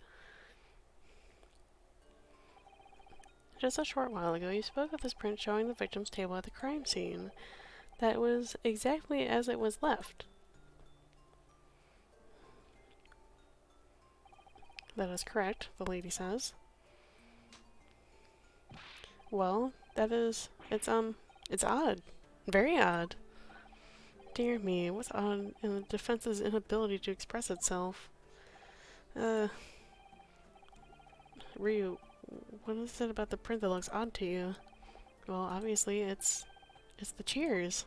Speaker 1: Just a short while ago, you spoke of this print showing the victim's table at the crime scene. That was exactly as it was left. That is correct, the lady says. Well, it's odd. Very odd. Dear me, what's odd in the defense's inability to express itself? Ryu, what is it about the print that looks odd to you? Well, obviously, it's the cheers.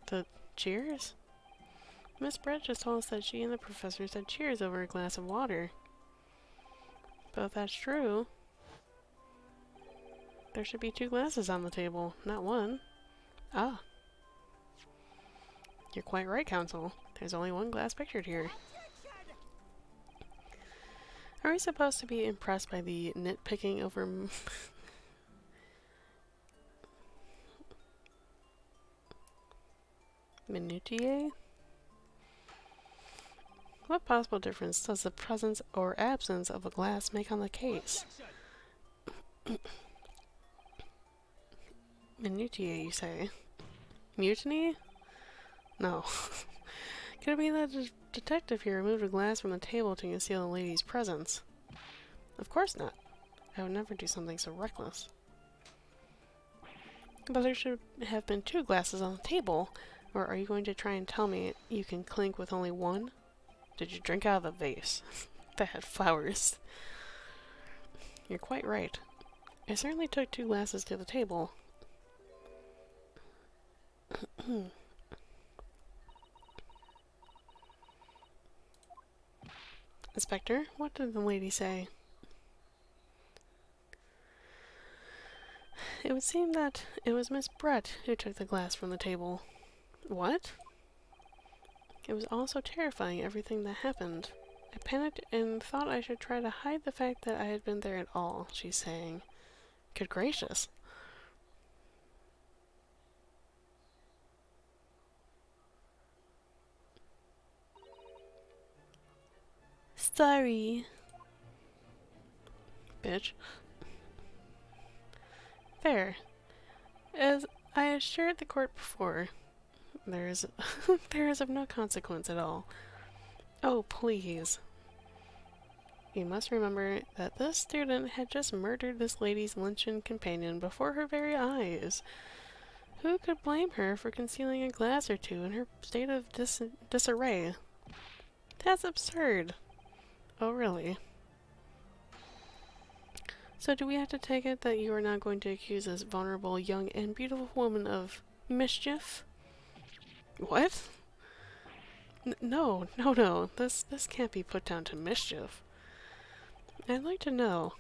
Speaker 1: The cheers? Miss Brett just told us that she and the professor said cheers over a glass of water. But if that's true, there should be 2 glasses on the table, not 1. Ah. You're quite right, Counsel. There's only 1 glass pictured here. Are we supposed to be impressed by the nitpicking over minutiae? What possible difference does the presence or absence of a glass make on the case? Minutiae, you say? Mutiny? No. Could it be that the detective here removed a glass from the table to conceal the lady's presence? Of course not. I would never do something so reckless. But there should have been 2 glasses on the table, or are you going to try and tell me you can clink with only 1? Did you drink out of the vase that had flowers? You're quite right. I certainly took 2 glasses to the table. Inspector, what did the lady say? It would seem that it was Miss Brett who took the glass from the table. What? It was all so terrifying, everything that happened. I panicked and thought I should try to hide the fact that I had been there at all, she's saying. Good gracious. Sorry. Bitch. There. As I assured the court before, there is of no consequence at all. Oh, please. You must remember that this student had just murdered this lady's luncheon companion before her very eyes. Who could blame her for concealing a glass or 2 in her state of disarray? That's absurd. Oh, really? So do we have to take it that you are not going to accuse this vulnerable, young, and beautiful woman of mischief? What? No. This can't be put down to mischief. I'd like to know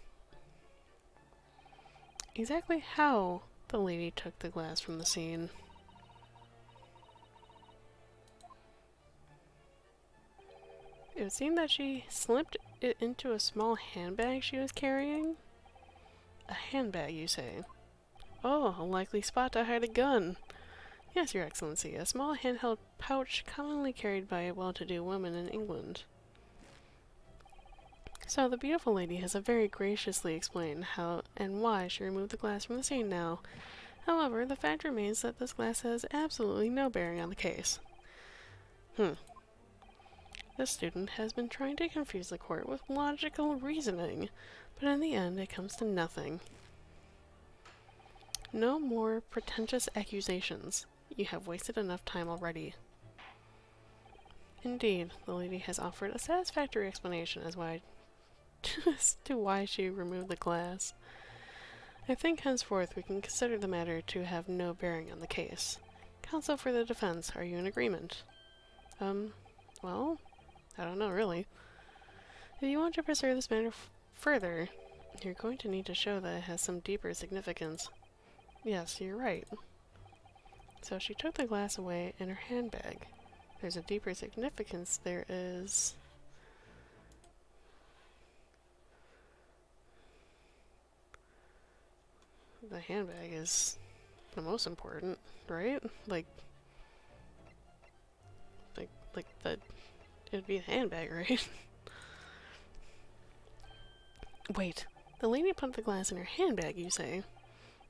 Speaker 1: exactly how the lady took the glass from the scene. It would seem that she slipped it into a small handbag she was carrying. A handbag, you say? Oh, a likely spot to hide a gun. Yes, Your Excellency, a small handheld pouch commonly carried by well-to-do women in England. So the beautiful lady has very graciously explained how and why she removed the glass from the scene now. However, the fact remains that this glass has absolutely no bearing on the case. This student has been trying to confuse the court with logical reasoning, but in the end it comes to nothing. No more pretentious accusations. You have wasted enough time already. Indeed, the lady has offered a satisfactory explanation as to why she removed the glass. I think henceforth we can consider the matter to have no bearing on the case. Counsel for the defense, are you in agreement? Well, I don't know, really. If you want to pursue this matter further, you're going to need to show that it has some deeper significance. Yes, you're right. So she took the glass away in her handbag. There's a deeper significance. There is... The handbag is the most important, right? Like the... It'd be a handbag, right? Wait. The lady put the glass in her handbag, you say?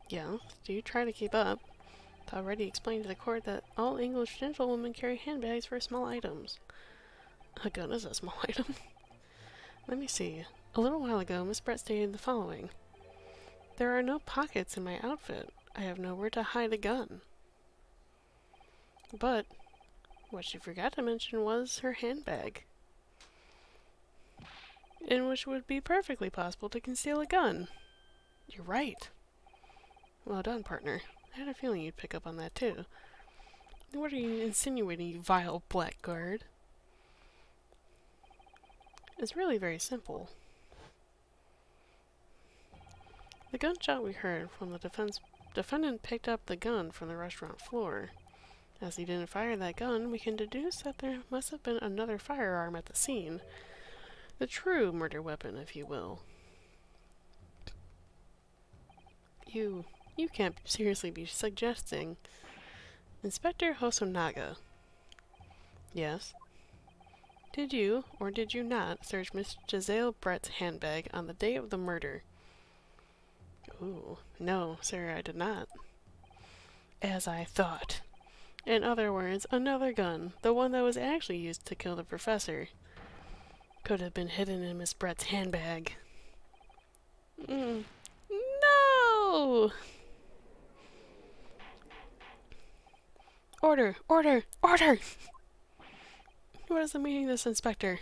Speaker 1: Yes. Do you try to keep up? I already explained to the court that all English gentlewomen carry handbags for small items. A gun is a small item. Let me see. A little while ago, Miss Brett stated the following. There are no pockets in my outfit. I have nowhere to hide a gun. But what she forgot to mention was her handbag, in which would be perfectly possible to conceal a gun. You're right. Well done, partner. I had a feeling you'd pick up on that too. What are you insinuating, you vile blackguard? It's really very simple. The gunshot we heard from the defendant picked up the gun from the restaurant floor. As he didn't fire that gun, we can deduce that there must have been another firearm at the scene. The true murder weapon, if you will. You can't seriously be suggesting... Inspector Hosonaga. Yes? Did you, or did you not, search Miss Giselle Brett's handbag on the day of the murder? Ooh, no, sir, I did not. As I thought. In other words, another gun, the one that was actually used to kill the professor, could have been hidden in Miss Brett's handbag. No! Order! Order! Order! What is the meaning of this, Inspector?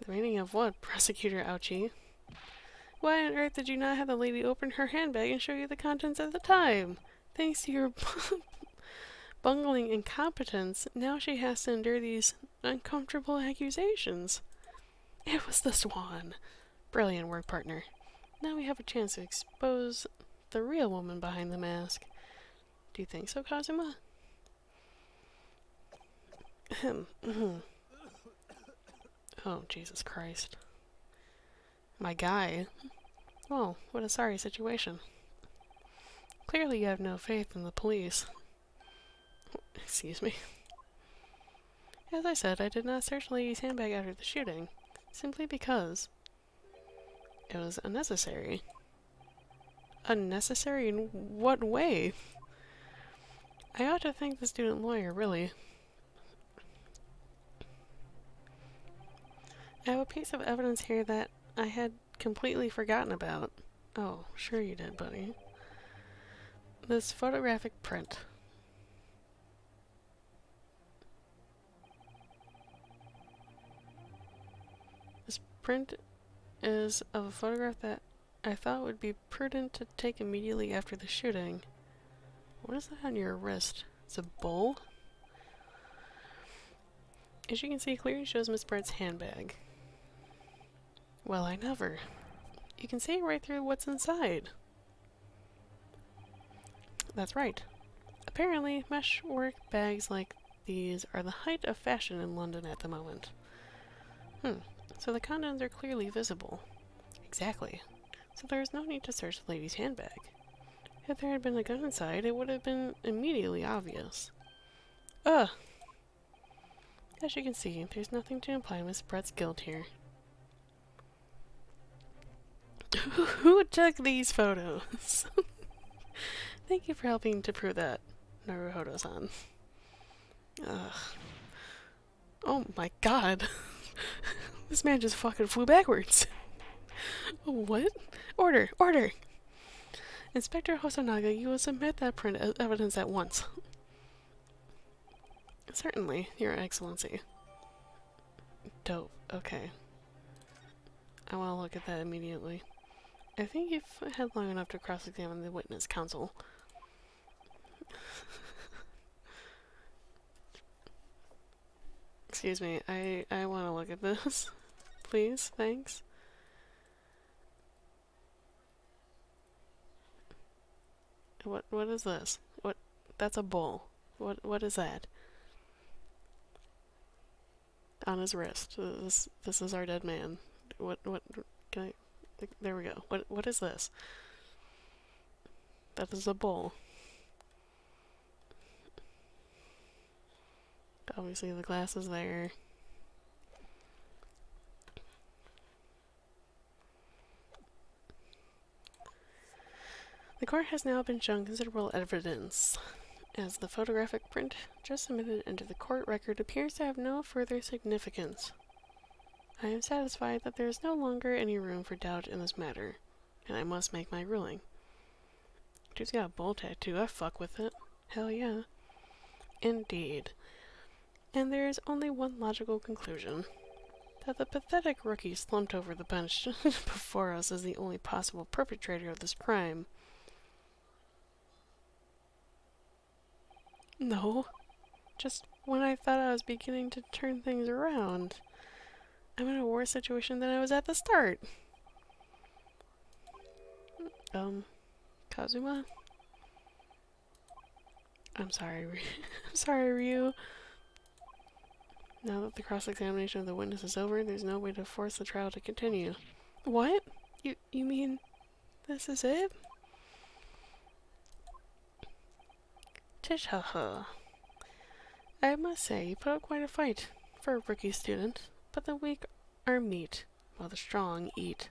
Speaker 1: The meaning of what, Prosecutor Ouchie? Why on earth did you not have the lady open her handbag and show you the contents at the time? Thanks to your bungling incompetence, now she has to endure these uncomfortable accusations. It was the Swan. Brilliant work, partner. Now we have a chance to expose the real woman behind the mask. Do you think so, Kazuma? Oh, Jesus Christ. My guy. Oh, what a sorry situation. Clearly you have no faith in the police. Excuse me. As I said, I did not search the lady's handbag after the shooting, simply because it was unnecessary. Unnecessary in what way? I ought to thank the student lawyer, really. I have a piece of evidence here that I had completely forgotten about. Oh, sure you did, buddy. This photographic print. This print is of a photograph that I thought would be prudent to take immediately after the shooting. What is that on your wrist? It's a bowl? As you can see, clearly shows Miss Brett's handbag. Well, I never. You can see right through what's inside. That's right. Apparently, meshwork bags like these are the height of fashion in London at the moment. So the contents are clearly visible. Exactly. So there is no need to search the lady's handbag. If there had been a gun inside, it would have been immediately obvious. Ugh! As you can see, there's nothing to imply Miss Brett's guilt here. Who took these photos? Thank you for helping to prove that, Naruhodo-san. Ugh. Oh my god. This man just fucking flew backwards. What? Order! Order! Inspector Hosonaga, you will submit that print as evidence at once. Certainly, Your Excellency. Dope. Okay. I want to look at that immediately. I think you've had long enough to cross-examine the witness counsel. Excuse me, I want to look at this. Please, thanks. What is this? What? That's a bowl. What is that? On his wrist. This is our dead man. What can I... There we go. What is this? That is a bowl. Obviously the glass is there. The court has now been shown considerable evidence, as the photographic print just submitted into the court record appears to have no further significance. I am satisfied that there is no longer any room for doubt in this matter, and I must make my ruling. Dude's got a bull tattoo, I fuck with it. Hell yeah. Indeed. And there is only one logical conclusion. That the pathetic rookie slumped over the bench before us is the only possible perpetrator of this crime. No. Just when I thought I was beginning to turn things around. I'm in a worse situation than I was at the start. Kazuma? I'm sorry, I'm sorry, Ryu. Now that the cross-examination of the witness is over, there's no way to force the trial to continue. What? You mean this is it? Tish, haha. I must say, you put up quite a fight for a rookie student, but the weak are meat, while the strong eat.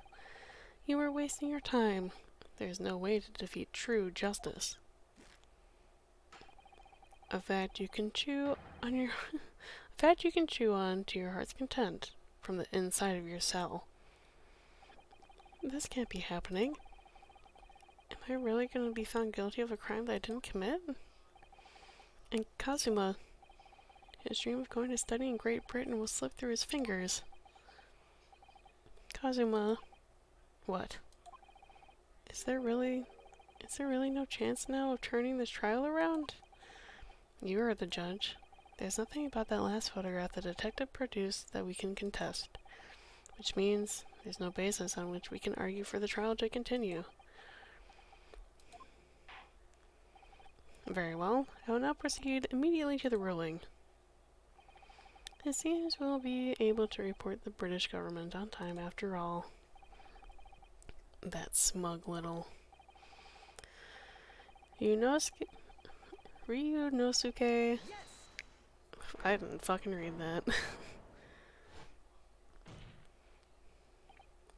Speaker 1: You are wasting your time. There's no way to defeat true justice. A fat you can chew on your fat you can chew on to your heart's content from the inside of your cell. This can't be happening. Am I really going to be found guilty of a crime that I didn't commit? And Kazuma, his dream of going to study in Great Britain will slip through his fingers. Kazuma, what? Is there really no chance now of turning this trial around? You are the judge. There's nothing about that last photograph the detective produced that we can contest, which means there's no basis on which we can argue for the trial to continue. Very well. I will now proceed immediately to the ruling. It seems we'll be able to report the British government on time after all. That smug little... Ryunosuke... I didn't fucking read that.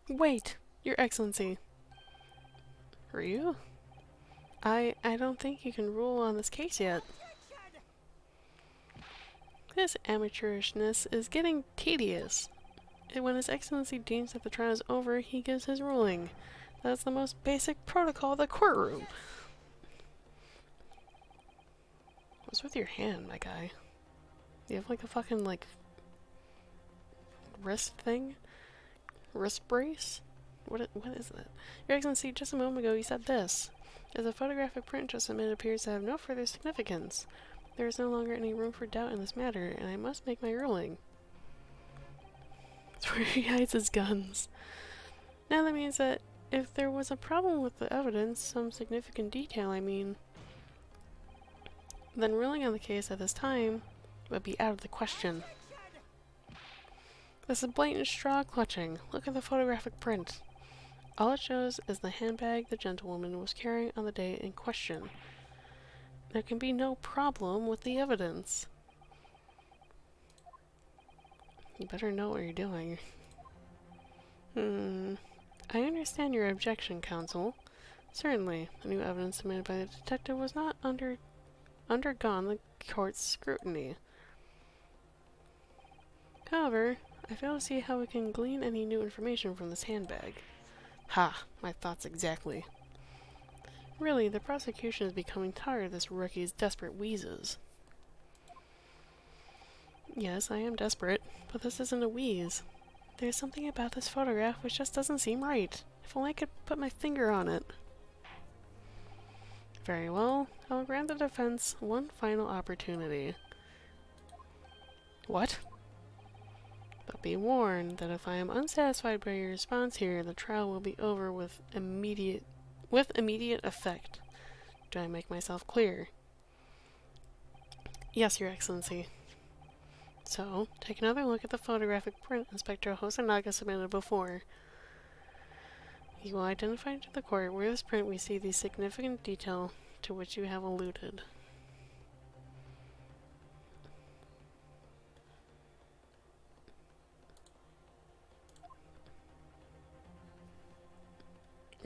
Speaker 1: Wait! Your Excellency. Ryu? I don't think you can rule on this case yet. This amateurishness is getting tedious. And when His Excellency deems that the trial is over, he gives his ruling. That's the most basic protocol of the courtroom. What's with your hand, my guy? You have like a fucking, like, wrist thing? Wrist brace? What is that? Your Excellency, just a moment ago you said this. As a photographic print just submitted appears to have no further significance, there is no longer any room for doubt in this matter, and I must make my ruling. That's where he hides his guns. Now that means that if there was a problem with the evidence, some significant detail, I mean, then ruling on the case at this time would be out of the question. This is blatant straw clutching. Look at the photographic print. All it shows is the handbag the gentlewoman was carrying on the day in question. There can be no problem with the evidence. You better know what you're doing. I understand your objection, counsel. Certainly, the new evidence submitted by the detective was not undergone the court's scrutiny. However, I fail to see how we can glean any new information from this handbag. Ha! My thoughts exactly. Really, the prosecution is becoming tired of this rookie's desperate wheezes. Yes, I am desperate, but this isn't a wheeze. There's something about this photograph which just doesn't seem right. If only I could put my finger on it. Very well, I will grant the defense one final opportunity. What? But be warned that if I am unsatisfied by your response here, the trial will be over with immediate effect. Do I make myself clear? Yes, Your Excellency. So, take another look at the photographic print Inspector Hosanaga submitted before. You will identify to the court where this print we see the significant detail to which you have alluded.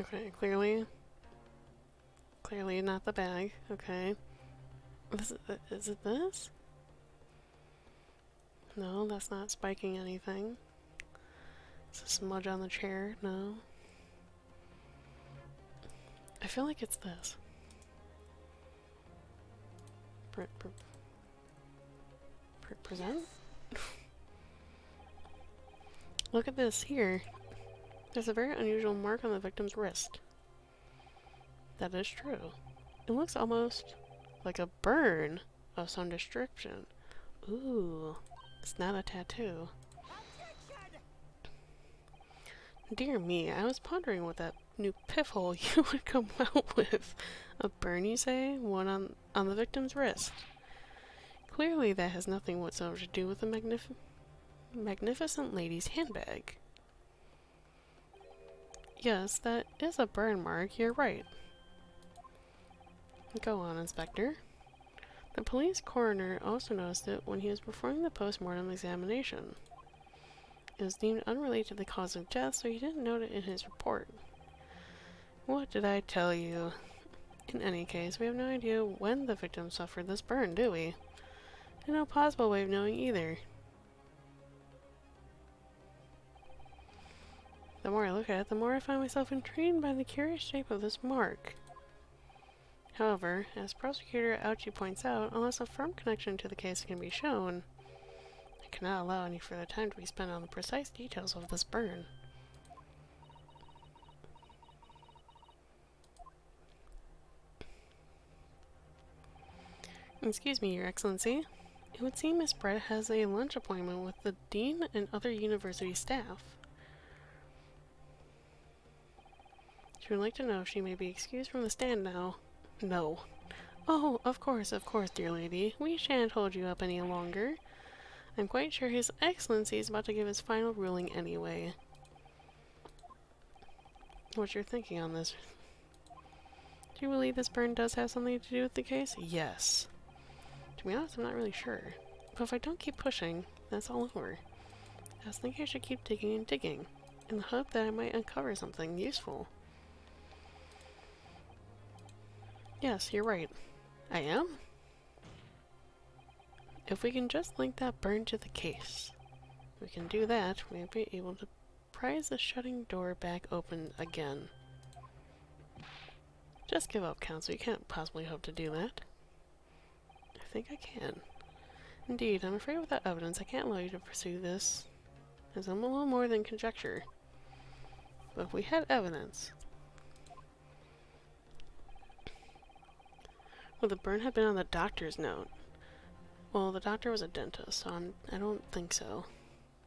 Speaker 1: Okay, clearly Clearly not the bag. Okay. Is it this? No, that's not spiking anything. Is a smudge on the chair? No. I feel like it's this. Present? Look at this here. There's a very unusual mark on the victim's wrist. That is true. It looks almost like a burn of some description. Ooh, it's not a tattoo. Dear me, I was pondering what that new piff hole you would come out with. A burn, you say? One on the victim's wrist. Clearly that has nothing whatsoever to do with the magnificent lady's handbag. Yes, that is a burn mark, you're right. Go on, Inspector. The police coroner also noticed it when he was performing the post-mortem examination. It was deemed unrelated to the cause of death, so he didn't note it in his report. What did I tell you? In any case, we have no idea when the victim suffered this burn, do we? And no possible way of knowing either. The more I look at it, the more I find myself intrigued by the curious shape of this mark. However, as Prosecutor Ouchi points out, unless a firm connection to the case can be shown, I cannot allow any further time to be spent on the precise details of this burn. Excuse me, Your Excellency. It would seem Miss Brett has a lunch appointment with the Dean and other university staff. She would like to know if she may be excused from the stand now. No. Oh, of course, dear lady. We shan't hold you up any longer. I'm quite sure His Excellency is about to give his final ruling anyway. What's your thinking on this? Do you believe this burn does have something to do with the case? Yes. To be honest, I'm not really sure. But if I don't keep pushing, that's all over. I was thinking I should keep digging and digging, in the hope that I might uncover something useful. Yes, you're right. I am? If we can just link that burn to the case, if we can do that, we'll be able to prise the shutting door back open again. Just give up, Counsel. You can't possibly hope to do that. I think I can. Indeed, I'm afraid without evidence I can't allow you to pursue this, as I'm a little more than conjecture. But if we had evidence... Well, the burn had been on the doctor's note. Well, the doctor was a dentist, so I don't think so.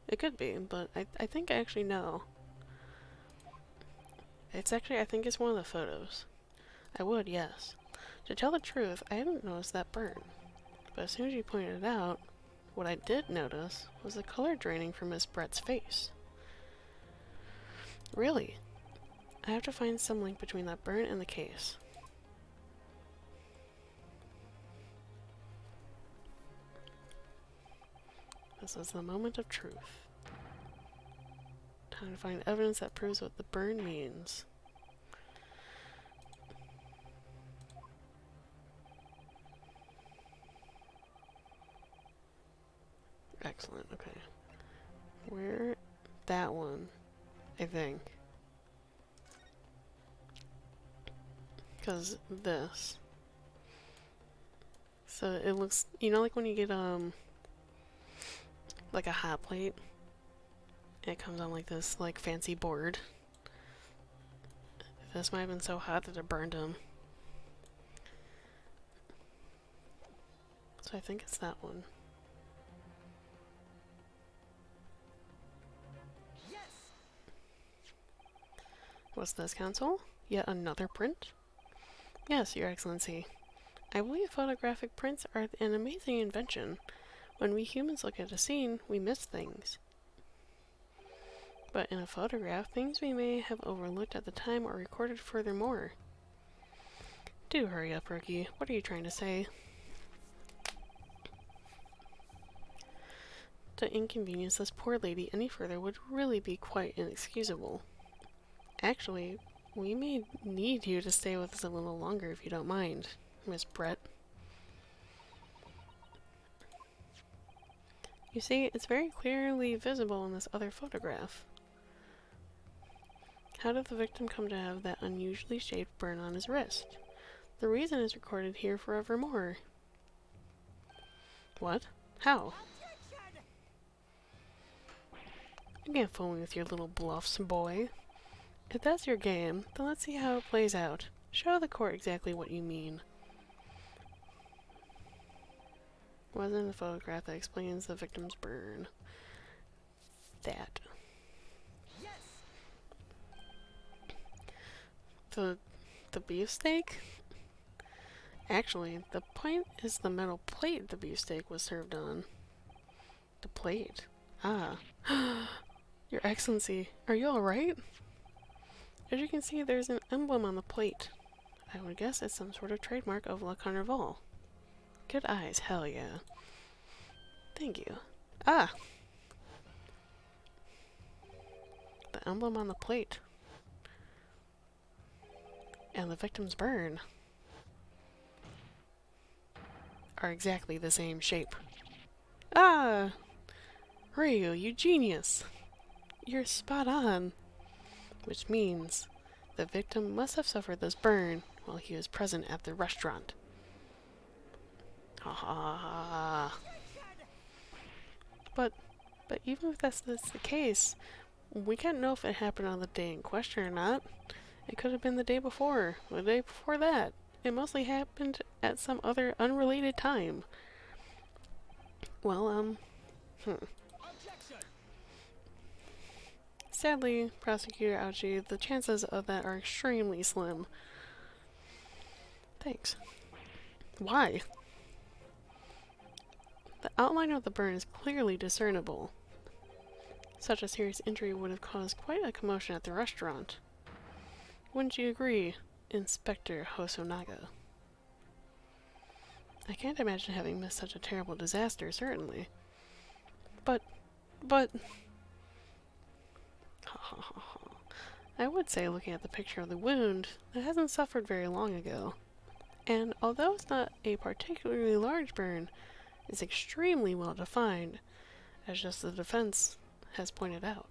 Speaker 1: It could be, but I think I actually know. It's actually, I think it's one of the photos. I would, yes. To tell the truth, I hadn't noticed that burn. But as soon as you pointed it out, what I did notice was the color draining from Miss Brett's face. Really? I have to find some link between that burn and the case. This is the moment of truth. Time to find evidence that proves what the burn means. Excellent, okay. Where? That one, I think. Because this. So it looks, you know, like when you get, like a hot plate. It comes on like this, like, fancy board. This might have been so hot that it burned him. So I think it's that one.
Speaker 2: Yes!
Speaker 1: What's this, Counsel? Yet another print? Yes, Your Excellency. I believe photographic prints are an amazing invention. When we humans look at a scene, we miss things. But in a photograph, things we may have overlooked at the time are recorded furthermore. Do hurry up, Rookie. What are you trying to say? To inconvenience this poor lady any further would really be quite inexcusable. Actually, We may need you to stay with us a little longer if you don't mind, Miss Brett. You see, it's very clearly visible in this other photograph. How did the victim come to have that unusually shaped burn on his wrist? The reason is recorded here forevermore. What? How? You can't fool me with your little bluffs, boy. If that's your game, then let's see how it plays out. Show the court exactly what you mean. Wasn't a photograph that explains the victim's burn. That. The beefsteak? Actually, the point is the metal plate the beefsteak was served on. The plate? Ah. Your Excellency, are you alright? As you can see, there's an emblem on the plate. I would guess it's some sort of trademark of La Carnival. Good eyes, hell yeah. Thank you. Ah! The emblem on the plate. And the victim's burn are exactly the same shape. Ah! Ryu, you genius! You're spot on. Which means the victim must have suffered this burn while he was present at the restaurant. Ha ha ha. But even if that's the case, we can't know if it happened on the day in question or not. It could have been the day before, or the day before that. It mostly happened at some other unrelated time. Well, Sadly, Prosecutor Ouchie, the chances of that are extremely slim. Thanks. Why? The outline of the burn is clearly discernible. Such a serious injury would have caused quite a commotion at the restaurant. Wouldn't you agree, Inspector Hosonaga? I can't imagine having missed such a terrible disaster, certainly. But... I would say, looking at the picture of the wound, it hasn't suffered very long ago. And although it's not a particularly large burn, it's extremely well defined, as just the defense has pointed out.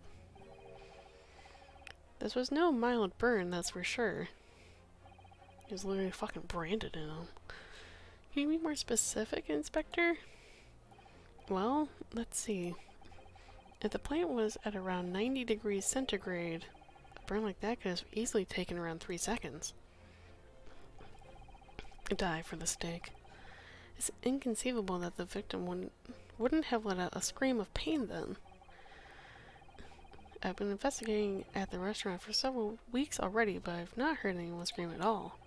Speaker 1: This was no mild burn, that's for sure. He was literally fucking branded in him. Can you be more specific, Inspector? Well, let's see. If the plate was at around 90 degrees centigrade, a burn like that could have easily taken around 3 seconds. Die for the steak. It's inconceivable that the victim wouldn't have let out a scream of pain then. I've been investigating at the restaurant for several weeks already, but I've not heard anyone scream at all.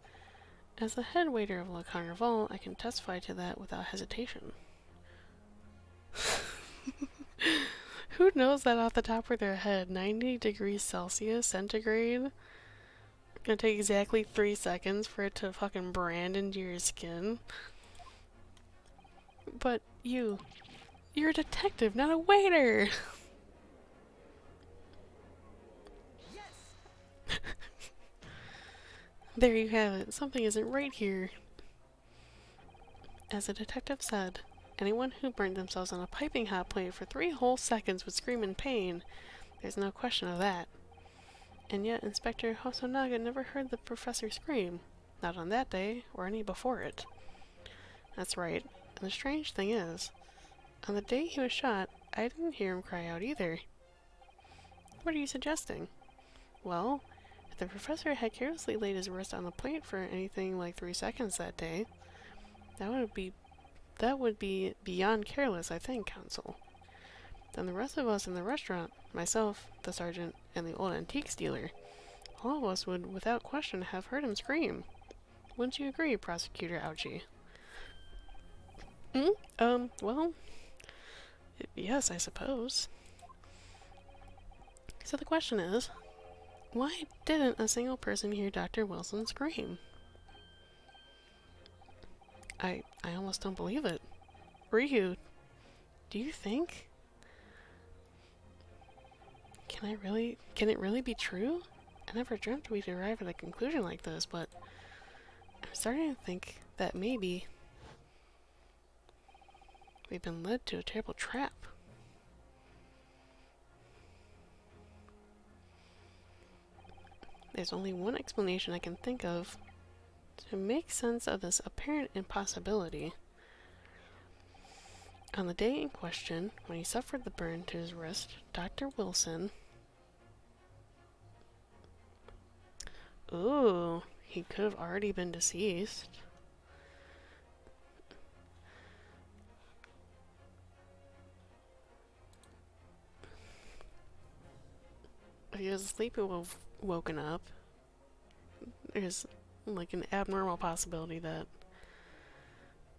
Speaker 1: As the head waiter of Le Carnival, I can testify to that without hesitation. Who knows that off the top of their head? 90 degrees Celsius, centigrade? Gonna take exactly 3 seconds for it to fucking brand into your skin. But you're a detective, not a waiter! There you have it. Something isn't right here. As the detective said, anyone who burned themselves on a piping hot plate for 3 whole seconds would scream in pain. There's no question of that. And yet Inspector Hosonaga never heard the professor scream. Not on that day, or any before it. That's right. And the strange thing is, on the day he was shot, I didn't hear him cry out either. What are you suggesting? Well, if the professor had carelessly laid his wrist on the plate for anything like 3 seconds that day, that would be beyond careless, I think, counsel. Then the rest of us in the restaurant, myself, the sergeant, and the old antiques dealer, all of us would, without question, have heard him scream. Wouldn't you agree, Prosecutor Ouchie? Well, yes, I suppose. So the question is, why didn't a single person hear Dr. Wilson scream? I almost don't believe it. Ryu, do you think? Can it really be true? I never dreamt we'd arrive at a conclusion like this, but I'm starting to think that maybe we've been led to a terrible trap. There's only one explanation I can think of to make sense of this apparent impossibility. On the day in question, when he suffered the burn to his wrist, Dr. Wilson... Ooh, he could have already been deceased. If he was asleep, he would have woken up. There's like an abnormal possibility that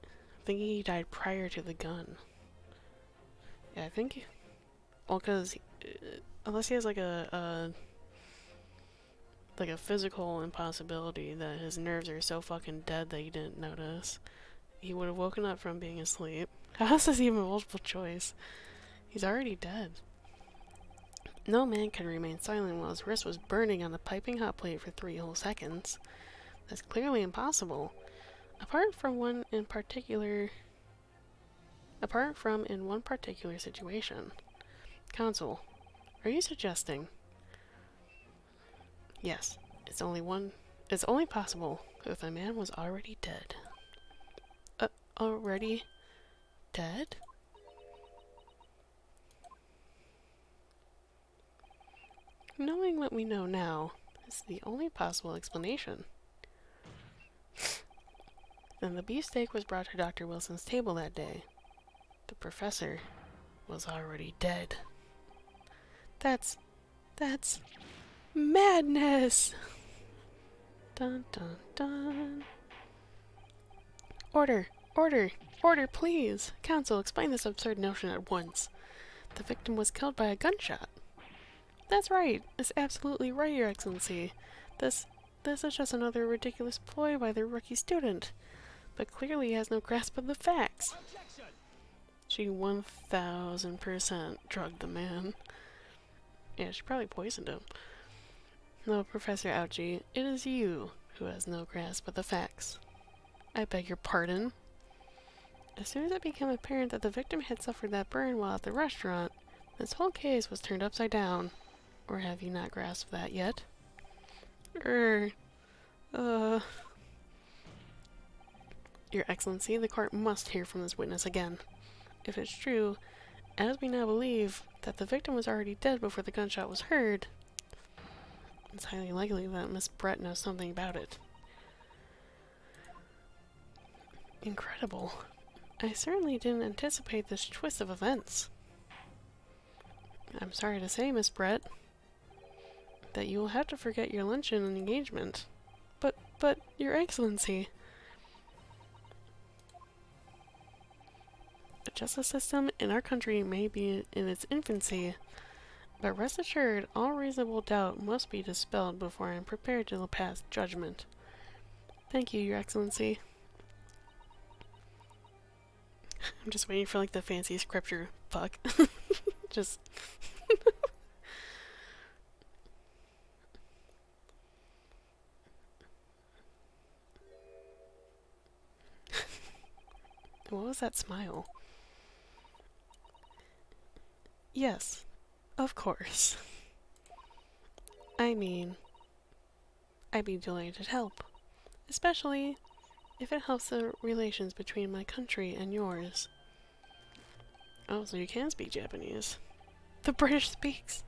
Speaker 1: I think he died prior to the gun. Yeah, I think. Well, because unless he has like a physical impossibility that his nerves are so fucking dead that he didn't notice, he would have woken up from being asleep. How is this even multiple choice? He's already dead. No man could remain silent while his wrist was burning on a piping hot plate for 3 whole seconds. That's clearly impossible. Apart from in one particular situation. Counsel, are you suggesting? Yes, it's only possible if a man was already dead. Already dead? Knowing what we know now is the only possible explanation. Then the beefsteak was brought to Dr. Wilson's table that day. The professor was already dead. That's madness! Dun dun dun. Order! Order! Order, please! Counsel, explain this absurd notion at once. The victim was killed by a gunshot. That's right. That's absolutely right, Your Excellency. This is just another ridiculous ploy by the rookie student. But clearly he has no grasp of the facts.
Speaker 2: Objection!
Speaker 1: She 1000% drugged the man. Yeah, she probably poisoned him. No, Professor Ouchie, it is you who has no grasp of the facts. I beg your pardon. As soon as it became apparent that the victim had suffered that burn while at the restaurant, this whole case was turned upside down. Or have you not grasped that yet? Your Excellency, the court must hear from this witness again. If it's true, as we now believe, that the victim was already dead before the gunshot was heard, it's highly likely that Miss Brett knows something about it. Incredible. I certainly didn't anticipate this twist of events. I'm sorry to say, Miss Brett, that you will have to forget your luncheon and engagement. But, Your Excellency... The justice system in our country may be in its infancy, but rest assured, all reasonable doubt must be dispelled before I am prepared to pass judgment. Thank you, Your Excellency. I'm just waiting for, like, the fancy scripture. Fuck. Just... What was that smile? Yes, of course. I mean, I'd be delighted to help. Especially if it helps the relations between my country and yours. Oh, so you can speak Japanese. The British speaks.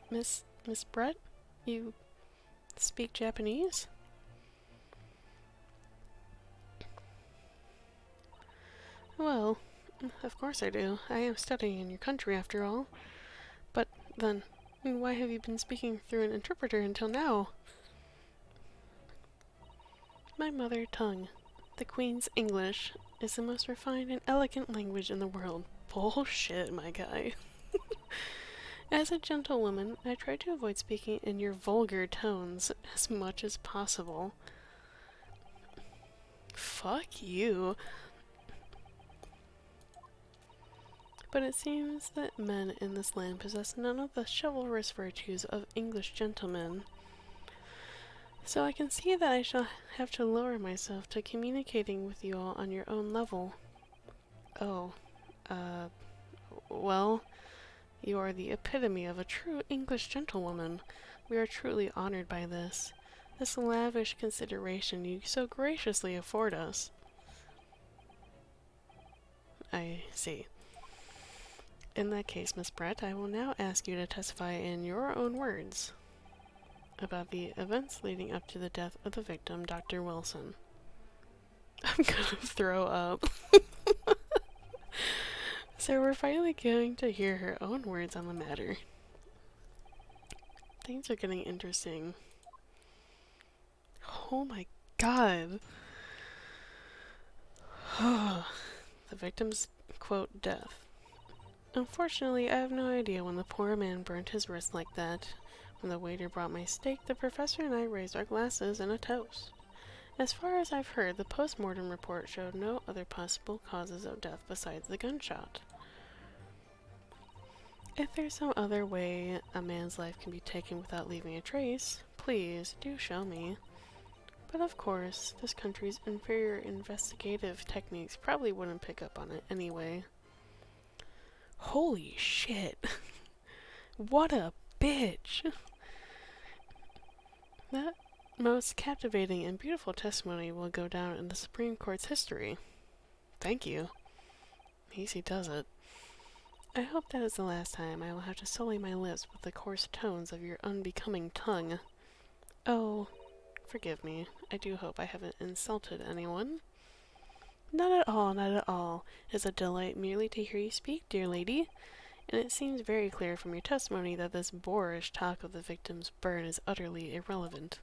Speaker 1: Miss Brett? You speak Japanese? Well, of course I do. I am studying in your country after all. But then, why have you been speaking through an interpreter until now? My mother tongue, the Queen's English, is the most refined and elegant language in the world. Bullshit, my guy. As a gentlewoman, I try to avoid speaking in your vulgar tones as much as possible. Fuck you. But it seems that men in this land possess none of the chivalrous virtues of English gentlemen. So I can see that I shall have to lower myself to communicating with you all on your own level. Oh, uh, well, you are the epitome of a true English gentlewoman. We are truly honored by this lavish consideration you so graciously afford us. I see. In that case, Miss Brett, I will now ask you to testify in your own words about the events leading up to the death of the victim, Dr. Wilson. I'm gonna throw up. So we're finally going to hear her own words on the matter. Things are getting interesting. Oh my god. The victim's, quote, death. Unfortunately, I have no idea when the poor man burnt his wrist like that. When the waiter brought my steak, the professor and I raised our glasses in a toast. As far as I've heard, the post-mortem report showed no other possible causes of death besides the gunshot. If there's some other way a man's life can be taken without leaving a trace, please do show me. But of course, this country's inferior investigative techniques probably wouldn't pick up on it anyway. Holy shit. What a bitch. That most captivating and beautiful testimony will go down in the Supreme Court's history. Thank you. Easy does it. I hope that is the last time I will have to sully my lips with the coarse tones of your unbecoming tongue. Oh, forgive me. I do hope I haven't insulted anyone. Not at all, not at all. It is a delight merely to hear you speak, dear lady. And it seems very clear from your testimony that this boorish talk of the victim's burn is utterly irrelevant.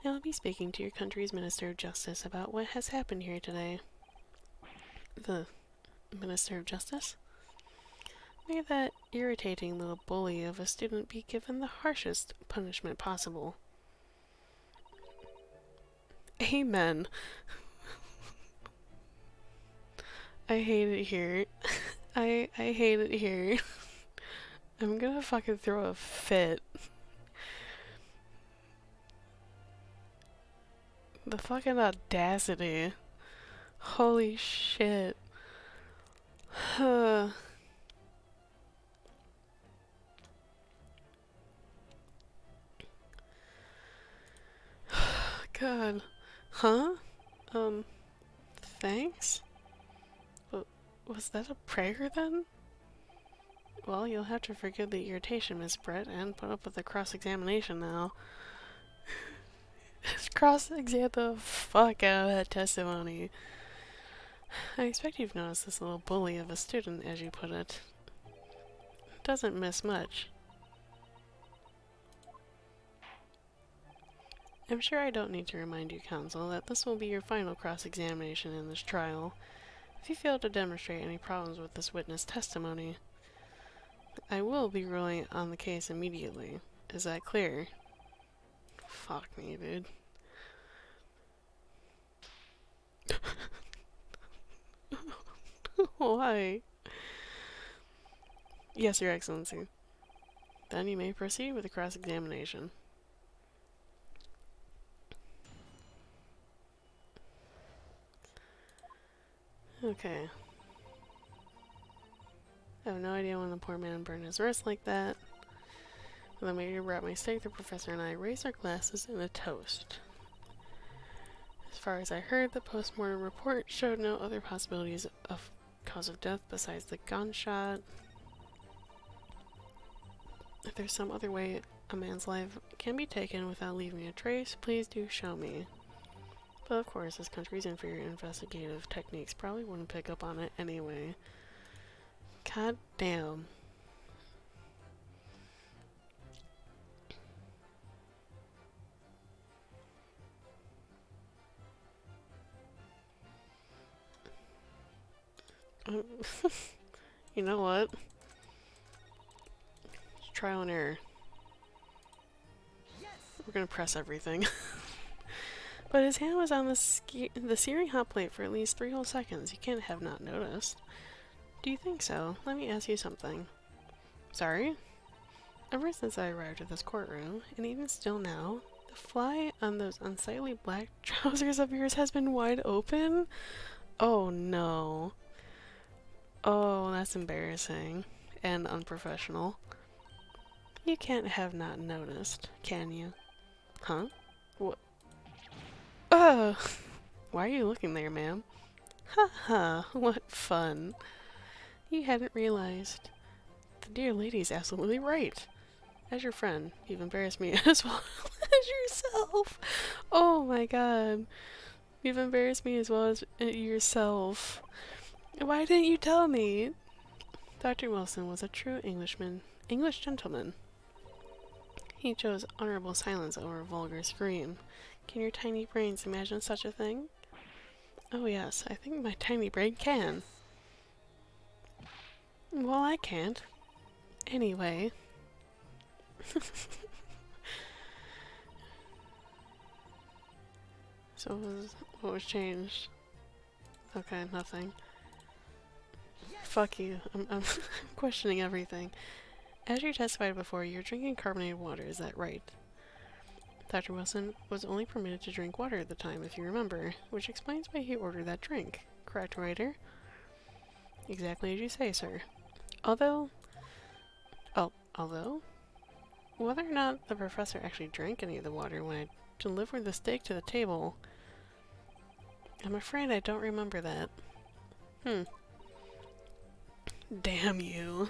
Speaker 1: I will be speaking to your country's Minister of Justice about what has happened here today. The Minister of Justice? May that irritating little bully of a student be given the harshest punishment possible. Amen. I hate it here. I hate it here. I'm gonna fucking throw a fit. The fucking audacity. Holy shit. God. Huh? Thanks? Was that a prayer then? Well, you'll have to forgive the irritation, Miss Brett, and put up with the cross-examination now. Cross-examine the fuck out of that testimony. I expect you've noticed this little bully of a student, as you put it. Doesn't miss much. I'm sure I don't need to remind you, counsel, that this will be your final cross-examination in this trial. If you fail to demonstrate any problems with this witness testimony, I will be ruling on the case immediately. Is that clear? Fuck me, dude. Why? Yes, Your Excellency. Then you may proceed with the cross-examination. Okay. I have no idea when the poor man burned his wrist like that. When the waiter brought my steak, the professor and I raised our glasses in a toast. As far as I heard, the post-mortem report showed no other possibilities of cause of death besides the gunshot. If there's some other way a man's life can be taken without leaving a trace, please do show me. But of course, this country's inferior investigative techniques probably wouldn't pick up on it anyway. God damn. You know what? It's trial and error. We're gonna press everything. But his hand was on the searing hot plate for at least 3 whole seconds. You can't have not noticed. Do you think so? Let me ask you something. Sorry? Ever since I arrived at this courtroom, and even still now, the fly on those unsightly black trousers of yours has been wide open? Oh no. Oh, that's embarrassing. And unprofessional. You can't have not noticed, can you? Huh? What? Oh! Why are you looking there, ma'am? Ha ha, what fun. You hadn't realized. The dear lady's absolutely right. As your friend, you've embarrassed me as well as yourself. Oh my god. You've embarrassed me as well as yourself. Why didn't you tell me? Dr. Wilson was a true English gentleman. He chose honorable silence over a vulgar scream. Can your tiny brains imagine such a thing? Oh yes, I think my tiny brain can. Well, I can't. Anyway. So what was changed? Okay, nothing. Fuck you. I'm questioning everything. As you testified before, you're drinking carbonated water, is that right? Dr. Wilson was only permitted to drink water at the time, if you remember, which explains why he ordered that drink. Correct, writer? Exactly as you say, sir. Although, whether or not the professor actually drank any of the water when I delivered the steak to the table, I'm afraid I don't remember that. Damn you.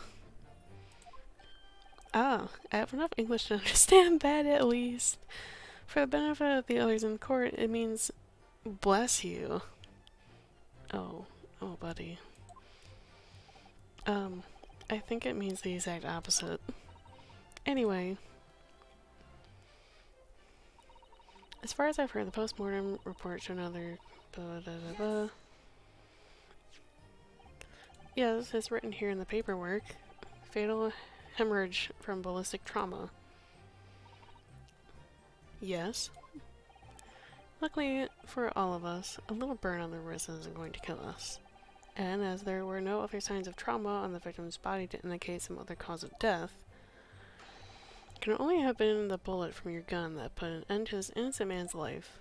Speaker 1: Ah, I have enough English to understand that at least. For the benefit of the others in court, it means bless you. Oh, buddy. I think it means the exact opposite. Anyway, as far as I've heard, the post-mortem report showed another blah, blah, blah, blah. Yes, it's written here in the paperwork. Fatal hemorrhage from ballistic trauma. Yes. Luckily for all of us, a little burn on the wrist isn't going to kill us. And as there were no other signs of trauma on the victim's body to indicate some other cause of death, it can only have been the bullet from your gun that put an end to this innocent man's life.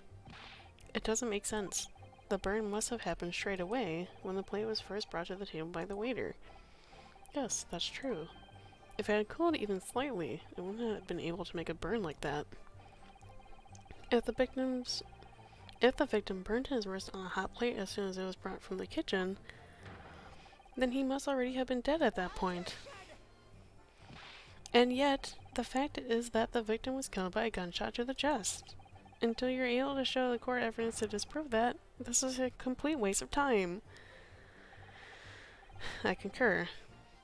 Speaker 1: It doesn't make sense. The burn must have happened straight away when the plate was first brought to the table by the waiter. Yes, that's true. If it had cooled even slightly, it wouldn't have been able to make a burn like that. If the victim burned his wrist on a hot plate as soon as it was brought from the kitchen, then he must already have been dead at that point. And yet, the fact is that the victim was killed by a gunshot to the chest. Until you're able to show the court evidence to disprove that, this is a complete waste of time. I concur.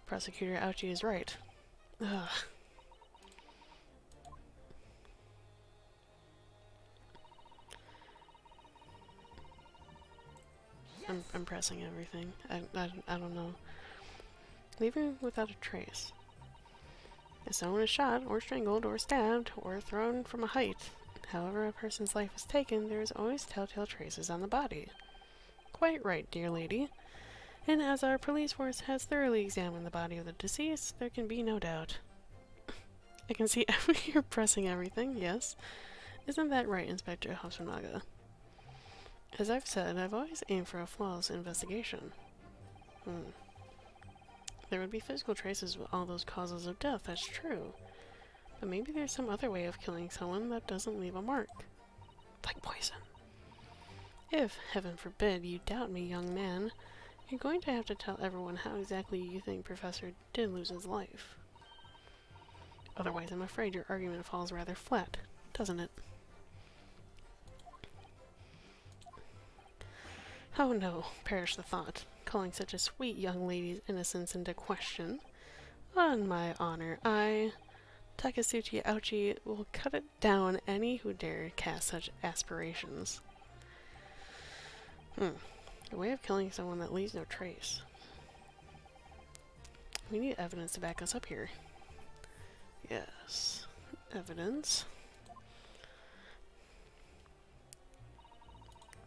Speaker 1: Prosecutor Ouchie is right. Ugh. I'm pressing everything. I don't know. Leaving without a trace. If someone is shot, or strangled, or stabbed, or thrown from a height, however a person's life is taken, there is always telltale traces on the body. Quite right, dear lady. And as our police force has thoroughly examined the body of the deceased, there can be no doubt. I can see you're pressing everything, yes. Isn't that right, Inspector Hosonaga? As I've said, I've always aimed for a flawless investigation. There would be physical traces with all those causes of death, that's true. But maybe there's some other way of killing someone that doesn't leave a mark. Like poison. If, heaven forbid, you doubt me, young man, you're going to have to tell everyone how exactly you think Professor did lose his life. Otherwise, I'm afraid your argument falls rather flat, doesn't it? Oh no, perish the thought, calling such a sweet young lady's innocence into question. On my honor, I, Takasuchi Ouchi, will cut it down any who dare cast such aspirations. A way of killing someone that leaves no trace. We need evidence to back us up here. Yes, evidence.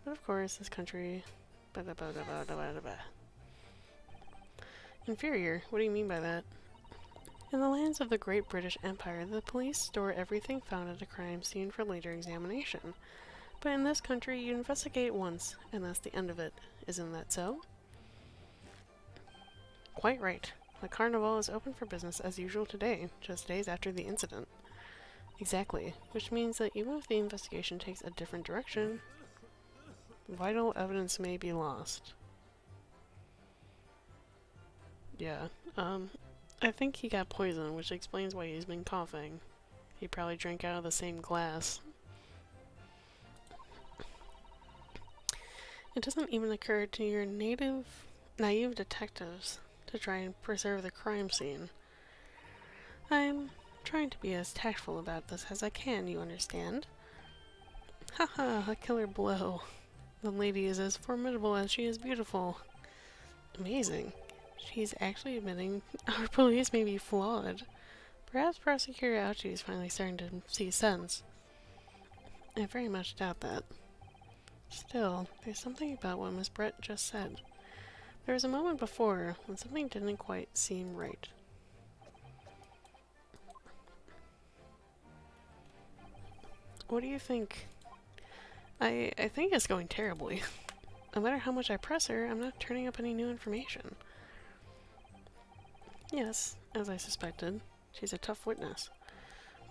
Speaker 1: But of course, this country... Inferior? What do you mean by that? In the lands of the Great British Empire, the police store everything found at a crime scene for later examination. But in this country, you investigate once, and that's the end of it. Isn't that so? Quite right. The carnival is open for business as usual today, just days after the incident. Exactly, which means that even if the investigation takes a different direction, vital evidence may be lost. Yeah, I think he got poisoned, which explains why he's been coughing. He probably drank out of the same glass. It doesn't even occur to your naive detectives to try and preserve the crime scene. I'm trying to be as tactful about this as I can, you understand? Haha, a killer blow. The lady is as formidable as she is beautiful. Amazing. She's actually admitting our police may be flawed. Perhaps Prosecutor Ouchie is finally starting to see sense. I very much doubt that. Still, there's something about what Miss Brett just said. There was a moment before when something didn't quite seem right. What do you think? I think it's going terribly. No matter how much I press her, I'm not turning up any new information. Yes, as I suspected, she's a tough witness.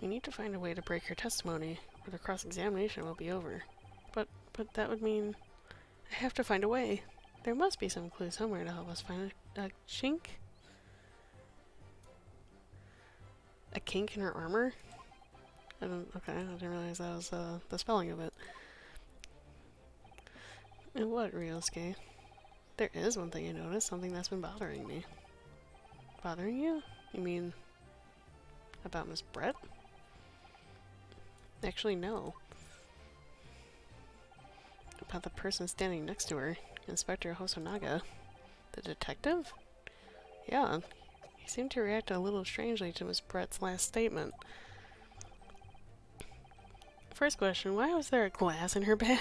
Speaker 1: We need to find a way to break her testimony, or the cross-examination will be over. But that would mean I have to find a way. There must be some clue somewhere to help us find a chink? A kink in her armor? Okay, I didn't realize that was the spelling of it. And what, Ryosuke? There is one thing I noticed, something that's been bothering me. Bothering you? You mean about Miss Brett? Actually, no. About the person standing next to her, Inspector Hosonaga. The detective? Yeah, he seemed to react a little strangely to Miss Brett's last statement. First question, why was there a glass in her bag?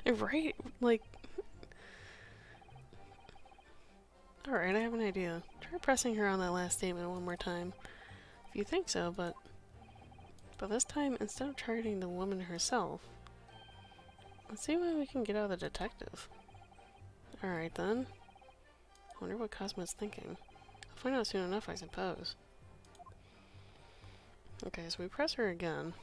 Speaker 1: Right? Like... Alright, I have an idea. Try pressing her on that last statement one more time. If you think so, but this time, instead of targeting the woman herself, let's see what we can get out of the detective. Alright then. Wonder what Cosmo's thinking. I'll find out soon enough, I suppose. Okay, so we press her again.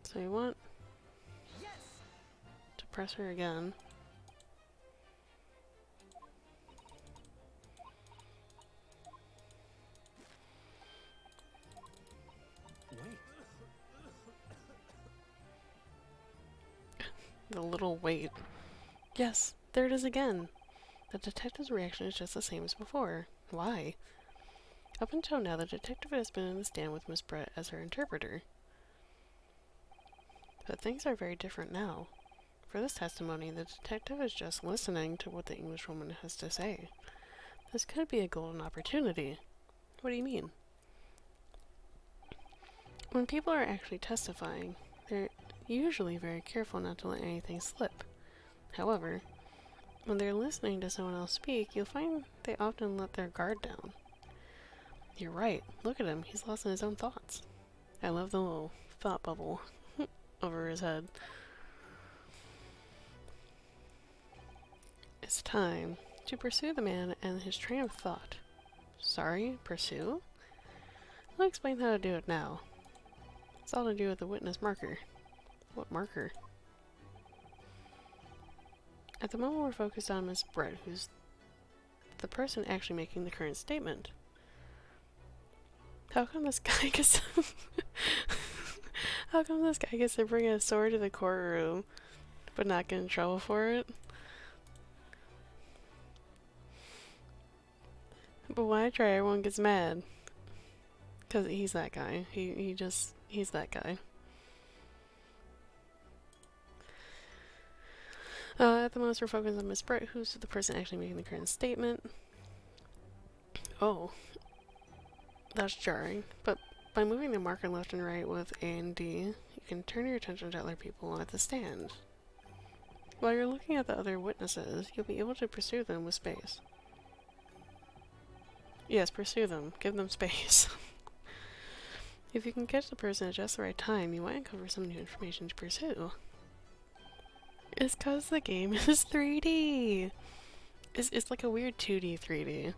Speaker 1: So we want to press her again. The little wait. Yes, there it is again. The detective's reaction is just the same as before. Why? Up until now, the detective has been in the stand with Miss Brett as her interpreter. But things are very different now. For this testimony, the detective is just listening to what the Englishwoman has to say. This could be a golden opportunity. What do you mean? When people are actually testifying, they're usually very careful not to let anything slip. However, when they're listening to someone else speak, you'll find they often let their guard down. You're right. Look at him. He's lost in his own thoughts. I love the little thought bubble over his head. It's time to pursue the man and his train of thought. Sorry, pursue? I'll explain how to do it now. It's all to do with the witness marker. What marker? At the moment we're focused on Miss Brett, who's the person actually making the current statement. How come this guy gets How come this guy gets to bring a sword to the courtroom but not get in trouble for it? But when I try, everyone gets mad. Because he's that guy. He's that guy. At the moment, we're focused on Miss Brett, who's the person actually making the current statement. Oh. That's jarring. But by moving the marker left and right with A and D, you can turn your attention to other people at the stand. While you're looking at the other witnesses, you'll be able to pursue them with space. Yes, pursue them. Give them space. If you can catch the person at just the right time, you might uncover some new information to pursue. It's cause the game is 3D! It's like a weird 2D 3D.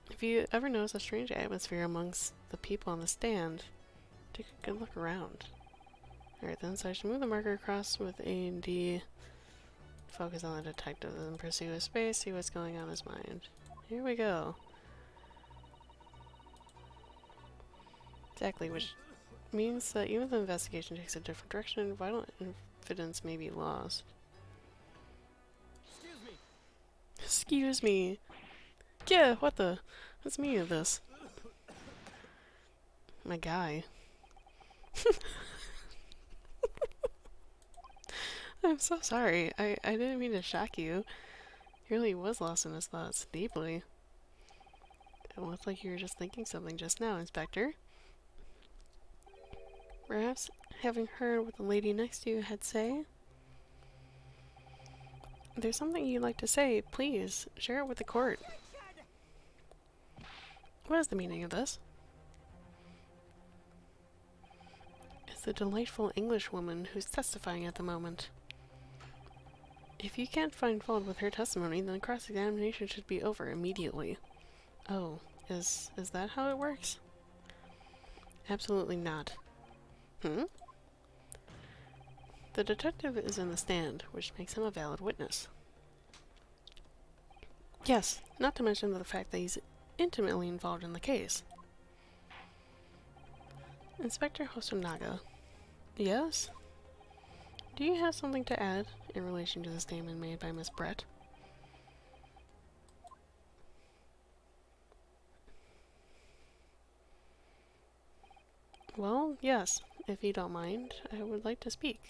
Speaker 1: If you ever notice a strange atmosphere amongst the people on the stand, take a good look around. Alright then, so I should move the marker across with A and D. Focus on the detective and pursue his space, see what's going on in his mind. Here we go. Exactly, which means that even if the investigation takes a different direction, vital evidence may be lost.
Speaker 2: Excuse me.
Speaker 1: Excuse me. Yeah, what the? What's the meaning of this? My guy. I'm so sorry. I didn't mean to shock you. He really was lost in his thoughts deeply. It looked like you were just thinking something just now, Inspector. Perhaps having heard what the lady next to you had to say? If there's something you'd like to say, please share it with the court. What is the meaning of this? It's the delightful Englishwoman who's testifying at the moment. If you can't find fault with her testimony, then the cross-examination should be over immediately. Oh, is that how it works? Absolutely not. The detective is in the stand, which makes him a valid witness. Yes, not to mention the fact that he's intimately involved in the case. Inspector Hosonaga. Yes? Do you have something to add in relation to the statement made by Miss Brett? Well, yes. If you don't mind, I would like to speak.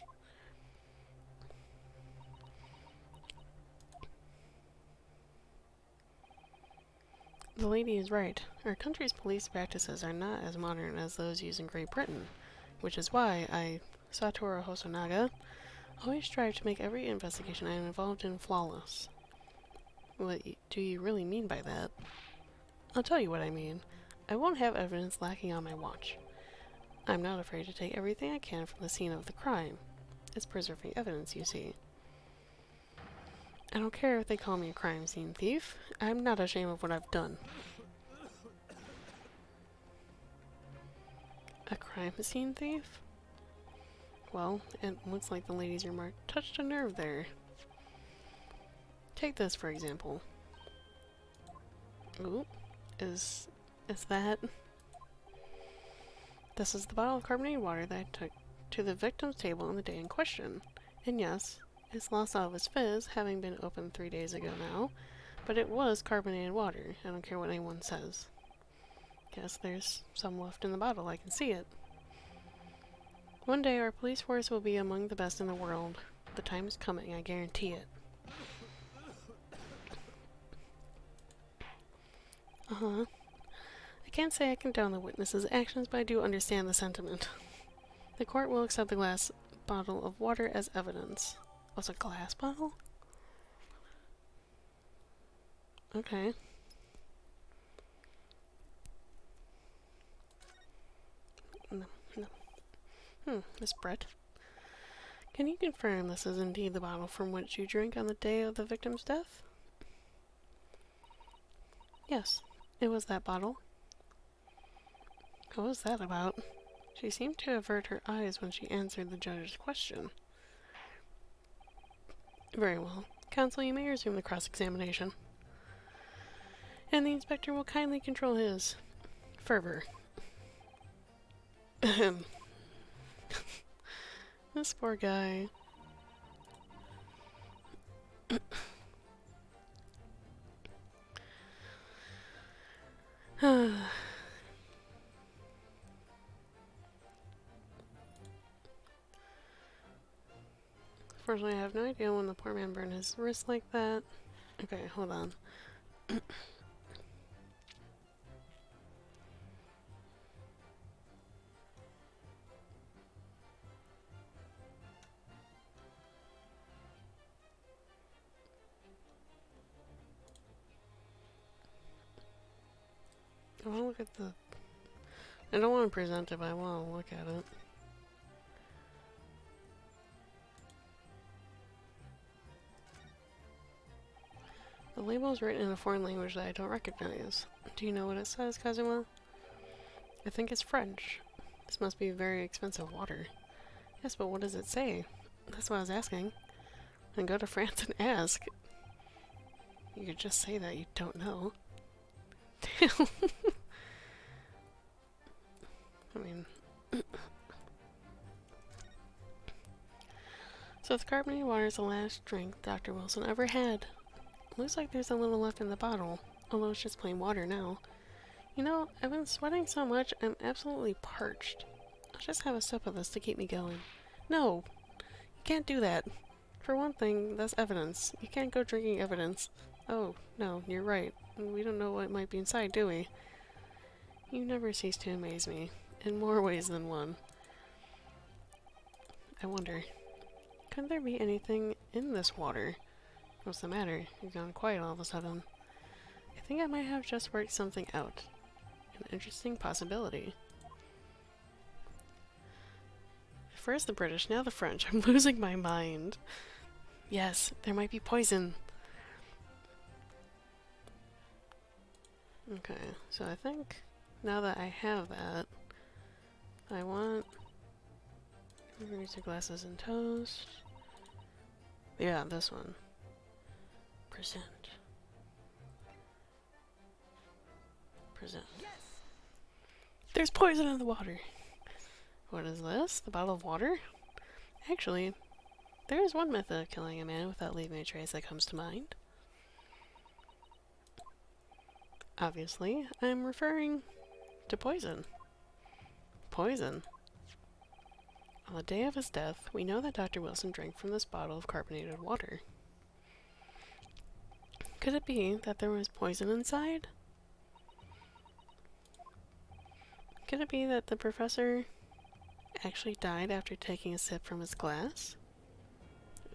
Speaker 1: The lady is right. Our country's police practices are not as modern as those used in Great Britain, which is why I, Satoru Hosonaga, always strive to make every investigation I am involved in flawless. What do you really mean by that? I'll tell you what I mean. I won't have evidence lacking on my watch. I'm not afraid to take everything I can from the scene of the crime. It's preserving evidence, you see. I don't care if they call me a crime scene thief. I'm not ashamed of what I've done. A crime scene thief? Well, it looks like the lady's remark touched a nerve there. Take this, for example. Ooh, is that... This is the bottle of carbonated water that I took to the victim's table on the day in question. And yes, it's lost all of its fizz, having been opened 3 days ago now, but it was carbonated water. I don't care what anyone says. Guess there's some left in the bottle, I can see it. One day our police force will be among the best in the world. The time is coming, I guarantee it. Uh-huh. I can't say I condone the witness's actions, but I do understand the sentiment. The court will accept the glass bottle of water as evidence. Was it a glass bottle? Okay. No. Miss Brett. Can you confirm this is indeed the bottle from which you drank on the day of the victim's death? Yes, it was that bottle. What was that about? She seemed to avert her eyes when she answered the judge's question. Very well. Counsel, you may resume the cross-examination. And the inspector will kindly control his fervor. Ahem. This poor guy. Fortunately, I have no idea when the poor man burned his wrist like that. Okay, hold on. I want to look at the... I don't want to present it, but I want to look at it. The label is written in a foreign language that I don't recognize. Do you know what it says, Kazuma? I think it's French. This must be very expensive water. Yes, but what does it say? That's what I was asking. And go to France and ask. You could just say that you don't know. Damn. I mean... So the carbonated water is the last drink Dr. Wilson ever had. Looks like there's a little left in the bottle, although it's just plain water now. You know, I've been sweating so much, I'm absolutely parched. I'll just have a sip of this to keep me going. No! You can't do that. For one thing, that's evidence. You can't go drinking evidence. Oh, no, you're right. We don't know what might be inside, do we? You never cease to amaze me, in more ways than one. I wonder, could there be anything in this water? What's the matter? You've gone quiet all of a sudden. I think I might have just worked something out. An interesting possibility. First the British, now the French. I'm losing my mind. Yes, there might be poison. Okay, so I think now that I have that, I want margarita glasses and toast. Yeah, this one. Present. Present.
Speaker 2: Yes!
Speaker 1: There's poison in the water. What is this? The bottle of water? Actually, there is one method of killing a man without leaving a trace that comes to mind. Obviously, I'm referring to poison. Poison. On the day of his death, we know that Dr. Wilson drank from this bottle of carbonated water. Could it be that there was poison inside? Could it be that the professor actually died after taking a sip from his glass?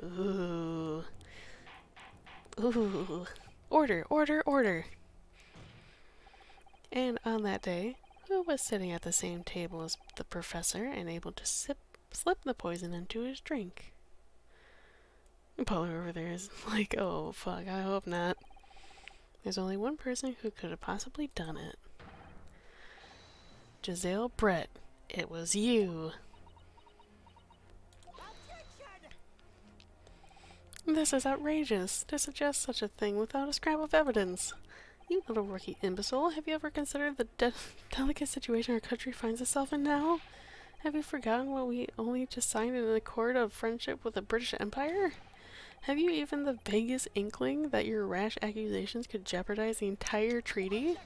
Speaker 1: Ooh. Ooh. Order, order, order! And on that day, who was sitting at the same table as the professor and able to slip the poison into his drink? Polar over there is like, oh fuck, I hope not. There's only one person who could have possibly done it. Giselle Brett, it was you. This is outrageous, to suggest such a thing without a scrap of evidence. You little rookie imbecile, have you ever considered the delicate situation our country finds itself in now? Have you forgotten what we only just signed in an accord of friendship with the British Empire? Have you even the vaguest inkling that your rash accusations could jeopardize the entire treaty?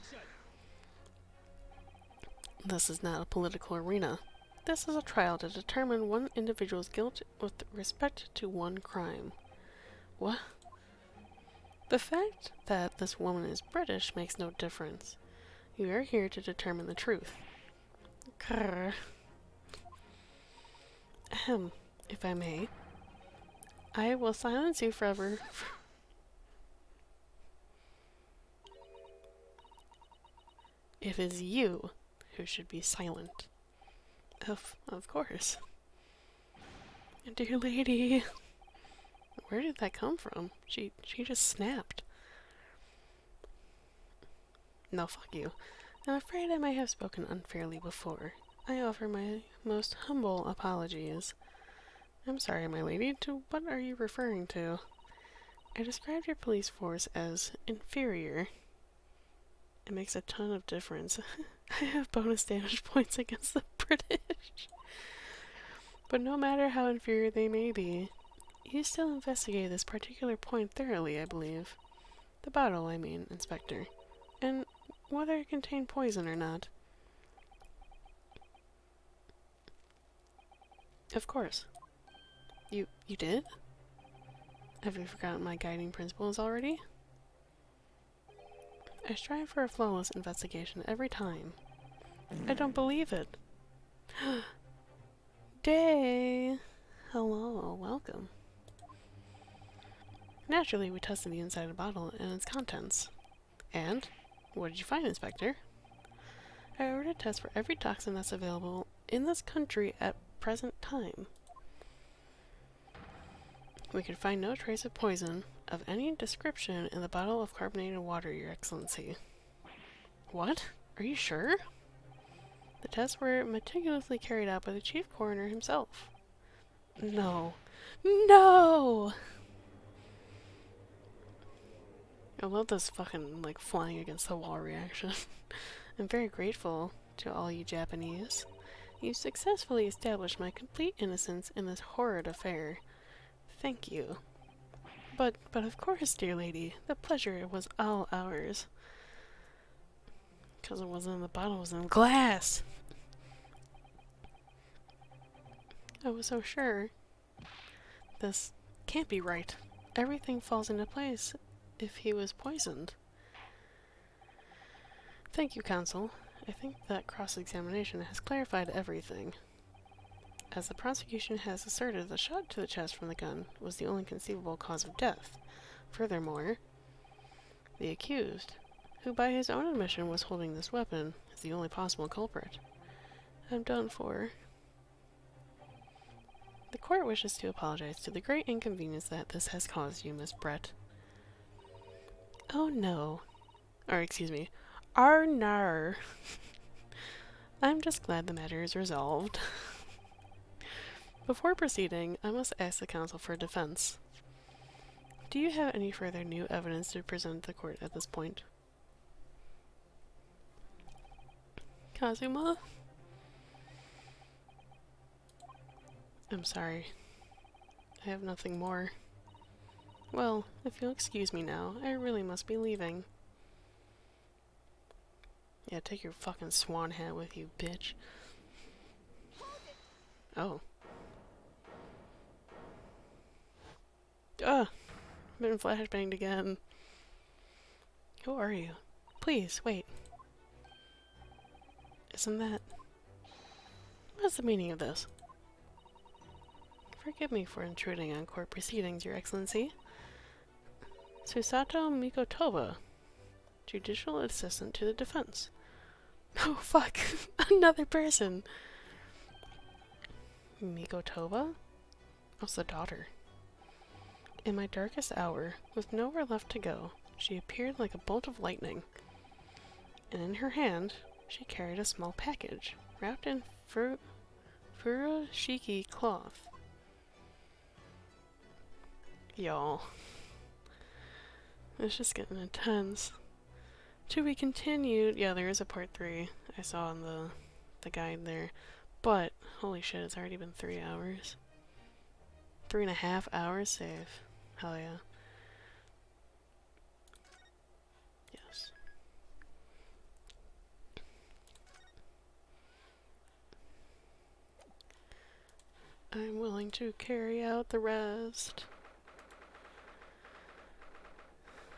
Speaker 1: This is not a political arena. This is a trial to determine one individual's guilt with respect to one crime. What? The fact that this woman is British makes no difference. You are here to determine the truth. Grr. Ahem, if I may. I will silence you forever. It is you who should be silent. Of course. Dear lady. Where did that come from? She just snapped. No, fuck you. I'm afraid I might have spoken unfairly before. I offer my most humble apologies. I'm sorry, my lady. To what are you referring to? I described your police force as inferior. It makes a ton of difference. I have bonus damage points against the British. But no matter how inferior they may be, you still investigated this particular point thoroughly, I believe. The bottle, I mean, Inspector. And whether it contained poison or not. Of course. You did? Have you forgotten my guiding principles already? I strive for a flawless investigation every time. I don't believe it. Day! Hello, welcome. Naturally, we tested the inside of the bottle and its contents. And? What did you find, Inspector? I ordered tests for every toxin that's available in this country at present time. We could find no trace of poison of any description in the bottle of carbonated water, Your Excellency. What? Are you sure? The tests were meticulously carried out by the chief coroner himself. No. No! I love this fucking, like, flying against the wall reaction. I'm very grateful to all you Japanese. You successfully established my complete innocence in this horrid affair. Thank you. But of course, dear lady, the pleasure was all ours. Because it wasn't in the bottle, it was in glass! I was so sure. This can't be right. Everything falls into place if he was poisoned. Thank you, counsel. I think that cross-examination has clarified everything. As the prosecution has asserted, the shot to the chest from the gun was the only conceivable cause of death. Furthermore, the accused, who by his own admission was holding this weapon, is the only possible culprit. I'm done for. The court wishes to apologize to the great inconvenience that this has caused you, Miss Brett. Oh no. Or excuse me. Arnar. I'm just glad the matter is resolved. Before proceeding, I must ask the counsel for defense. Do you have any further new evidence to present to the court at this point? Kazuma? I'm sorry. I have nothing more. Well, if you'll excuse me now, I really must be leaving. Yeah, take your fucking swan hat with you, bitch. Oh. Ugh! Been flashbanged again. Who are you? Please, wait. Isn't that... What's the meaning of this? Forgive me for intruding on court proceedings, Your Excellency. Susato Mikotoba, Judicial Assistant to the Defense. Oh, fuck! Another person! Mikotoba? What's the daughter? In my darkest hour, with nowhere left to go, she appeared like a bolt of lightning. And in her hand, she carried a small package, wrapped in furoshiki cloth. Y'all. It's just getting intense. To be continued. Yeah, there is a part 3. I saw in the guide there. But, holy shit, it's already been 3 hours. 3.5 hours save. Hell yeah. Yes. I'm willing to carry out the rest.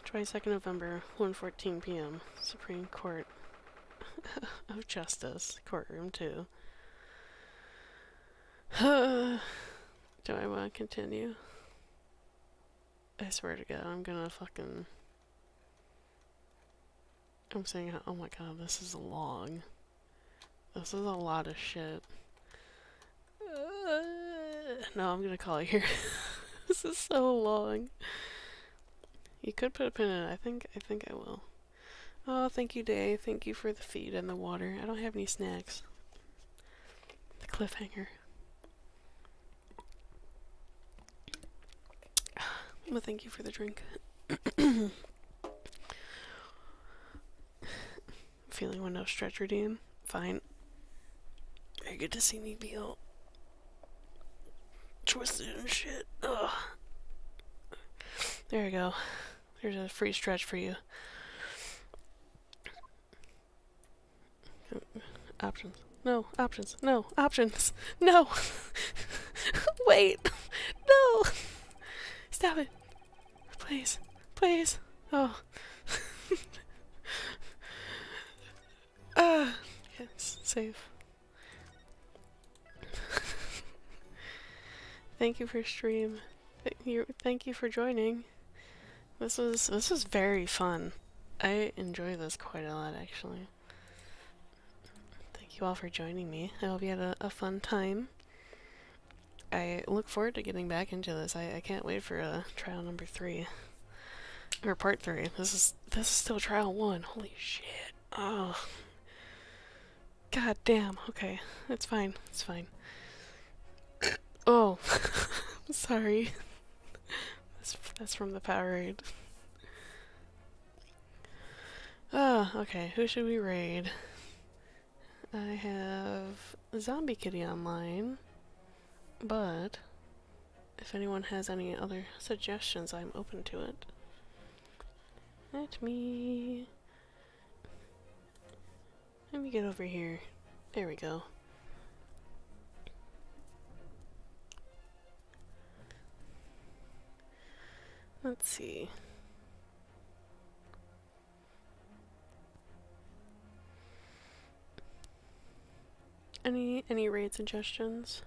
Speaker 1: 22nd November, 1:14 p.m. Supreme Court of Justice, Courtroom 2. Do I want to continue? I swear to God, I'm gonna fucking... I'm saying, oh my god, this is long. This is a lot of shit. No, I'm gonna call it here. This is so long. You could put a pin in it. I think I will. Oh, thank you, Day. Thank you for the feed and the water. I don't have any snacks. The cliffhanger. Well, thank you for the drink. Feeling one no stretch redeem. Fine. Very good to see me be all twisted and shit. Ugh. There you go. There's a free stretch for you. Options. No. Options. No. Options. No. Wait. No. Stop it. Please. Please. Oh. Yes. Save. Thank you for stream. Thank you for joining. This was very fun. I enjoy this quite a lot, actually. thank you all for joining me. I hope you had a fun time. I look forward to getting back into this. I can't wait for trial number 3. Or part 3. This is still trial 1. Holy shit. Oh. God damn. Okay. It's fine. It's fine. Oh. Sorry. That's from the Powerade. Ah, okay. Who should we raid? I have Zombie Kitty online, but if anyone has any other suggestions, I'm open to it. Let me get over here. There we go. Let's see. Any raid suggestions?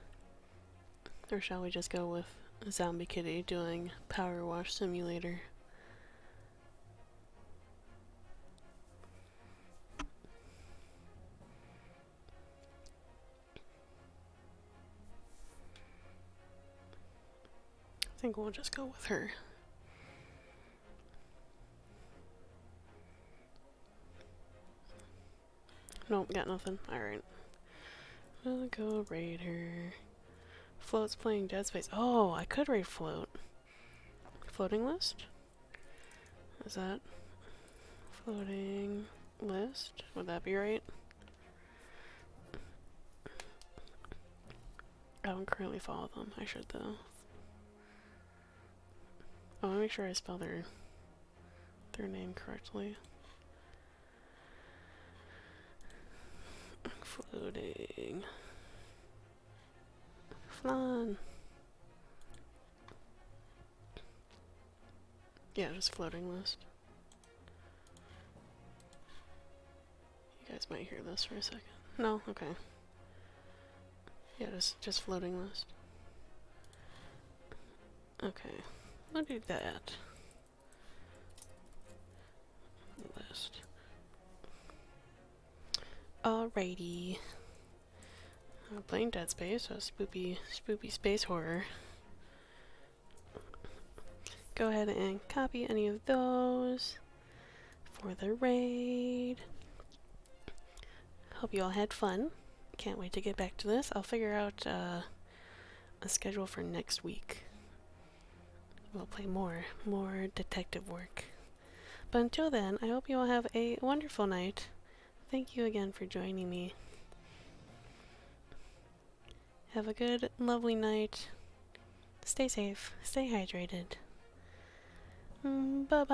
Speaker 1: Or shall we just go with Zombie Kitty doing Power Wash Simulator? I think we'll just go with her. Nope, got nothing. Alright. I'll go raid her. Float's playing Dead Space. Oh, I could raid Float. Floating list? Is that floating list? Would that be right? I don't currently follow them. I should though. I want to make sure I spell their name correctly. Floating. Flan. Yeah, just floating list. You guys might hear this for a second. No? Okay. Yeah, just floating list. Okay. We'll do that. List. Alrighty. Playing Dead Space, a spoopy space horror. Go ahead and copy any of those for the raid. Hope you all had fun. Can't wait to get back to this. I'll figure out a schedule for next week. We'll play more detective work. But until then, I hope you all have a wonderful night. Thank you again for joining me. Have a good, lovely night. Stay safe. Stay hydrated. Bye-bye.